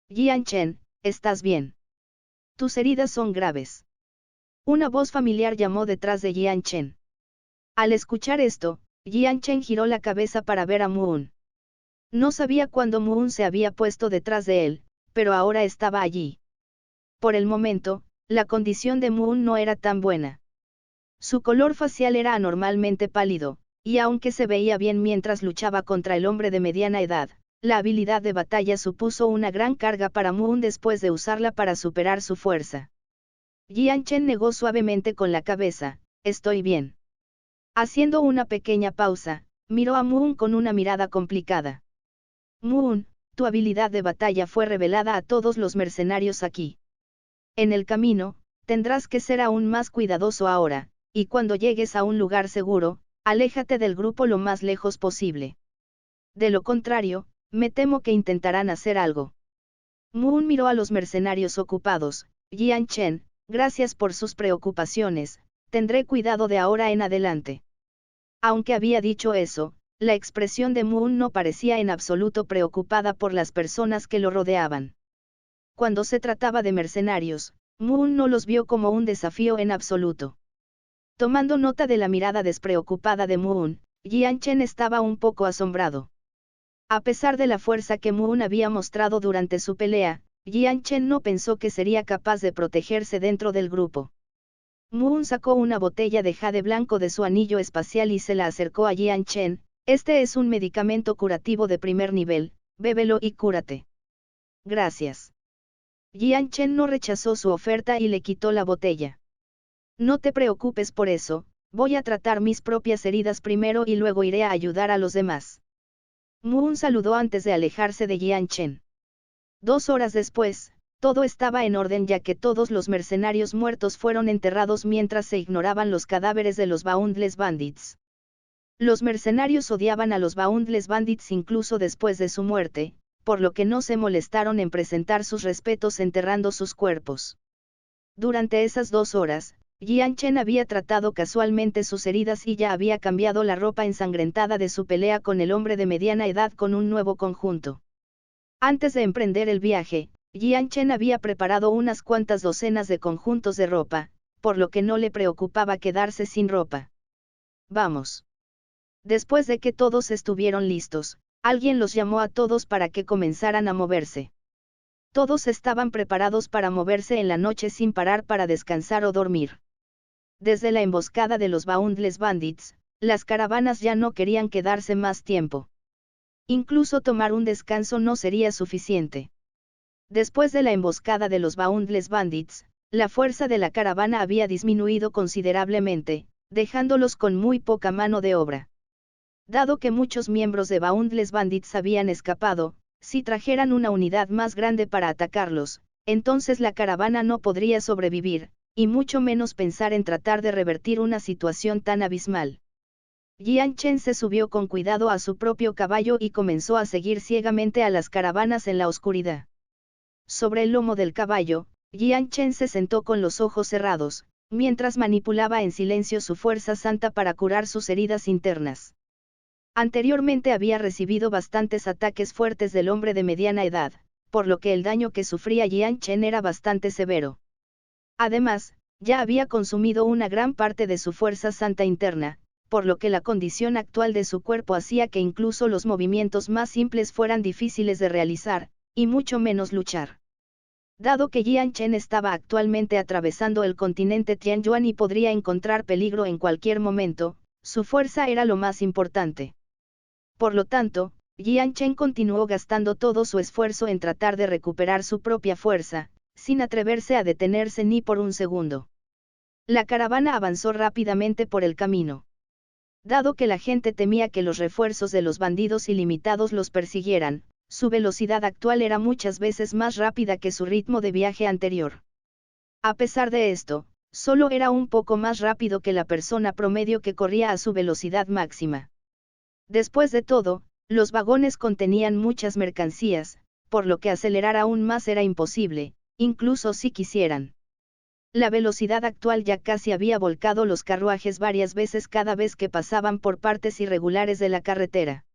Jian Chen, ¿estás bien? Tus heridas son graves. Una voz familiar llamó detrás de Jian Chen. Al escuchar esto, Jian Chen giró la cabeza para ver a Moon. No sabía cuándo Moon se había puesto detrás de él, pero ahora estaba allí. Por el momento, la condición de Moon no era tan buena. Su color facial era anormalmente pálido, y aunque se veía bien mientras luchaba contra el hombre de mediana edad, la habilidad de batalla supuso una gran carga para Moon después de usarla para superar su fuerza. Jian Chen negó suavemente con la cabeza, estoy bien. Haciendo una pequeña pausa, miró a Moon con una mirada complicada. Moon, tu habilidad de batalla fue revelada a todos los mercenarios aquí. En el camino, tendrás que ser aún más cuidadoso ahora, y cuando llegues a un lugar seguro, Aléjate del grupo lo más lejos posible. De lo contrario, me temo que intentarán hacer algo. Moon miró a los mercenarios ocupados. Jian Chen, gracias por sus preocupaciones, tendré cuidado de ahora en adelante. Aunque había dicho eso, la expresión de Moon no parecía en absoluto preocupada por las personas que lo rodeaban. Cuando se trataba de mercenarios, Moon no los vio como un desafío en absoluto. Tomando nota de la mirada despreocupada de Moon, Jian Chen estaba un poco asombrado. A pesar de la fuerza que Moon había mostrado durante su pelea, Jian Chen no pensó que sería capaz de protegerse dentro del grupo. Moon sacó una botella de jade blanco de su anillo espacial y se la acercó a Jian Chen. Este es un medicamento curativo de primer nivel, bébelo y cúrate. Gracias. Jian Chen no rechazó su oferta y le quitó la botella. No te preocupes por eso, voy a tratar mis propias heridas primero y luego iré a ayudar a los demás. Moon saludó antes de alejarse de Jian Chen. 2 horas después, todo estaba en orden ya que todos los mercenarios muertos fueron enterrados mientras se ignoraban los cadáveres de los Boundless Bandits. Los mercenarios odiaban a los Boundless Bandits incluso después de su muerte, por lo que no se molestaron en presentar sus respetos enterrando sus cuerpos. Durante esas 2 horas, Jian Chen había tratado casualmente sus heridas y ya había cambiado la ropa ensangrentada de su pelea con el hombre de mediana edad con un nuevo conjunto. Antes de emprender el viaje, Jian Chen había preparado unas cuantas docenas de conjuntos de ropa, por lo que no le preocupaba quedarse sin ropa. Vamos. Después de que todos estuvieron listos, alguien los llamó a todos para que comenzaran a moverse. Todos estaban preparados para moverse en la noche sin parar para descansar o dormir. Desde la emboscada de los Boundless Bandits, las caravanas ya no querían quedarse más tiempo. Incluso tomar un descanso no sería suficiente. Después de la emboscada de los Boundless Bandits, la fuerza de la caravana había disminuido considerablemente, dejándolos con muy poca mano de obra. Dado que muchos miembros de Boundless Bandits habían escapado, si trajeran una unidad más grande para atacarlos, entonces la caravana no podría sobrevivir, y mucho menos pensar en tratar de revertir una situación tan abismal. Jian Chen se subió con cuidado a su propio caballo y comenzó a seguir ciegamente a las caravanas en la oscuridad. Sobre el lomo del caballo, Jian Chen se sentó con los ojos cerrados, mientras manipulaba en silencio su fuerza santa para curar sus heridas internas. Anteriormente había recibido bastantes ataques fuertes del hombre de mediana edad, por lo que el daño que sufría Jian Chen era bastante severo. Además, ya había consumido una gran parte de su fuerza santa interna, por lo que la condición actual de su cuerpo hacía que incluso los movimientos más simples fueran difíciles de realizar, y mucho menos luchar. Dado que Jian Chen estaba actualmente atravesando el continente Tianyuan y podría encontrar peligro en cualquier momento, su fuerza era lo más importante. Por lo tanto, Jian Chen continuó gastando todo su esfuerzo en tratar de recuperar su propia fuerza, sin atreverse a detenerse ni por un segundo. La caravana avanzó rápidamente por el camino. Dado que la gente temía que los refuerzos de los bandidos ilimitados los persiguieran, su velocidad actual era muchas veces más rápida que su ritmo de viaje anterior. A pesar de esto, solo era un poco más rápido que la persona promedio que corría a su velocidad máxima. Después de todo, los vagones contenían muchas mercancías, por lo que acelerar aún más era imposible, incluso si quisieran. La velocidad actual ya casi había volcado los carruajes varias veces cada vez que pasaban por partes irregulares de la carretera.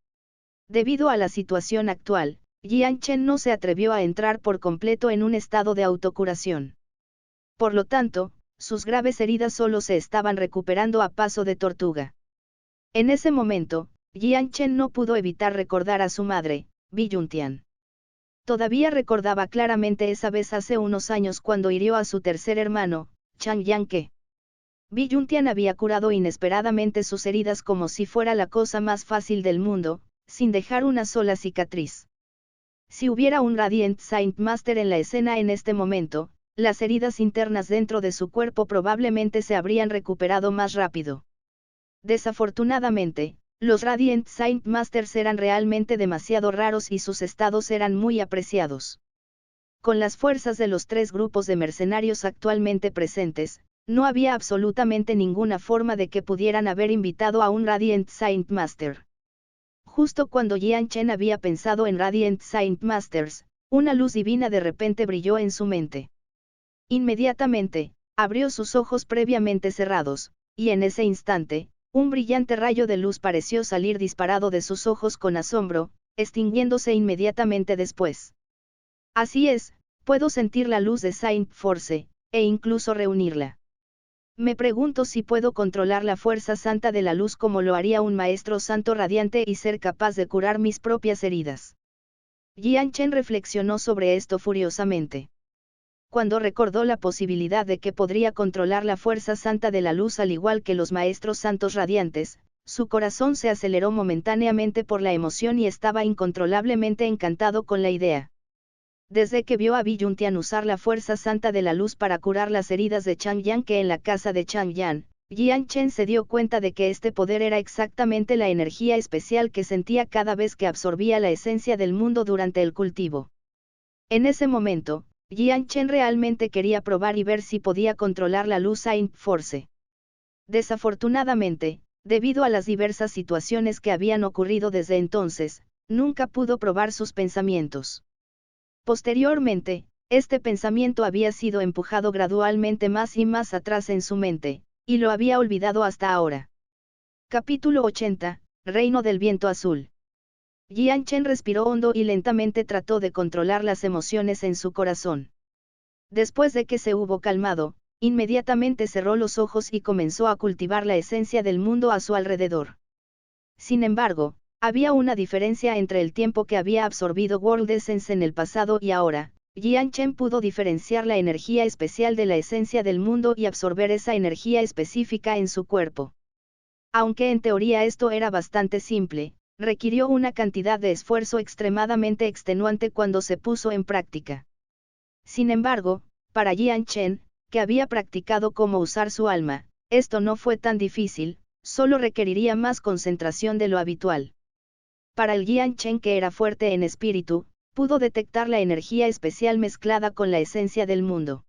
Debido a la situación actual, Jian Chen no se atrevió a entrar por completo en un estado de autocuración. Por lo tanto, sus graves heridas solo se estaban recuperando a paso de tortuga. En ese momento, Jian Chen no pudo evitar recordar a su madre, Bi Yuntian. Todavía recordaba claramente esa vez hace unos años cuando hirió a su tercer hermano, Chang Yanke. Bi Yuntian había curado inesperadamente sus heridas como si fuera la cosa más fácil del mundo, sin dejar una sola cicatriz. Si hubiera un Radiant Saint Master en la escena en este momento, las heridas internas dentro de su cuerpo probablemente se habrían recuperado más rápido. Desafortunadamente, los Radiant Saint Masters eran realmente demasiado raros y sus estados eran muy apreciados. Con las fuerzas de los 3 grupos de mercenarios actualmente presentes, no había absolutamente ninguna forma de que pudieran haber invitado a un Radiant Saint Master. Justo cuando Jian Chen había pensado en Radiant Saint Masters, una luz divina de repente brilló en su mente. Inmediatamente, abrió sus ojos previamente cerrados, y en ese instante, un brillante rayo de luz pareció salir disparado de sus ojos con asombro, extinguiéndose inmediatamente después. Así es, puedo sentir la luz de Saint Force, e incluso reunirla. Me pregunto si puedo controlar la fuerza santa de la luz como lo haría un maestro santo radiante y ser capaz de curar mis propias heridas. Jian Chen reflexionó sobre esto furiosamente. Cuando recordó la posibilidad de que podría controlar la fuerza santa de la luz al igual que los maestros santos radiantes, su corazón se aceleró momentáneamente por la emoción y estaba incontrolablemente encantado con la idea. Desde que vio a Bi Yuntian usar la fuerza santa de la luz para curar las heridas de Chang Yan en la casa de Chang Yan, Jian Chen se dio cuenta de que este poder era exactamente la energía especial que sentía cada vez que absorbía la esencia del mundo durante el cultivo. En ese momento, Jian Chen realmente quería probar y ver si podía controlar la luz Saint Force. Desafortunadamente, debido a las diversas situaciones que habían ocurrido desde entonces, nunca pudo probar sus pensamientos. Posteriormente, este pensamiento había sido empujado gradualmente más y más atrás en su mente, y lo había olvidado hasta ahora. Capítulo 80, Reino del Viento Azul. Jian Chen respiró hondo y lentamente trató de controlar las emociones en su corazón. Después de que se hubo calmado, inmediatamente cerró los ojos y comenzó a cultivar la esencia del mundo a su alrededor. Sin embargo, había una diferencia entre el tiempo que había absorbido World Essence en el pasado y ahora. Jian Chen pudo diferenciar la energía especial de la esencia del mundo y absorber esa energía específica en su cuerpo. Aunque en teoría esto era bastante simple, requirió una cantidad de esfuerzo extremadamente extenuante cuando se puso en práctica. Sin embargo, para Jian Chen, que había practicado cómo usar su alma, esto no fue tan difícil, solo requeriría más concentración de lo habitual. Para el Jian Chen que era fuerte en espíritu, pudo detectar la energía especial mezclada con la esencia del mundo.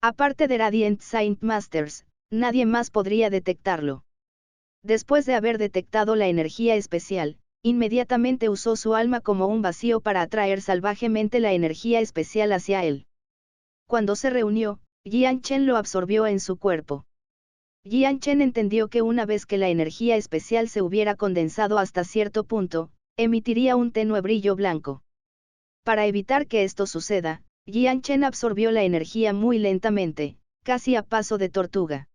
Aparte de Radiant Saint Masters, nadie más podría detectarlo. Después de haber detectado la energía especial, inmediatamente usó su alma como un vacío para atraer salvajemente la energía especial hacia él. Cuando se reunió, Jian Chen lo absorbió en su cuerpo. Jian Chen entendió que una vez que la energía especial se hubiera condensado hasta cierto punto, emitiría un tenue brillo blanco. Para evitar que esto suceda, Jian Chen absorbió la energía muy lentamente, casi a paso de tortuga.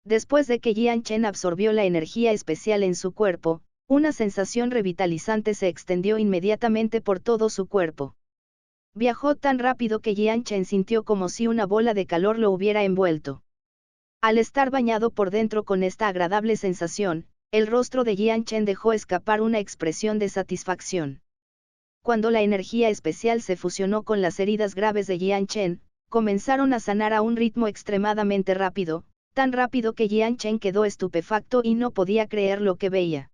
Después de que Jian Chen absorbió la energía especial en su cuerpo, una sensación revitalizante se extendió inmediatamente por todo su cuerpo. Viajó tan rápido que Jian Chen sintió como si una bola de calor lo hubiera envuelto. Al estar bañado por dentro con esta agradable sensación, el rostro de Jian Chen dejó escapar una expresión de satisfacción. Cuando la energía especial se fusionó con las heridas graves de Jian Chen, comenzaron a sanar a un ritmo extremadamente rápido, tan rápido que Jian Chen quedó estupefacto y no podía creer lo que veía.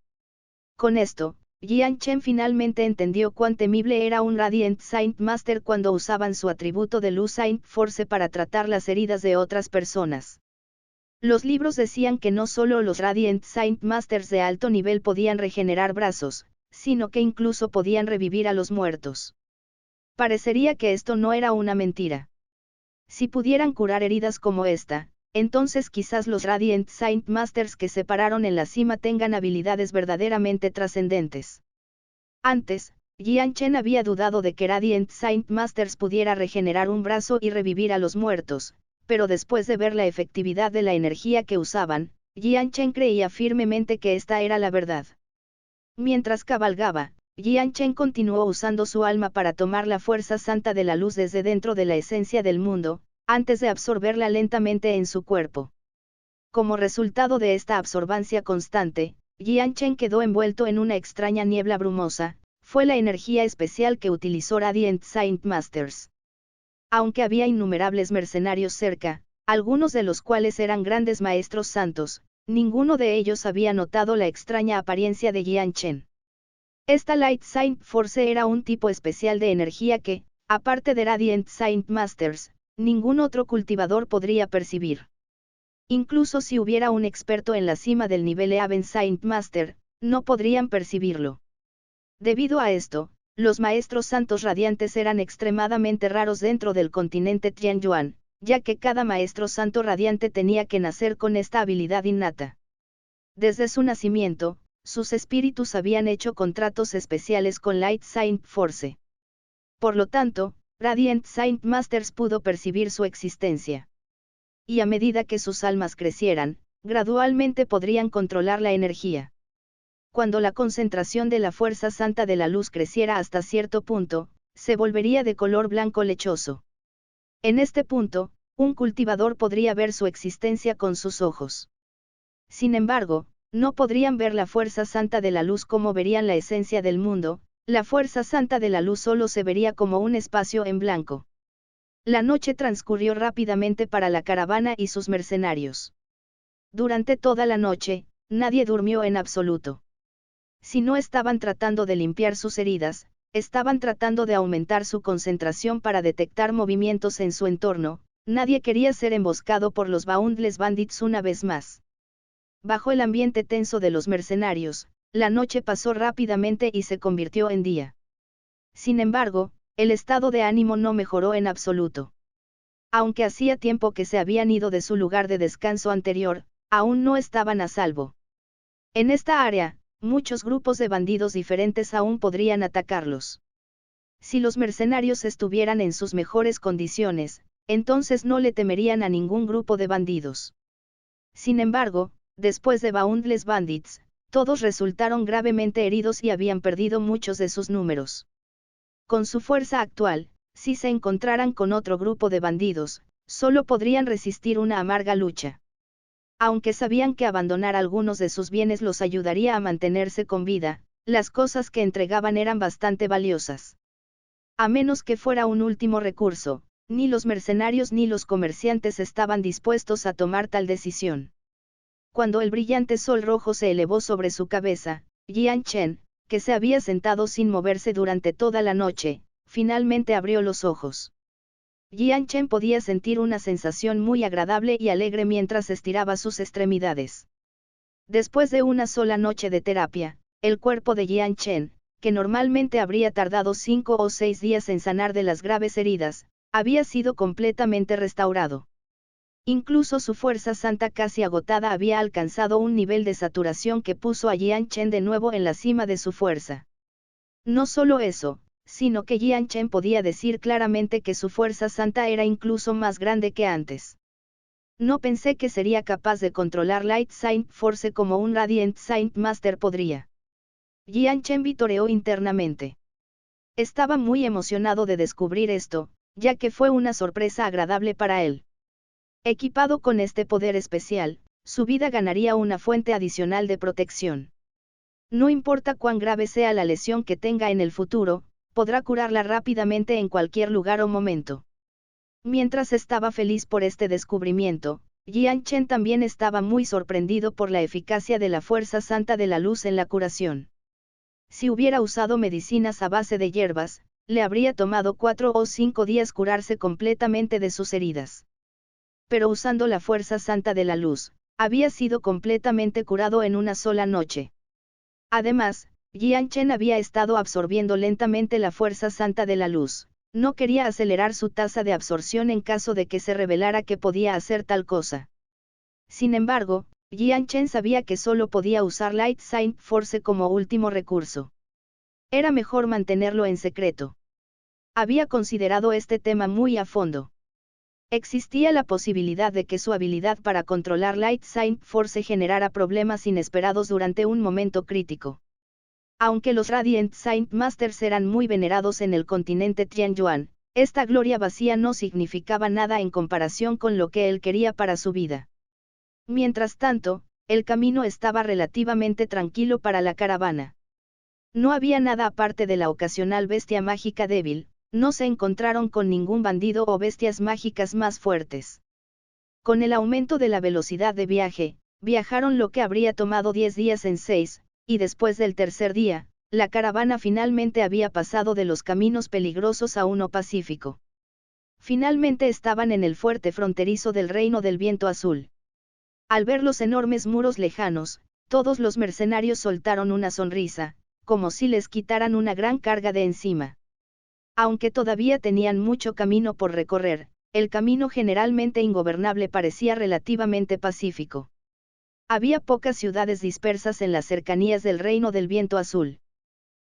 Con esto, Jian Chen finalmente entendió cuán temible era un Radiant Saint Master cuando usaban su atributo de luz Saint Force para tratar las heridas de otras personas. Los libros decían que no solo los Radiant Saint Masters de alto nivel podían regenerar brazos, sino que incluso podían revivir a los muertos. Parecería que esto no era una mentira. Si pudieran curar heridas como esta, entonces quizás los Radiant Saint Masters que se pararon en la cima tengan habilidades verdaderamente trascendentes. Antes, Jian Chen había dudado de que Radiant Saint Masters pudiera regenerar un brazo y revivir a los muertos, pero después de ver la efectividad de la energía que usaban, Jian Chen creía firmemente que esta era la verdad. Mientras cabalgaba, Jian Chen continuó usando su alma para tomar la fuerza santa de la luz desde dentro de la esencia del mundo, antes de absorberla lentamente en su cuerpo. Como resultado de esta absorbancia constante, Jian Chen quedó envuelto en una extraña niebla brumosa, fue la energía especial que utilizó Radiant Saint Masters. Aunque había innumerables mercenarios cerca, algunos de los cuales eran grandes maestros santos, ninguno de ellos había notado la extraña apariencia de Jian Chen. Esta Light Saint Force era un tipo especial de energía que, aparte de Radiant Saint Masters, ningún otro cultivador podría percibir. Incluso si hubiera un experto en la cima del nivel Even Saint Master, no podrían percibirlo. Debido a esto, los maestros santos radiantes eran extremadamente raros dentro del continente Tianyuan, ya que cada maestro santo radiante tenía que nacer con esta habilidad innata. Desde su nacimiento, sus espíritus habían hecho contratos especiales con Light Saint Force. Por lo tanto, Radiant Saint Masters pudo percibir su existencia. Y a medida que sus almas crecieran, gradualmente podrían controlar la energía. Cuando la concentración de la fuerza santa de la luz creciera hasta cierto punto, se volvería de color blanco lechoso. En este punto, un cultivador podría ver su existencia con sus ojos. Sin embargo, no podrían ver la fuerza santa de la luz como verían la esencia del mundo, la fuerza santa de la luz solo se vería como un espacio en blanco. La noche transcurrió rápidamente para la caravana y sus mercenarios. Durante toda la noche, nadie durmió en absoluto. Si no estaban tratando de limpiar sus heridas, estaban tratando de aumentar su concentración para detectar movimientos en su entorno, nadie quería ser emboscado por los Boundless Bandits una vez más. Bajo el ambiente tenso de los mercenarios, la noche pasó rápidamente y se convirtió en día. Sin embargo, el estado de ánimo no mejoró en absoluto. Aunque hacía tiempo que se habían ido de su lugar de descanso anterior, aún no estaban a salvo. En esta área, muchos grupos de bandidos diferentes aún podrían atacarlos. Si los mercenarios estuvieran en sus mejores condiciones, entonces no le temerían a ningún grupo de bandidos. Sin embargo, después de Boundless Bandits, todos resultaron gravemente heridos y habían perdido muchos de sus números. Con su fuerza actual, si se encontraran con otro grupo de bandidos, solo podrían resistir una amarga lucha. Aunque sabían que abandonar algunos de sus bienes los ayudaría a mantenerse con vida, las cosas que entregaban eran bastante valiosas. A menos que fuera un último recurso, ni los mercenarios ni los comerciantes estaban dispuestos a tomar tal decisión. Cuando el brillante sol rojo se elevó sobre su cabeza, Jian Chen, que se había sentado sin moverse durante toda la noche, finalmente abrió los ojos. Jian Chen podía sentir una sensación muy agradable y alegre mientras estiraba sus extremidades. Después de una sola noche de terapia, el cuerpo de Jian Chen, que normalmente habría tardado 5 o 6 días en sanar de las graves heridas, había sido completamente restaurado. Incluso su fuerza santa casi agotada había alcanzado un nivel de saturación que puso a Jian Chen de nuevo en la cima de su fuerza. No solo eso, sino que Jian Chen podía decir claramente que su fuerza santa era incluso más grande que antes. No pensé que sería capaz de controlar Light Saint Force como un Radiant Saint Master podría. Jian Chen vitoreó internamente. Estaba muy emocionado de descubrir esto, ya que fue una sorpresa agradable para él. Equipado con este poder especial, su vida ganaría una fuente adicional de protección. No importa cuán grave sea la lesión que tenga en el futuro, podrá curarla rápidamente en cualquier lugar o momento. Mientras estaba feliz por este descubrimiento, Jian Chen también estaba muy sorprendido por la eficacia de la fuerza santa de la luz en la curación. Si hubiera usado medicinas a base de hierbas, le habría tomado 4 o 5 días curarse completamente de sus heridas. Pero usando la fuerza santa de la luz, había sido completamente curado en una sola noche. Además, Jian Chen había estado absorbiendo lentamente la fuerza santa de la luz, no quería acelerar su tasa de absorción en caso de que se revelara que podía hacer tal cosa. Sin embargo, Jian Chen sabía que solo podía usar Light Saint Force como último recurso. Era mejor mantenerlo en secreto. Había considerado este tema muy a fondo. Existía la posibilidad de que su habilidad para controlar Light Saint Force generara problemas inesperados durante un momento crítico. Aunque los Radiant Saint Masters eran muy venerados en el continente Tianyuan, esta gloria vacía no significaba nada en comparación con lo que él quería para su vida. Mientras tanto, el camino estaba relativamente tranquilo para la caravana. No había nada aparte de la ocasional bestia mágica débil, no se encontraron con ningún bandido o bestias mágicas más fuertes. Con el aumento de la velocidad de viaje, viajaron lo que habría tomado 10 días en 6, y después del tercer día, la caravana finalmente había pasado de los caminos peligrosos a uno pacífico. Finalmente estaban en el fuerte fronterizo del Reino del Viento Azul. Al ver los enormes muros lejanos, todos los mercenarios soltaron una sonrisa, como si les quitaran una gran carga de encima. Aunque todavía tenían mucho camino por recorrer, el camino generalmente ingobernable parecía relativamente pacífico. Había pocas ciudades dispersas en las cercanías del Reino del Viento Azul.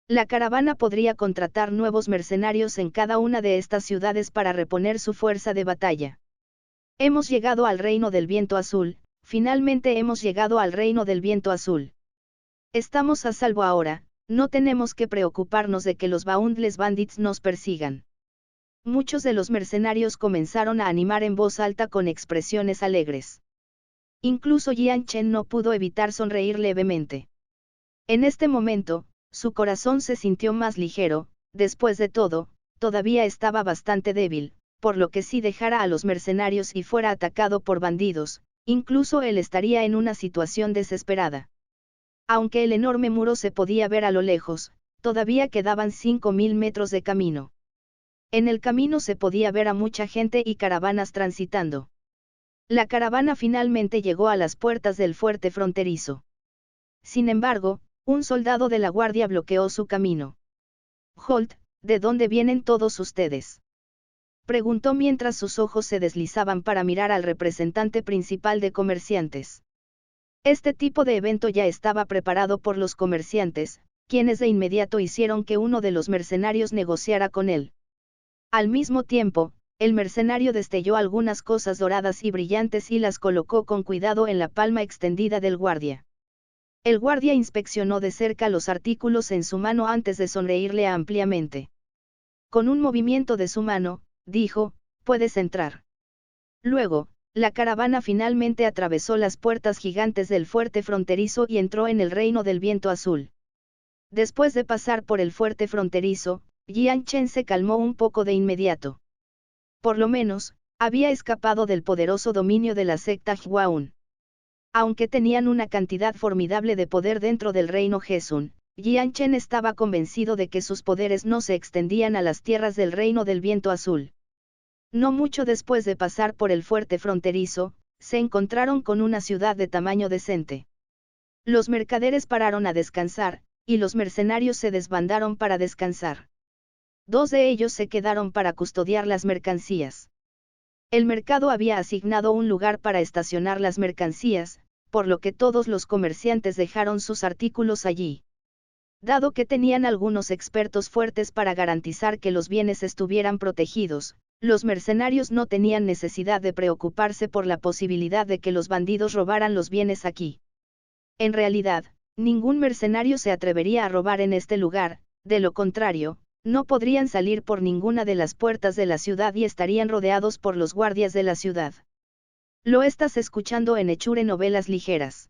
La caravana podría contratar nuevos mercenarios en cada una de estas ciudades para reponer su fuerza de batalla. Hemos llegado al Reino del Viento Azul, finalmente hemos llegado al Reino del Viento Azul. Estamos a salvo ahora, no tenemos que preocuparnos de que los Boundless Bandits nos persigan. Muchos de los mercenarios comenzaron a animar en voz alta con expresiones alegres. Incluso Jian Chen no pudo evitar sonreír levemente. En este momento, su corazón se sintió más ligero, después de todo, todavía estaba bastante débil, por lo que si dejara a los mercenarios y fuera atacado por bandidos, incluso él estaría en una situación desesperada. Aunque el enorme muro se podía ver a lo lejos, todavía quedaban 5.000 metros de camino. En el camino se podía ver a mucha gente y caravanas transitando. La caravana finalmente llegó a las puertas del fuerte fronterizo. Sin embargo, un soldado de la guardia bloqueó su camino. «Holt, ¿de dónde vienen todos ustedes?», preguntó mientras sus ojos se deslizaban para mirar al representante principal de comerciantes. Este tipo de evento ya estaba preparado por los comerciantes, quienes de inmediato hicieron que uno de los mercenarios negociara con él. Al mismo tiempo, el mercenario destelló algunas cosas doradas y brillantes y las colocó con cuidado en la palma extendida del guardia. El guardia inspeccionó de cerca los artículos en su mano antes de sonreírle ampliamente. Con un movimiento de su mano, dijo, «Puedes entrar». Luego, la caravana finalmente atravesó las puertas gigantes del fuerte fronterizo y entró en el Reino del Viento Azul. Después de pasar por el fuerte fronterizo, Jian Chen se calmó un poco de inmediato. Por lo menos, había escapado del poderoso dominio de la secta Huaun. Aunque tenían una cantidad formidable de poder dentro del reino Hesun, Jian Chen estaba convencido de que sus poderes no se extendían a las tierras del Reino del Viento Azul. No mucho después de pasar por el fuerte fronterizo, se encontraron con una ciudad de tamaño decente. Los mercaderes pararon a descansar, y los mercenarios se desbandaron para descansar. 2 de ellos se quedaron para custodiar las mercancías. El mercado había asignado un lugar para estacionar las mercancías, por lo que todos los comerciantes dejaron sus artículos allí. Dado que tenían algunos expertos fuertes para garantizar que los bienes estuvieran protegidos, los mercenarios no tenían necesidad de preocuparse por la posibilidad de que los bandidos robaran los bienes aquí. En realidad, ningún mercenario se atrevería a robar en este lugar, de lo contrario, no podrían salir por ninguna de las puertas de la ciudad y estarían rodeados por los guardias de la ciudad. Lo estás escuchando en Echure Novelas Ligeras.